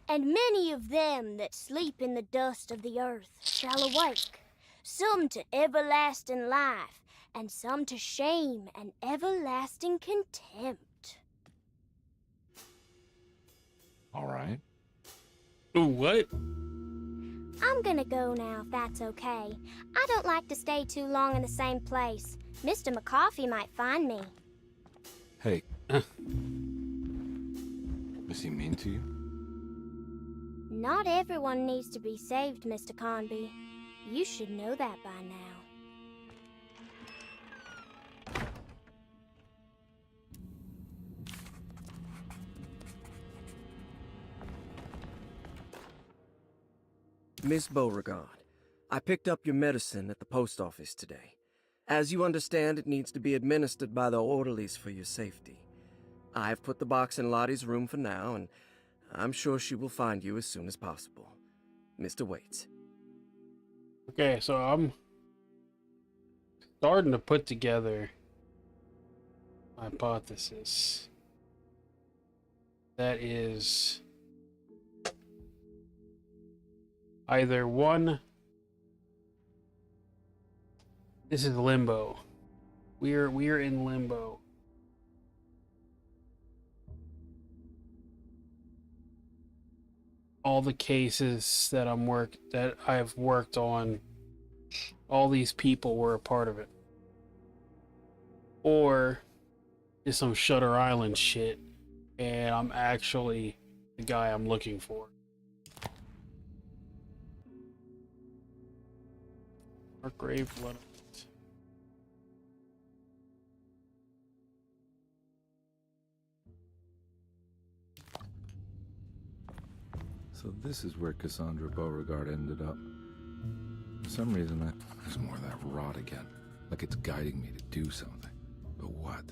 And many of them that sleep in the dust of the earth shall awake, some to everlasting life, and some to shame and everlasting contempt. All right. Ooh, what? I'm gonna go now, if that's okay. I don't like to stay too long in the same place. Mr. McCoffey might find me. Hey. Is he mean to you? Not everyone needs to be saved, Mr. Conby. You should know that by now. Miss Beauregard, I picked up your medicine at the post office today. As you understand, it needs to be administered by the orderlies for your safety. I've put the box in Lottie's room for now, and I'm sure she will find you as soon as possible. Mr. Waits. Okay, so I'm starting to put together my hypothesis. That is either one, this is limbo. We're in limbo. All the cases that I've worked on, all these people were a part of it. Or it's some Shutter Island shit, and I'm actually the guy I'm looking for. Our grave blood. So this is where Cassandra Beauregard ended up. For some reason, there's more of that rot again. Like it's guiding me to do something. But what?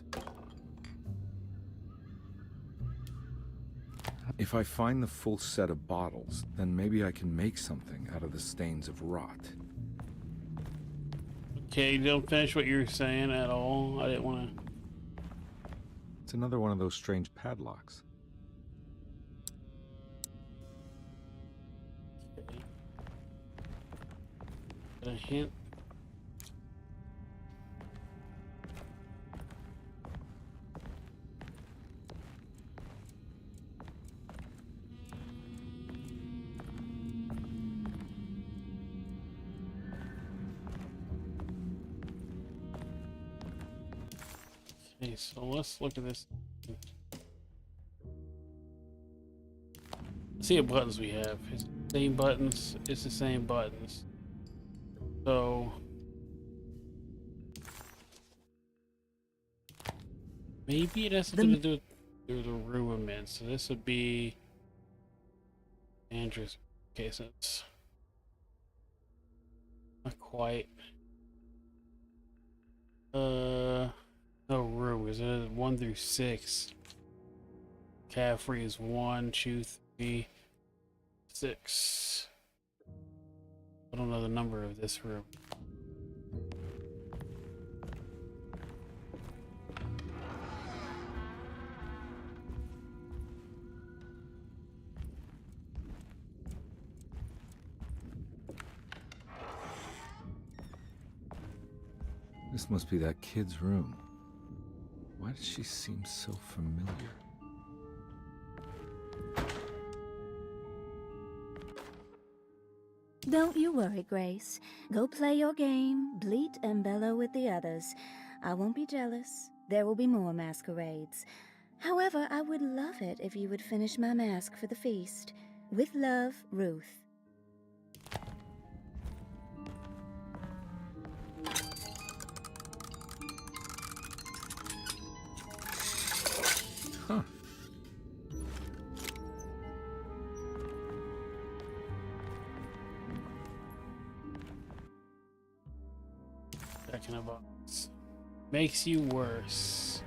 If I find the full set of bottles, then maybe I can make something out of the stains of rot. Okay, don't finish what you were saying at all. I didn't want to. It's another one of those strange padlocks. A hint. Okay, so let's look at this. Let's see what buttons we have. It's the same buttons. It's the same buttons. So maybe it has something to do with the ruin. So this would be Andrew's. Okay, so it's not quite. No room. Is it 1 through 6? Caffrey is 1, 2, 3, 6. I don't know the number of this room. This must be that kid's room. Why does she seem so familiar? Don't you worry, Grace. Go play your game, bleat and bellow with the others. I won't be jealous. There will be more masquerades. However, I would love it if you would finish my mask for the feast. With love, Ruth. Huh. Back in a box. Makes you worse.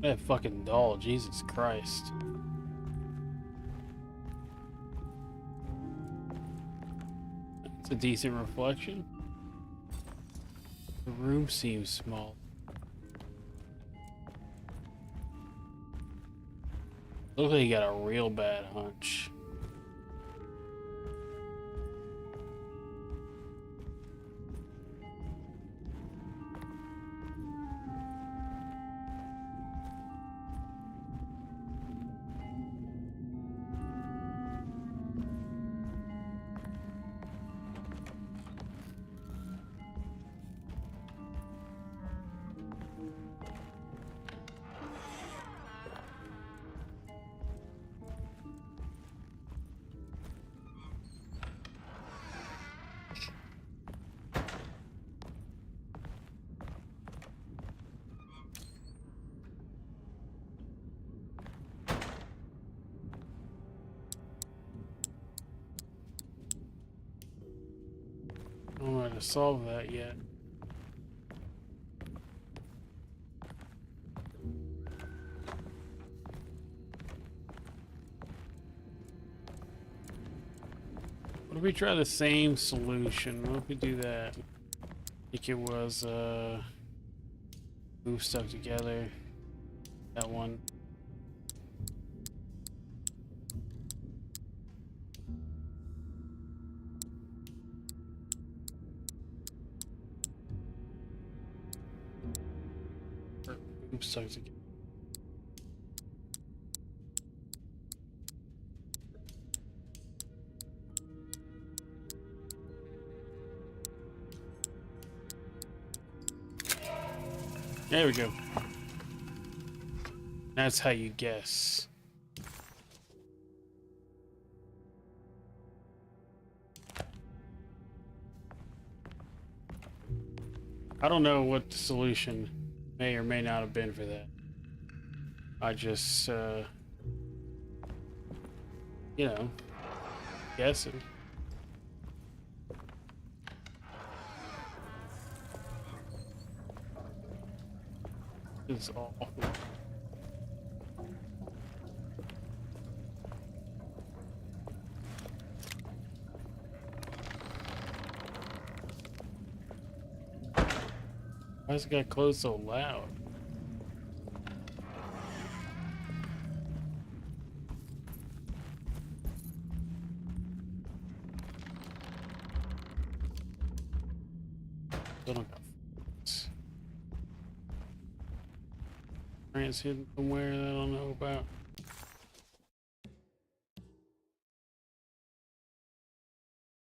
That fucking doll, Jesus Christ. It's a decent reflection. The room seems small. Looks like you got a real bad hunch. I don't know how to solve that yet. What if we try the same solution? What if we do that? I think it was move stuff together. That one. Move stuff together. There we go. That's how you guess. I don't know what the solution may or may not have been for that. I just, you know, guessing. It's awful. Why is it got closed so loud? Still don't got f***s. Grant's hidden somewhere that I don't know about.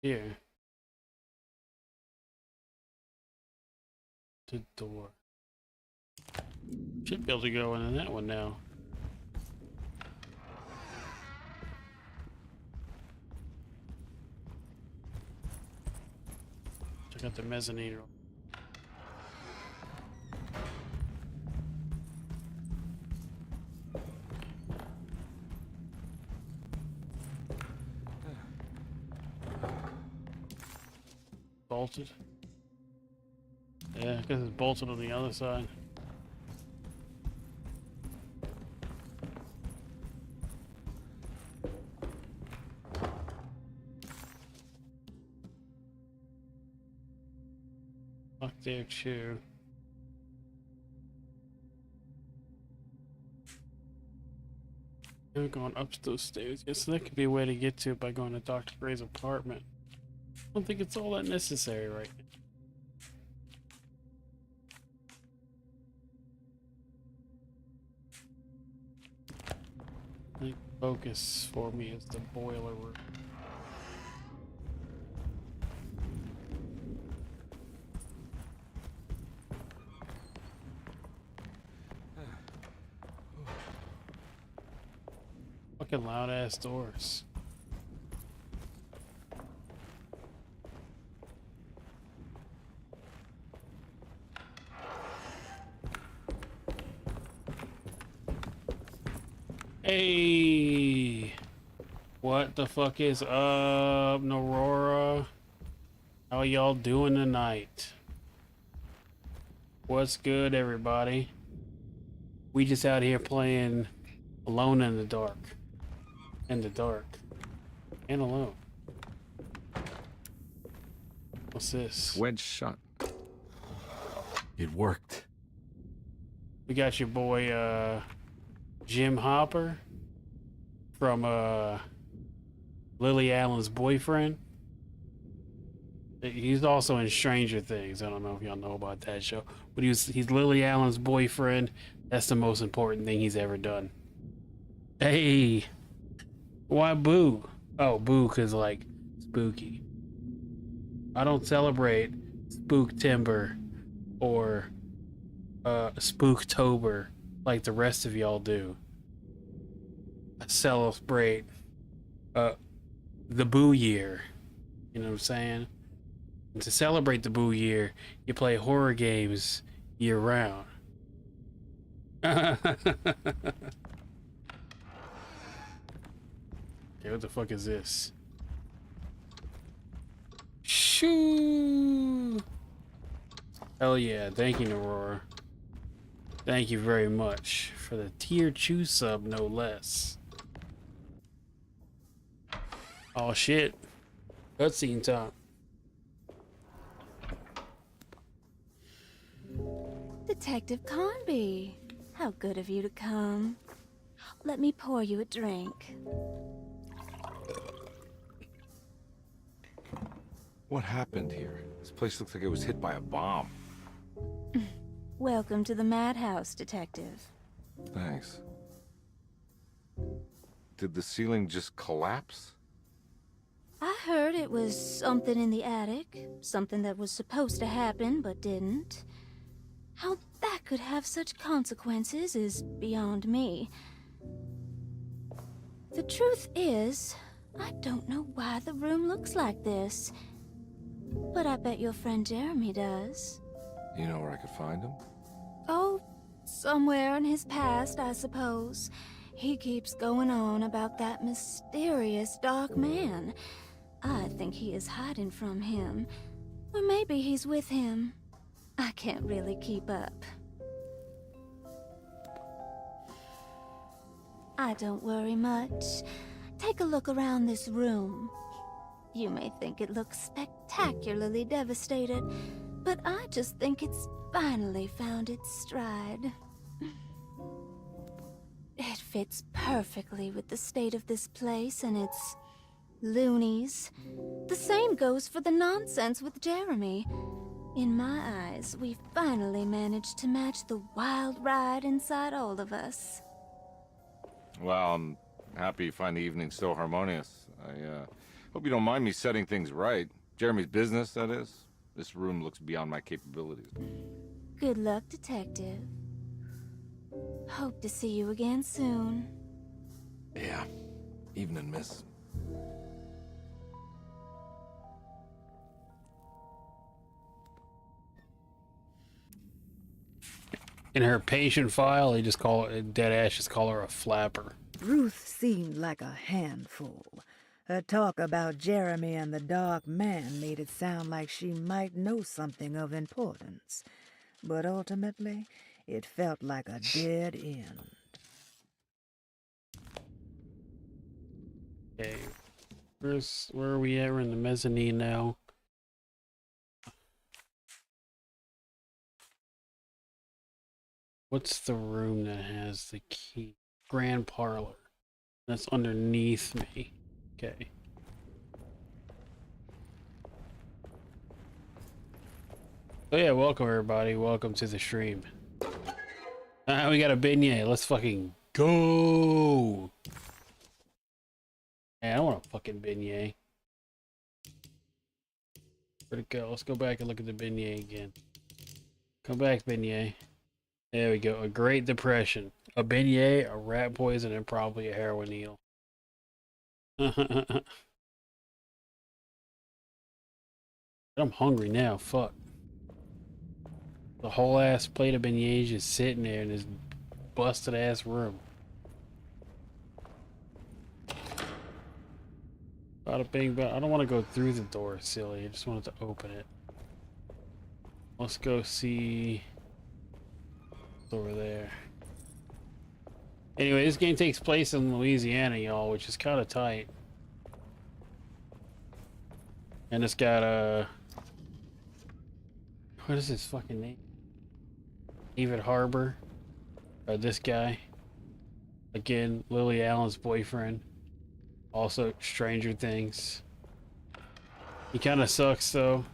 Here. The door. Should be able to go in that one now. Check out the mezzanine. Bolted. Yeah, because it's bolted on the other side. Lock there too. We're going up those stairs. Yes, so that could be a way to get to it by going to Dr. Gray's apartment. I don't think it's all that necessary right now. I think focus for me is the boiler room. Fucking loud ass doors. Hey, what the fuck is up, Aurora? How y'all doing tonight? What's good, everybody? We just out here playing alone in the dark. In the dark. And alone. What's this? Wedge shot. It worked. We got your boy, Jim Hopper from, Lily Allen's boyfriend. He's also in Stranger Things. I don't know if y'all know about that show, but he's Lily Allen's boyfriend. That's the most important thing he's ever done. Hey, why boo? Oh, boo, cause like spooky. I don't celebrate Spooktober or Spooktober like the rest of y'all do. I celebrate the Boo Year. You know what I'm saying? And to celebrate the Boo Year, you play horror games year round. Okay, what the fuck is this? Shoo! Hell yeah, thank you, Aurora. Thank you very much for the tier 2 sub, no less. Oh shit. Cutscene time. Detective Conby, how good of you to come. Let me pour you a drink. What happened here? This place looks like it was hit by a bomb. Welcome to the madhouse, Detective. Thanks. Did the ceiling just collapse? I heard it was something in the attic, something that was supposed to happen but didn't. How that could have such consequences is beyond me. The truth is, I don't know why the room looks like this. But I bet your friend Jeremy does. You know where I could find him? Oh, somewhere in his past, I suppose. He keeps going on about that mysterious dark man. I think he is hiding from him. Or maybe he's with him. I can't really keep up. I don't worry much. Take a look around this room. You may think it looks spectacularly devastated, but I just think it's finally found its stride. It fits perfectly with the state of this place and its loonies. The same goes for the nonsense with Jeremy. In my eyes, we finally managed to match the wild ride inside all of us. Well, I'm happy you find the evening so harmonious. I hope you don't mind me setting things right. Jeremy's business, that is. This room looks beyond my capabilities. Good luck, Detective. Hope to see you again soon. Yeah. Evening, miss. In her patient file, they just call it, Deadass just call her a flapper. Ruth seemed like a handful. Her talk about Jeremy and the Dark Man made it sound like she might know something of importance. But ultimately, it felt like a dead end. Okay. Where are we at? We're in the mezzanine now. What's the room that has the key? Grand parlor. That's underneath me. Okay. So yeah, welcome everybody. Welcome to the stream. We got a beignet. Let's fucking go. Man, I want a fucking beignet. Where'd it go? Let's go back and look at the beignet again. Come back, beignet. There we go. A Great Depression. A beignet, a rat poison, and probably a heroin needle. I'm hungry now. Fuck. The whole ass plate of beignets just sitting there in this busted ass room. Bada bing, but I don't want to go through the door, silly. I just wanted to open it. Let's go see what's over there. Anyway, this game takes place in Louisiana, y'all, which is kind of tight. And it's got what is his fucking name? David Harbour, or this guy. Again, Lily Allen's boyfriend. Also, Stranger Things. He kind of sucks, though.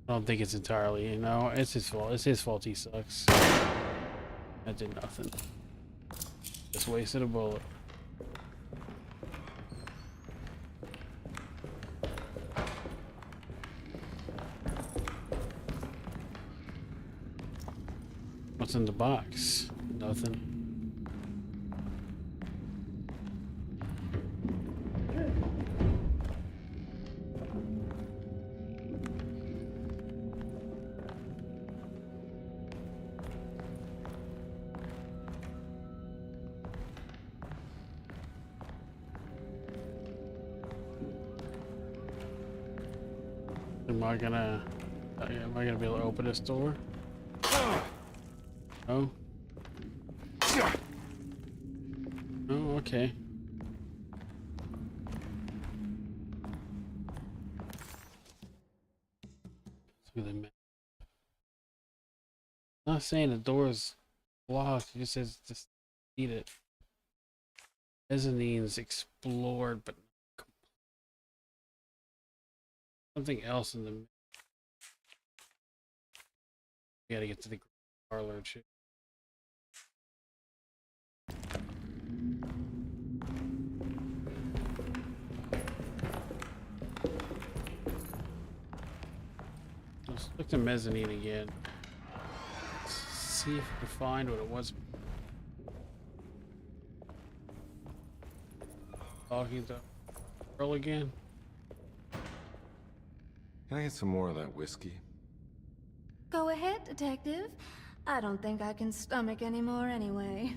I don't think it's entirely, you know, it's his fault. It's his fault he sucks. I did nothing. Just wasted a bullet. What's in the box? Nothing. Am I gonna be able to open this door? Oh. Oh, okay. Look at the map. Not saying the door is locked, it just says just need it. Mezzanines explored, but something else in the. We gotta get to the parlor too. Let's look at mezzanine again. Let's see if we can find what it was. Talking to Earl again. Can I get some more of that whiskey? Go ahead, Detective. I don't think I can stomach any more anyway.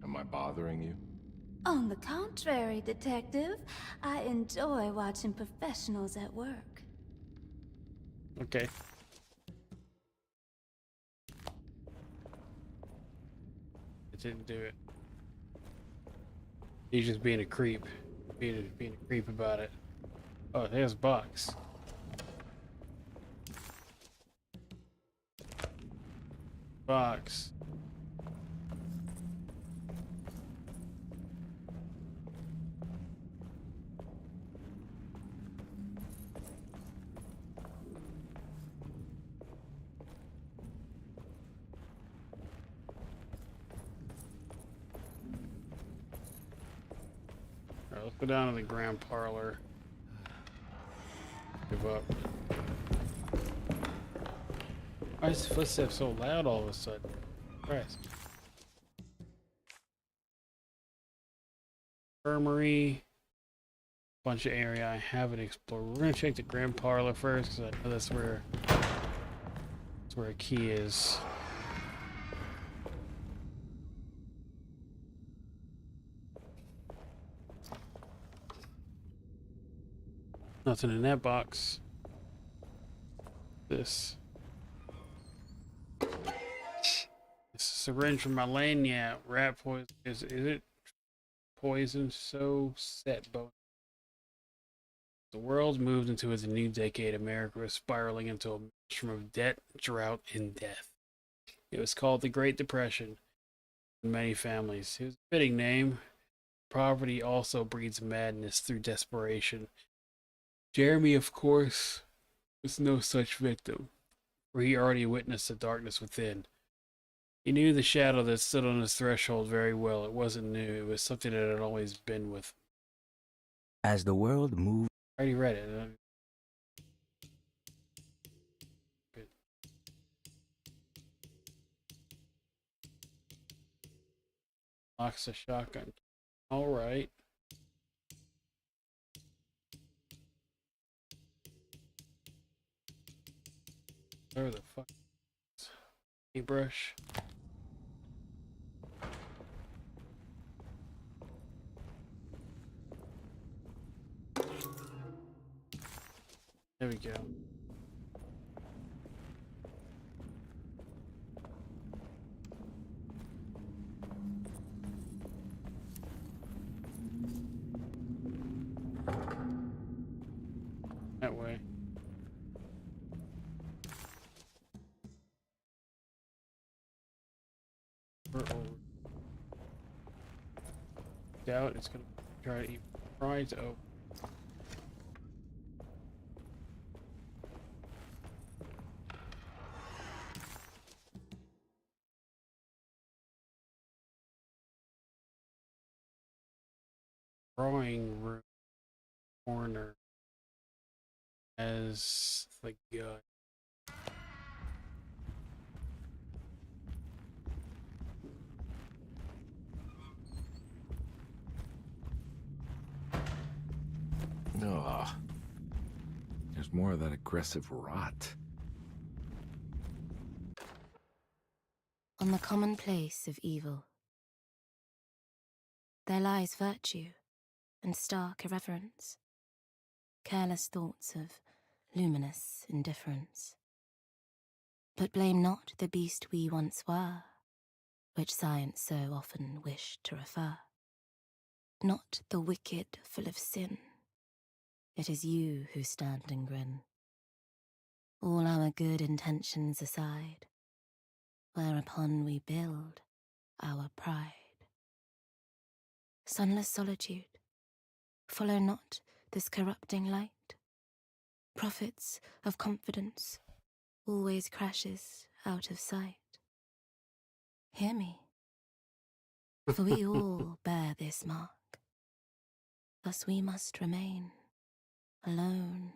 Am I bothering you? On the contrary, Detective, I enjoy watching professionals at work. Okay. It didn't do it. He's just being a creep. Being a creep about it. Oh, there's a box. Box. Alright, let's go down to the grand parlor. Give up. Why is the footsteps so loud all of a sudden? Christ. Infirmary. Bunch of area I haven't explored. We're gonna check the grand parlor first because I know that's where a key is. Nothing in that box. This. This syringe from my lanyard. Rat poison. Is it poison? So set both. The world moved into its new decade. America was spiraling into a maelstrom of debt, drought, and death. It was called the Great Depression in many families. It was a fitting name. Poverty also breeds madness through desperation. Jeremy, of course, was no such victim, for he already witnessed the darkness within. He knew the shadow that stood on his threshold very well. It wasn't new. It was something that had always been with him. As the world moved... I already read it. Locks a shotgun. All right. Where the fuck? Paintbrush. There we go. doubt it's gonna try to open. Drawing room corner as the gut. Ugh. There's more of that aggressive rot. On the commonplace of evil, there lies virtue and stark irreverence, careless thoughts of luminous indifference. But blame not the beast we once were, which science so often wished to refer. Not the wicked full of sin, it is you who stand and grin. All our good intentions aside, whereupon we build our pride. Sunless solitude, follow not this corrupting light. Prophets of confidence always crashes out of sight. Hear me, for we all bear this mark. Thus we must remain alone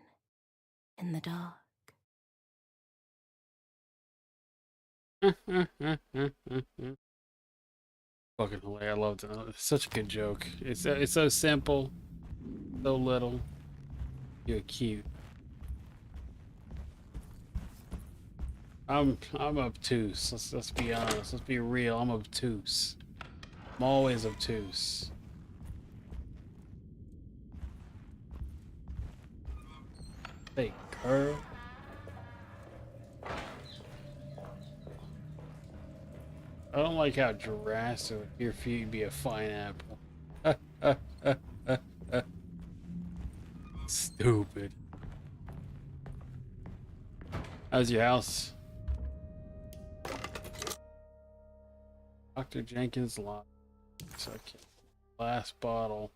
in the dark. Fucking hilarious. I loved it. It's such a good joke. It's so simple, so little. You're cute. I'm obtuse. Let's be honest. Let's be real. I'm obtuse. I'm always obtuse. Hey, girl. I don't like how Jurassic your feet be a fine apple. Stupid. How's your house? Dr. Jenkins lot. Okay. Last bottle.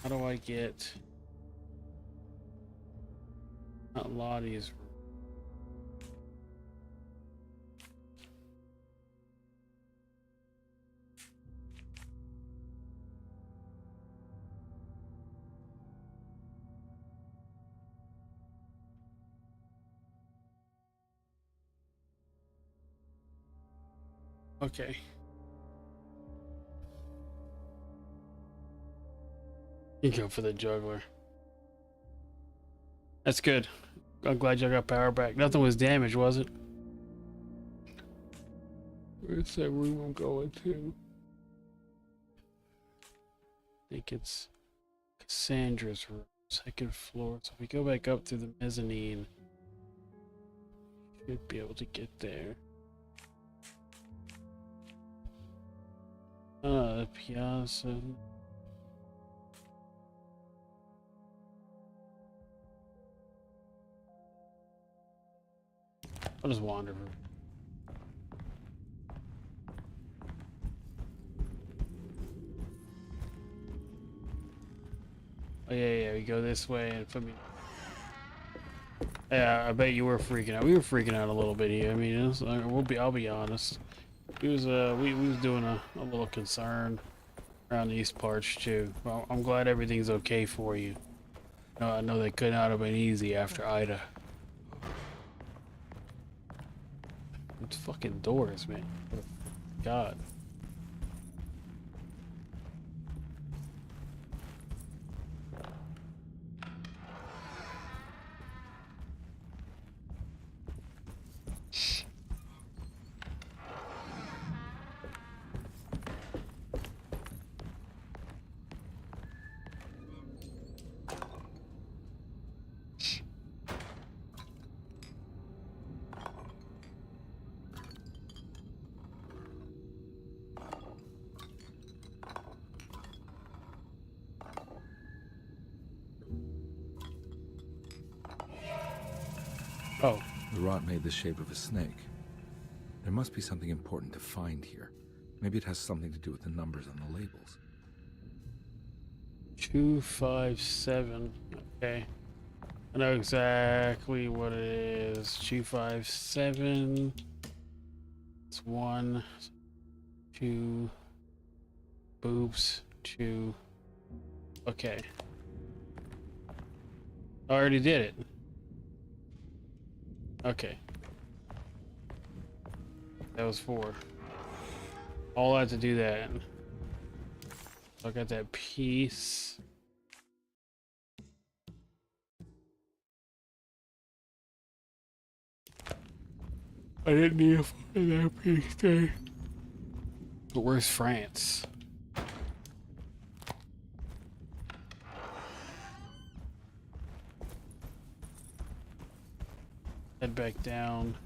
How do I get not Lottie's room? Okay. You go for the juggler. That's good. I'm glad you got power back. Nothing was damaged, was it? Where's that room I'm going to? I think it's Cassandra's room. Second floor. So if we go back up through the mezzanine, should be able to get there. The piazza. I'll just wander. Oh yeah, we go this way and put me. Yeah, I bet you were freaking out. We were freaking out a little bit here. I mean, it was, I'll be honest. We was doing a little concern around these parts too. Well, I'm glad everything's okay for you. No, I know that could not have been easy after Ida. It's fucking doors, man. God. The rot made the shape of a snake. There must be something important to find here. Maybe it has something to do with the numbers on the labels. 257. Okay. I know exactly what it is. 257. It's 1, 2, boobs, 2. Okay. I already did it. Okay. That was 4. All I had to do that. So I got that piece. I didn't need to find that piece there. But where's France? Head back down.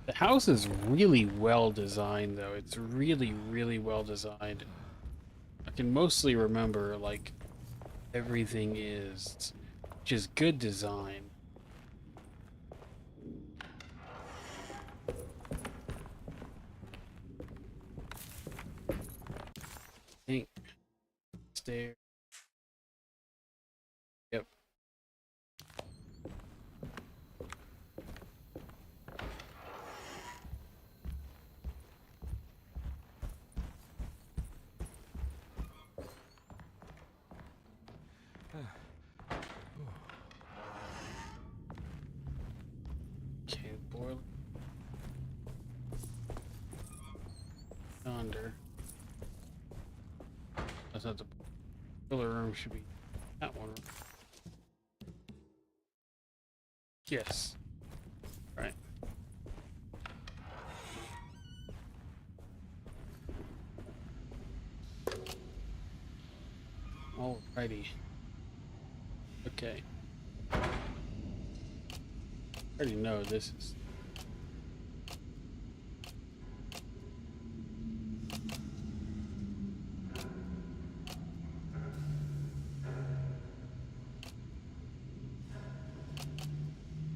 The house is really well designed, though. It's really, really well designed. I can mostly remember, like, everything is just good design. I think there. Yep. Okay, boiler. Under. That's not the boiler room. Should be that one. Yes. Right. Alrighty. Okay. I already know this is.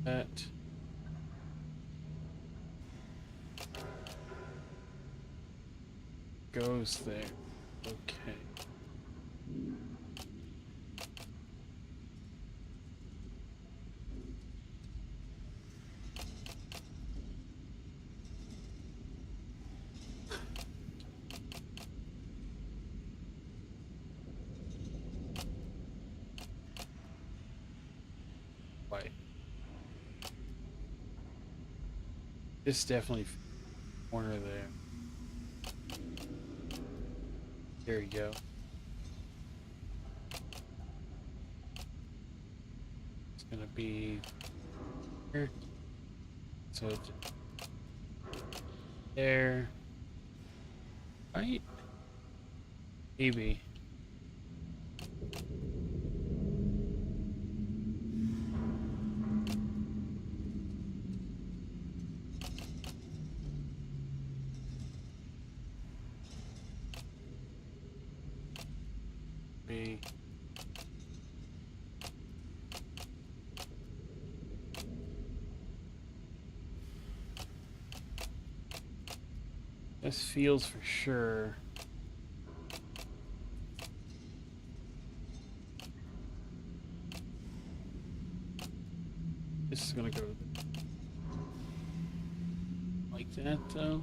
That. Goes there. Okay. Wait. This definitely corner there. There you go. It's gonna be here. So it's there. Right? Maybe. Be. This feels for sure. This is gonna go like that, though.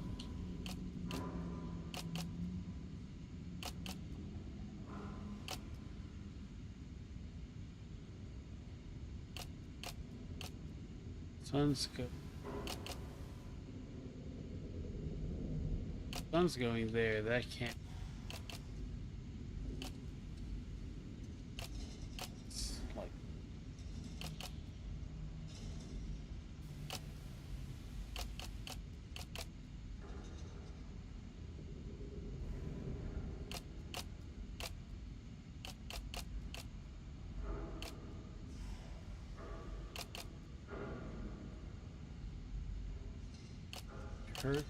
Sun's go. Sun's going there. That can't. It's like. Her.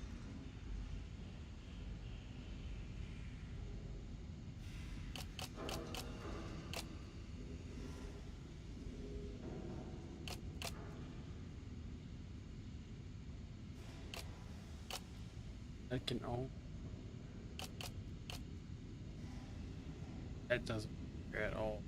I can own. That doesn't work at all.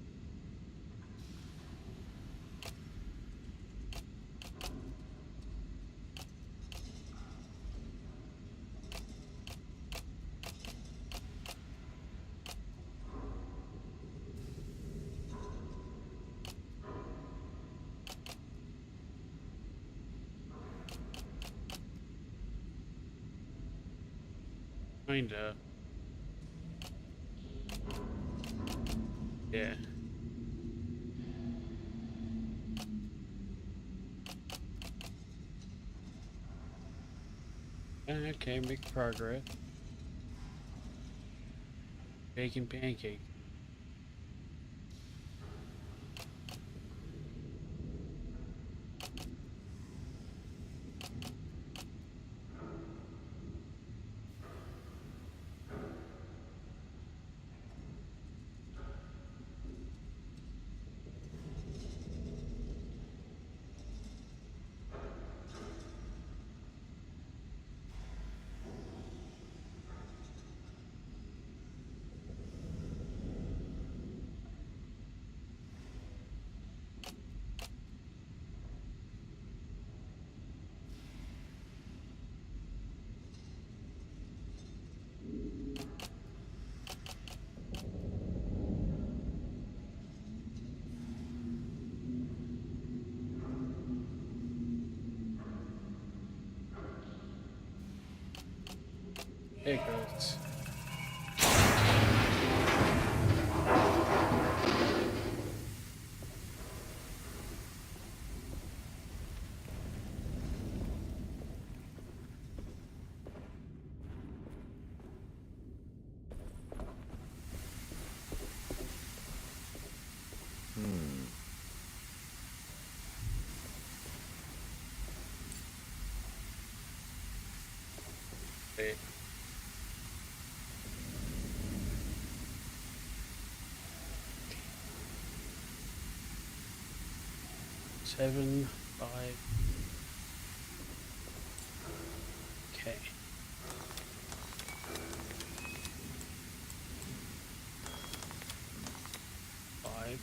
Kinda. Yeah. Okay, make progress. Baking pancakes. There it goes. Wait. Seven, 5. Okay. Five.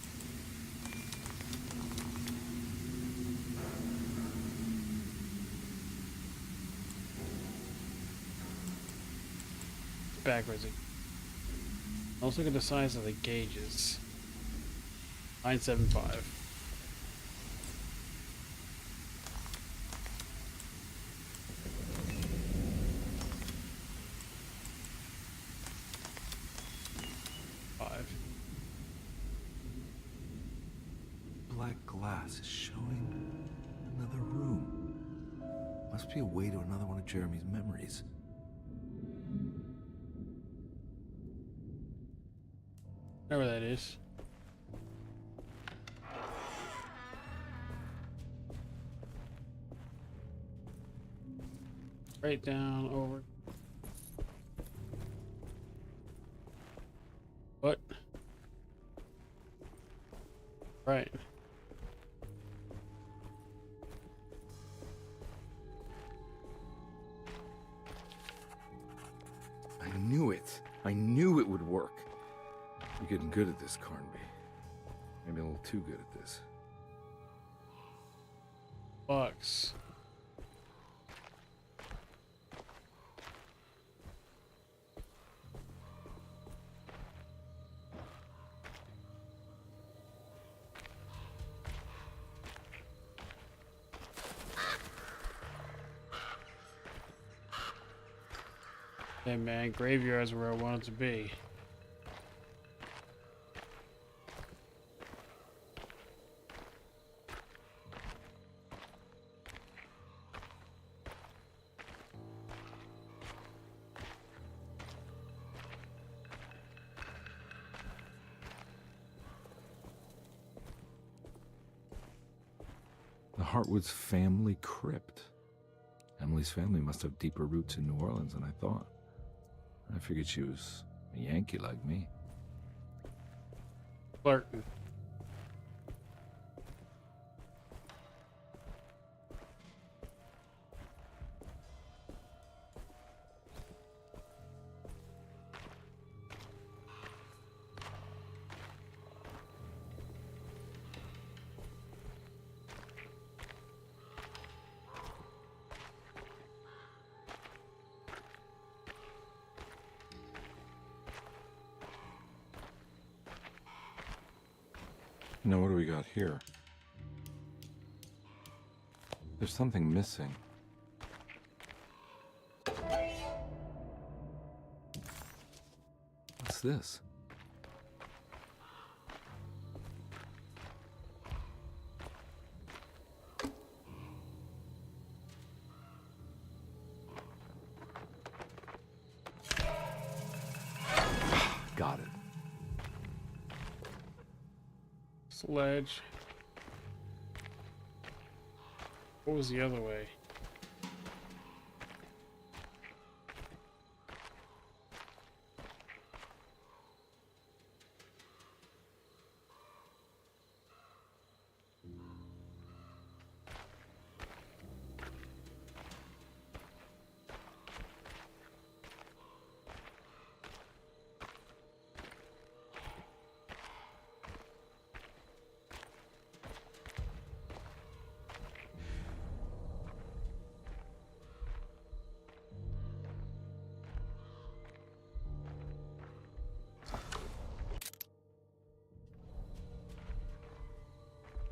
Backwards. Let's look at the size of the gauges. 975. Black glass is showing another room. Must be a way to another one of Jeremy's memories. Know where that is. Right down over. What? Right. I knew it. I knew it would work. You're getting good at this, Carnby. Maybe a little too good at this. Box. Hey man, graveyards where I wanted to be. The Hartwood's family crypt. Emily's family must have deeper roots in New Orleans than I thought. I figured she was a Yankee like me. Flirting. Now, what do we got here? There's something missing. What's this? Got it. Sledge. What was the other way?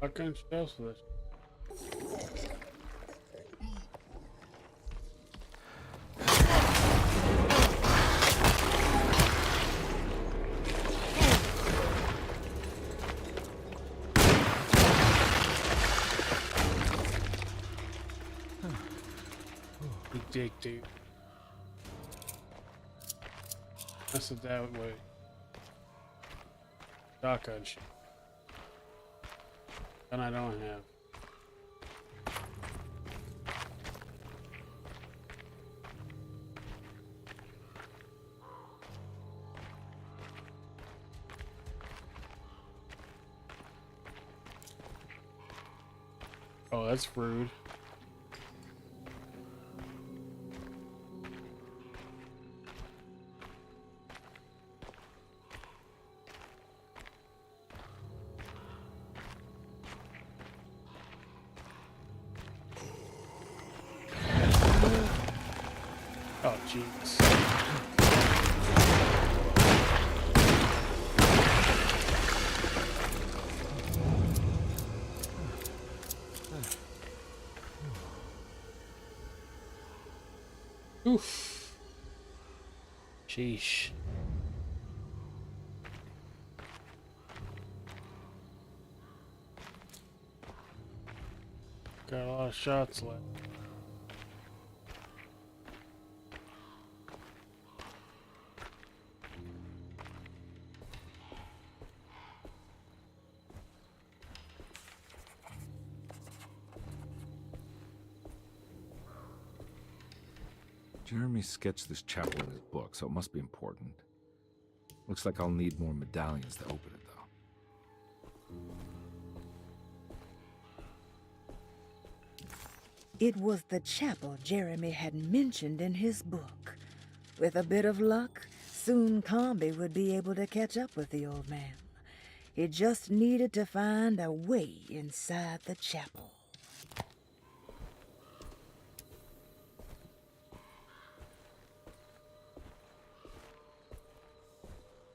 What kind of spells for this? Big dick, dude. That's it that way. Shotgun shit. And I don't have. Oh, that's rude. Oh, jeez. Oof. Sheesh. Got a lot of shots left. Jeremy sketched this chapel in his book, so it must be important. Looks like I'll need more medallions to open it, though. It was the chapel Jeremy had mentioned in his book. With a bit of luck, soon Comby would be able to catch up with the old man. He just needed to find a way inside the chapel.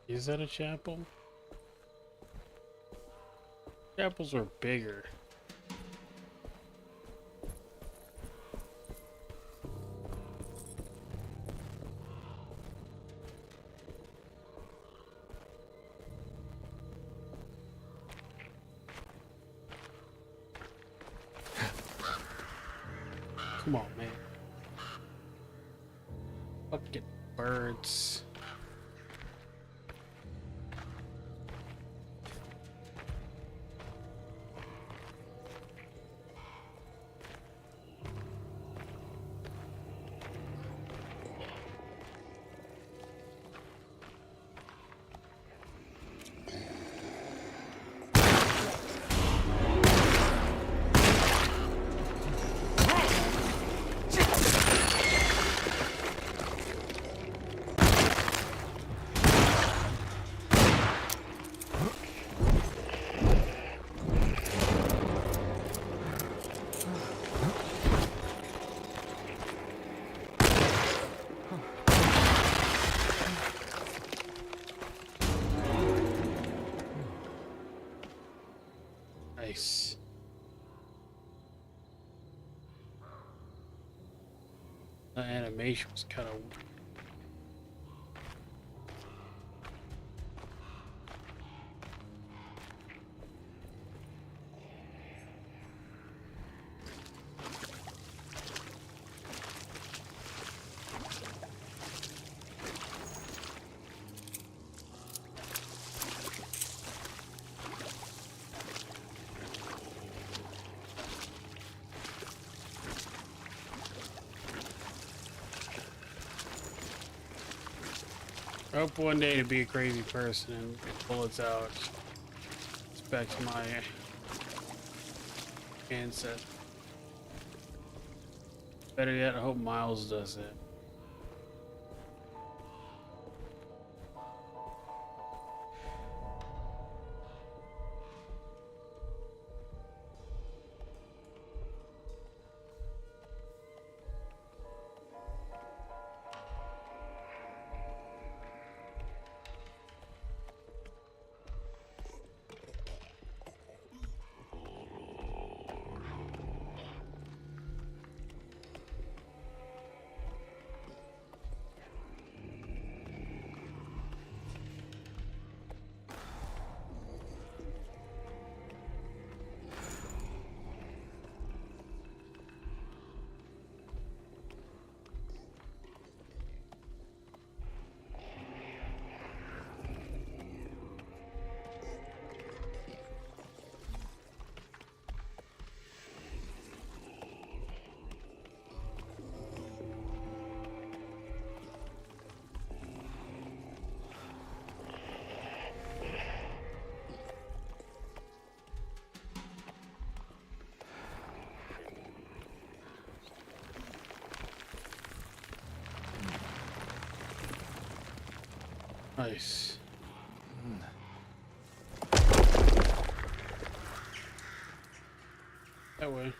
Is that a chapel? Chapels are bigger. Come on, man. Fucking birds. The animation was kind of. I hope one day to be a crazy person and bullets out. It's back to my ancestors. Better yet, I hope Miles does it. Nice. That way.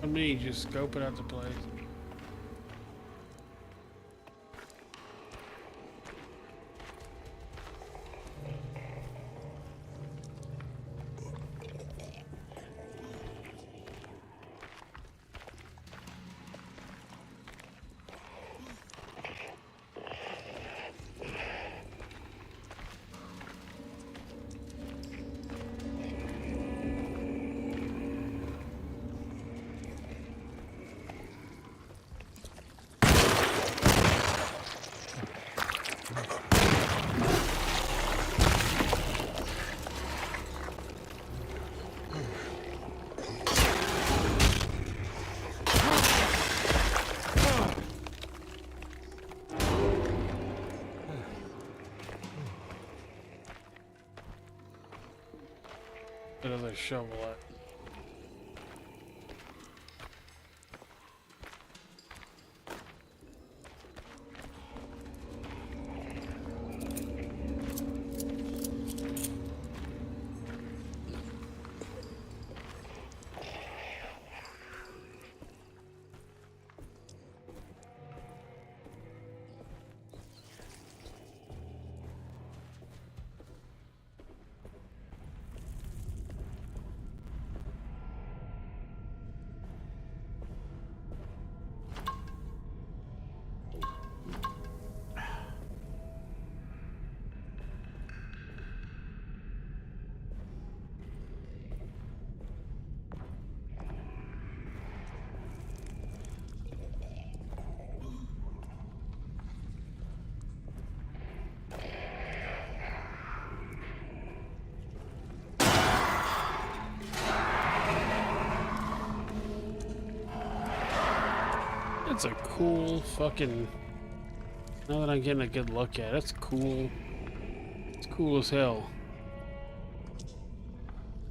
I mean, just scope it out the place. Another shovel at. That's a cool fucking... Now that I'm getting a good look at it, that's cool. It's cool as hell.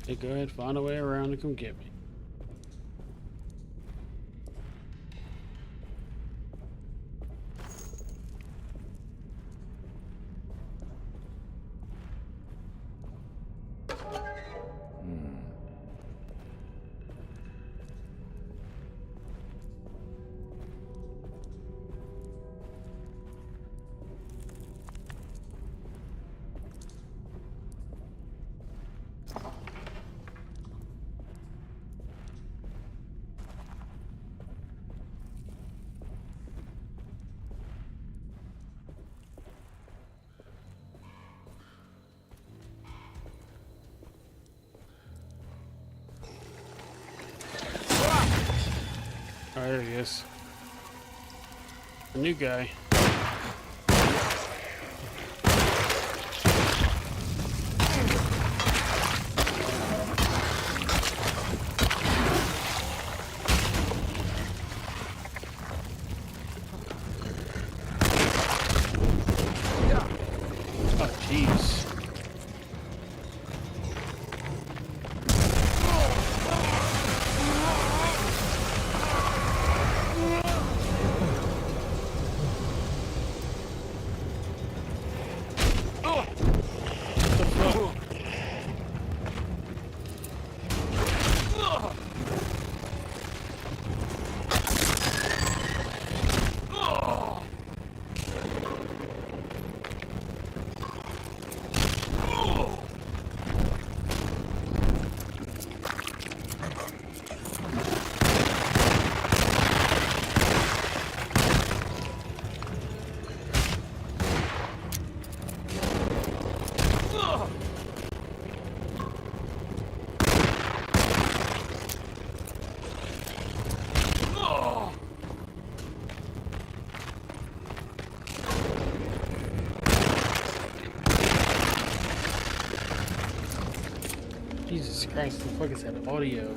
Hey, go ahead, find a way around and come get me. Oh, there he is. The new guy. Oh, jeez. Jesus Christ, the fuck is that audio?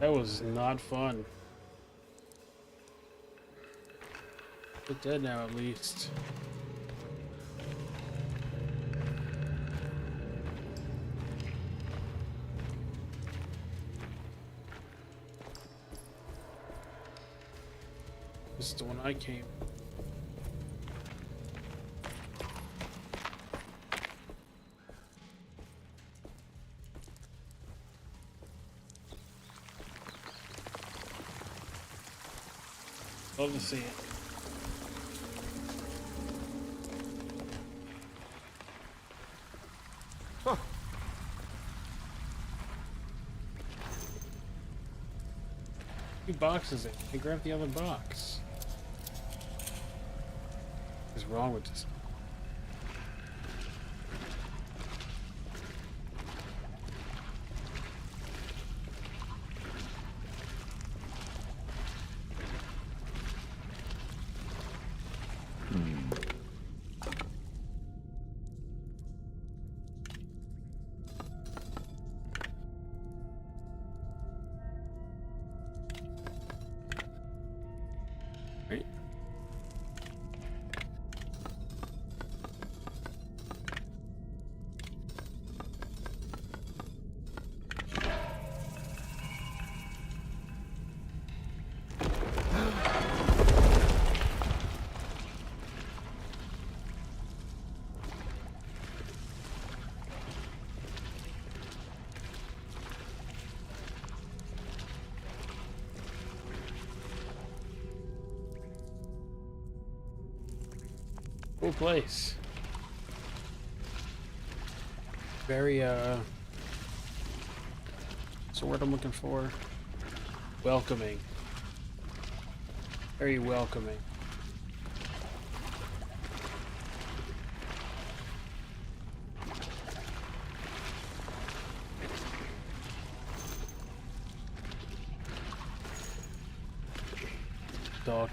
That was not fun. They're dead now, at least. This is the one I came. Love to see it. Huh. Two boxes in. I grabbed the other box. What is wrong with this? Right. Cool place. Very, what's the word I'm looking for? Welcoming. Very welcoming. Dog.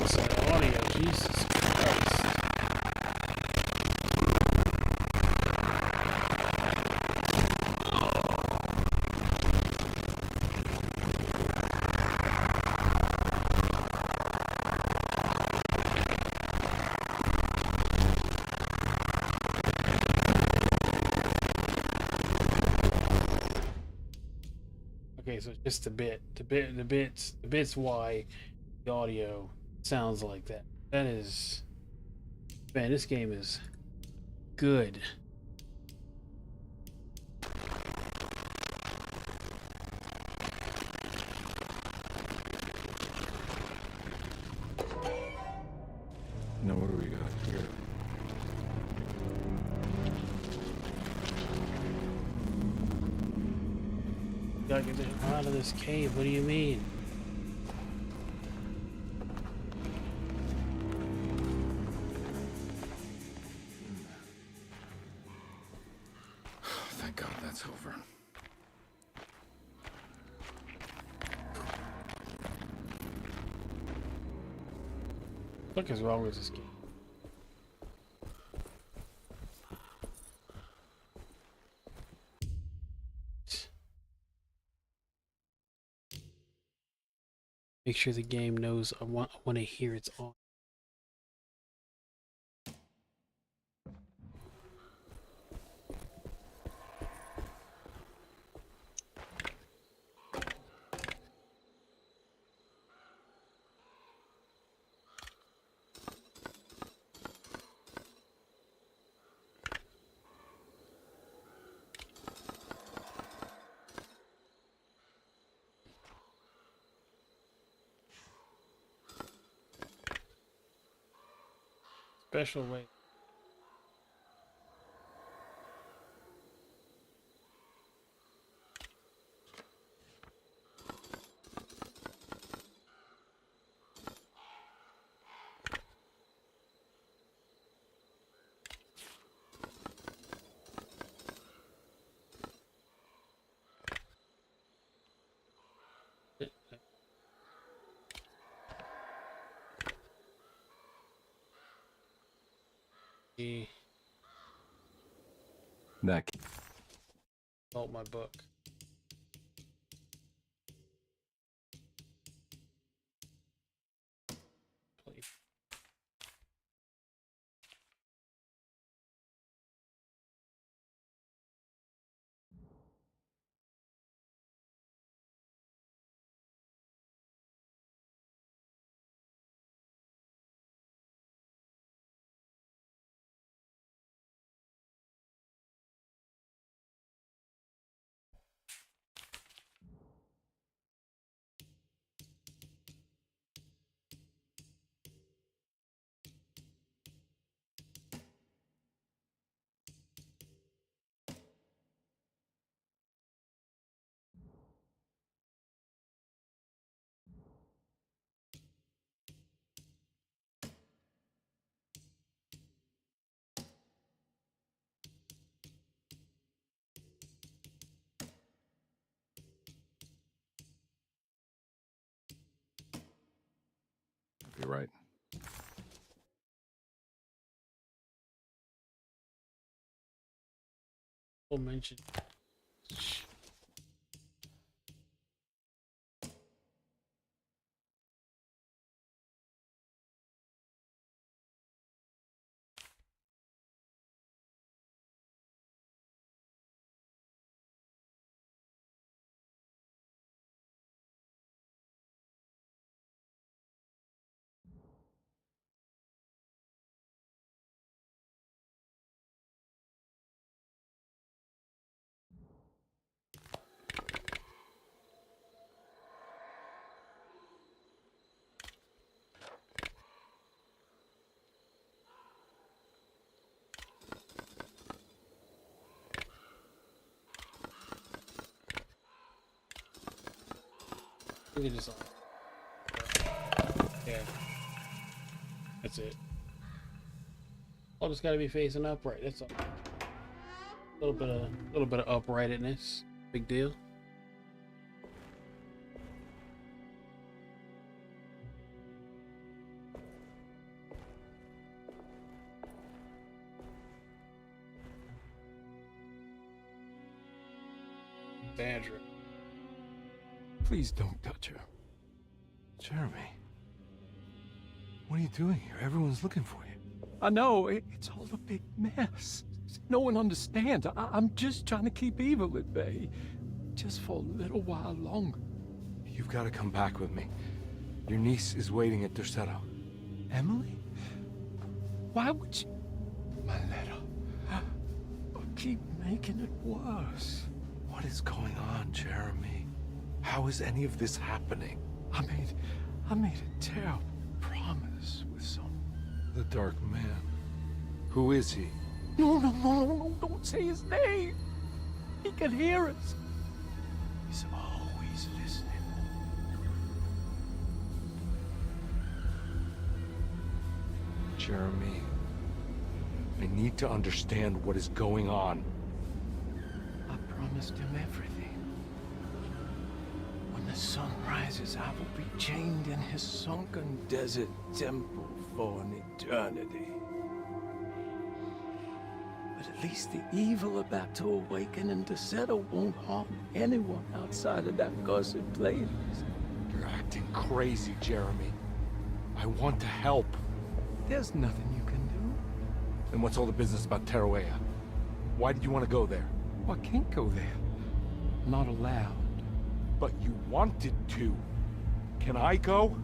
What's that audio? Jesus Christ. Okay, so just the bits why the audio sounds like that. That is, man, this game is good. Now what do we got here? Gotta get the hell out of this cave. What do you mean? Thank God that's over. What is wrong with this game? Make sure the game knows I want to hear it's on. Special way. That. Oh, my book. Please. You're right. We'll mention. We can just. Yeah. That's it. All just gotta be facing upright. That's all. A little bit of uprightness. Big deal. Sandra. Please don't touch her. Jeremy, what are you doing here? Everyone's looking for you. I know, it's all a big mess. No one understands. I'm just trying to keep evil at bay. Just for a little while longer. You've got to come back with me. Your niece is waiting at Derceto. Emily? Why would you... My letter. Keep making it worse. What is going on, Jeremy? How is any of this happening? I made a terrible promise with someone. The Dark Man. Who is he? No, don't say his name. He can hear us. He's always listening. Jeremy, I need to understand what is going on. I promised him everything. When the sun rises, I will be chained in his sunken desert temple for an eternity. But at least the evil about to awaken in Derceto won't harm anyone outside of that cursed place. You're acting crazy, Jeremy. I want to help. There's nothing you can do. Then what's all the business about Teruea? Why did you want to go there? Well, I can't go there. I'm not allowed. But you wanted to. Can I go?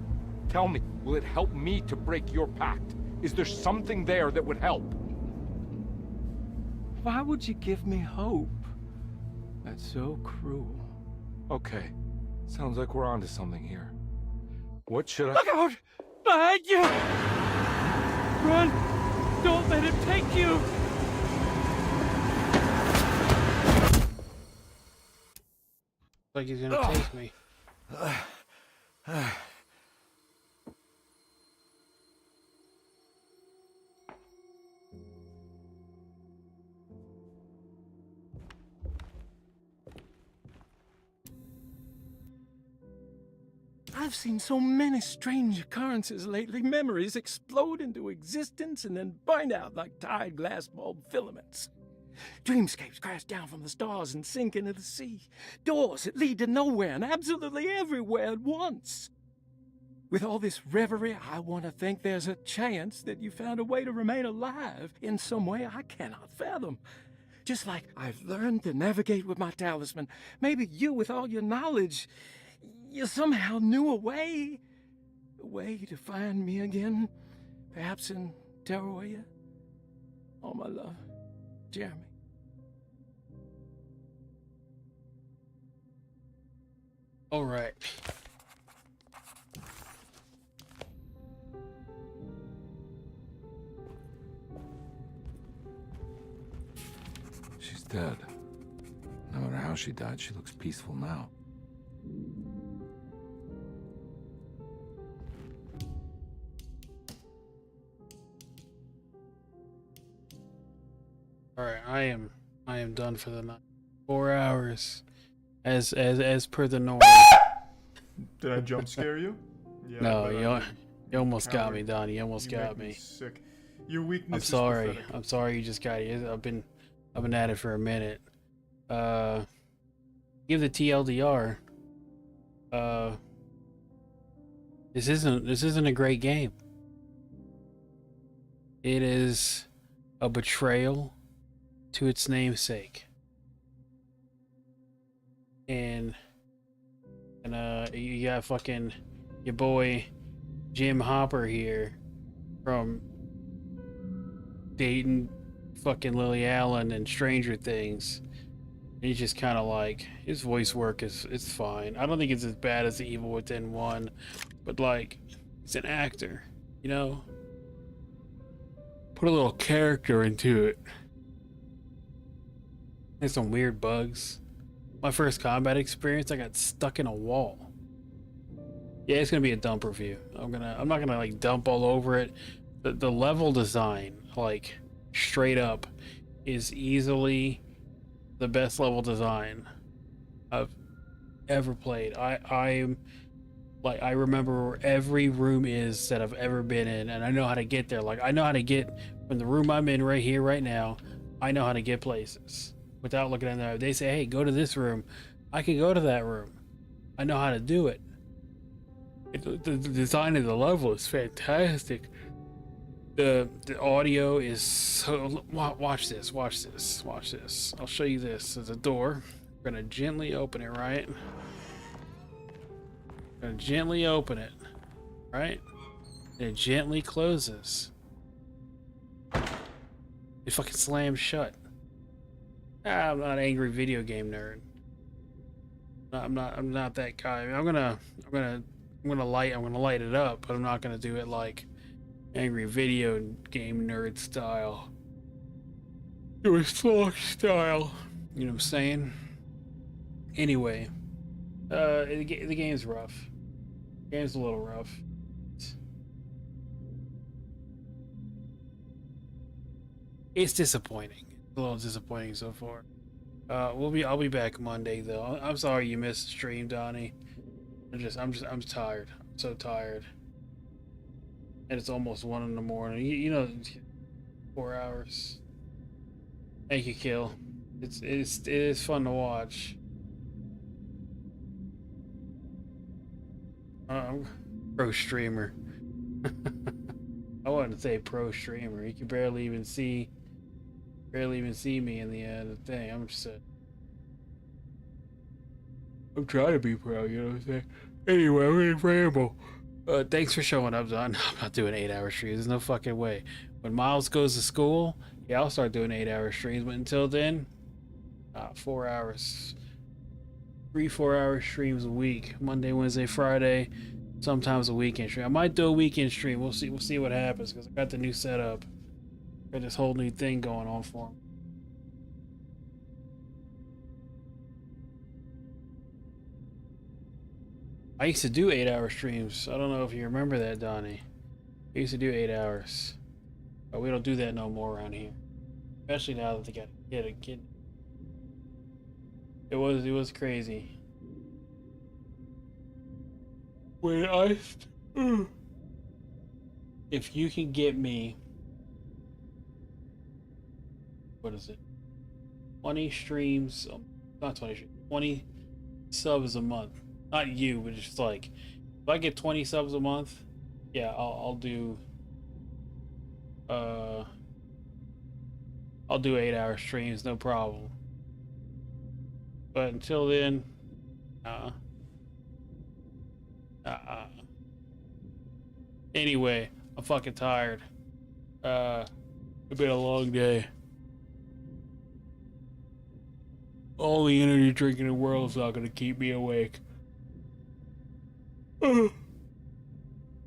Tell me, will it help me to break your pact? Is there something there that would help? Why would you give me hope? That's so cruel. Okay, sounds like we're onto something here. What should I— Look out! Behind you! Run! Don't let him take you! Like he's gonna take me. I've seen so many strange occurrences lately. Memories explode into existence and then burn out like tired glass bulb filaments. Dreamscapes crash down from the stars and sink into the sea. Doors that lead to nowhere and absolutely everywhere at once. With all this reverie, I want to think there's a chance that you found a way to remain alive in some way I cannot fathom. Just like I've learned to navigate with my talisman. Maybe you, with all your knowledge, you somehow knew a way to find me again, perhaps in Teruea. All my love, Jeremy. All right. She's dead. No matter how she died, she looks peaceful now. All right, I am done for the night. 4 hours, as per the norm. Did I jump scare you? Yeah, No, you almost got me, Donnie. You almost got me. Sick. Your weakness. I'm sorry. I'm sorry you just got it. I've been at it for a minute. Give the TLDR. This isn't a great game. It is a betrayal to its namesake. And you got fucking your boy Jim Hopper here from dating fucking Lily Allen and Stranger Things. And he's just kind of like, his voice work it's fine. I don't think it's as bad as The Evil Within 1, but like, it's an actor, you know? Put a little character into it. There's some weird bugs. My first combat experience, I got stuck in a wall. Yeah, it's gonna be a dump review. I'm not gonna like dump all over it. The level design, like straight up, is easily the best level design I've ever played. I remember where every room is that I've ever been in, and I know how to get there. Like I know how to get from the room I'm in right here, right now. I know how to get places without looking at them. They say, "Hey, go to this room." I can go to that room. I know how to do it. The design of the level is fantastic. The audio is so. Watch this. Watch this. Watch this. I'll show you this. There's a door. We're gonna gently open it, right? Gonna gently open it, right? And it gently closes. It fucking slams shut. I'm not an angry video game nerd. I'm not that guy. I mean, I'm gonna light it up, but I'm not gonna do it like angry video game nerd style. Do it slow style. You know what I'm saying? Anyway, the game's rough. The game's a little rough. It's disappointing. It's a little disappointing so far. I'll be back Monday though. I'm sorry you missed the stream, Donnie. I'm tired. I'm so tired. And it's almost 1 in the morning. You know, 4 hours. Thank you, Kill. It is fun to watch. Pro streamer. I wanted to say pro streamer. You can barely even see me in the thing. I'm trying to be pro, you know what I'm saying? Anyway, I'm gonna ramble. Thanks for showing up, Don. I'm not doing 8-hour streams. There's no fucking way. When Miles goes to school, yeah, I'll start doing 8-hour streams. But until then, 4 hours. 3-4 hour streams a week. Monday, Wednesday, Friday. Sometimes a weekend stream. I might do a weekend stream. We'll see what happens because I got the new setup. Got this whole new thing going on for me. I used to do 8-hour streams. I don't know if you remember that, Donnie. I used to do 8 hours. But we don't do that no more around here. Especially now that they got a kid. It was crazy. If you can get me, what is it? 20 streams, not 20 streams, 20 subs a month. Not you, but just like, if I get 20 subs a month, yeah, I'll do 8-hour streams, no problem. But until then, Anyway, I'm fucking tired. It's been a long day. All the energy drink in the world is not gonna keep me awake.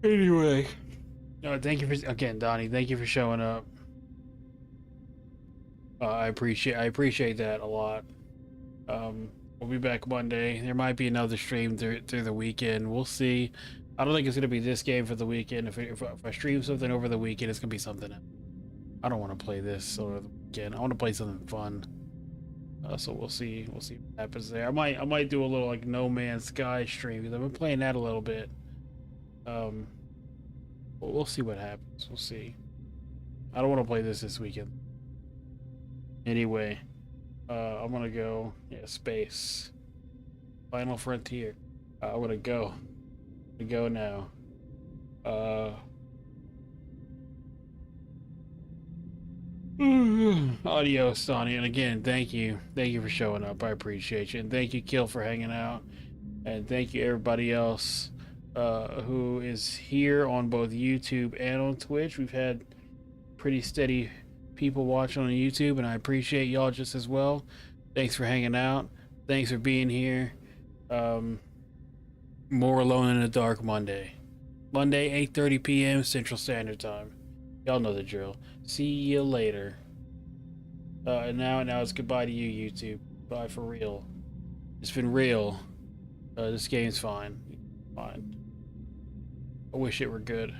Anyway, thank you again, Donnie. Thank you for showing up. I appreciate that a lot. We'll be back Monday. There might be another stream through the weekend. We'll see. I don't think it's gonna be this game for the weekend. If I stream something over the weekend, it's gonna be something else. I don't want to play this over the weekend. I want to play something fun. So we'll see. We'll see what happens there. I might do a little like No Man's Sky stream because I've been playing that a little bit. We'll see what happens. We'll see. I don't want to play this weekend. Anyway, I'm gonna go. Yeah, space. Final Frontier. I'm gonna go. Go now. Adios, Sonny. And again, thank you for showing up. I appreciate you, and thank you, Kill, for hanging out, and thank you everybody else who is here on both YouTube and on Twitch. We've had pretty steady people watching on YouTube, and I appreciate y'all just as well. Thanks for hanging out. Thanks for being here. More Alone in the Dark Monday, 8:30 p.m. Central Standard Time. Y'all know the drill. See you later. And now it's goodbye to you, YouTube. Bye for real. It's been real. This game's fine. Fine. I wish it were good.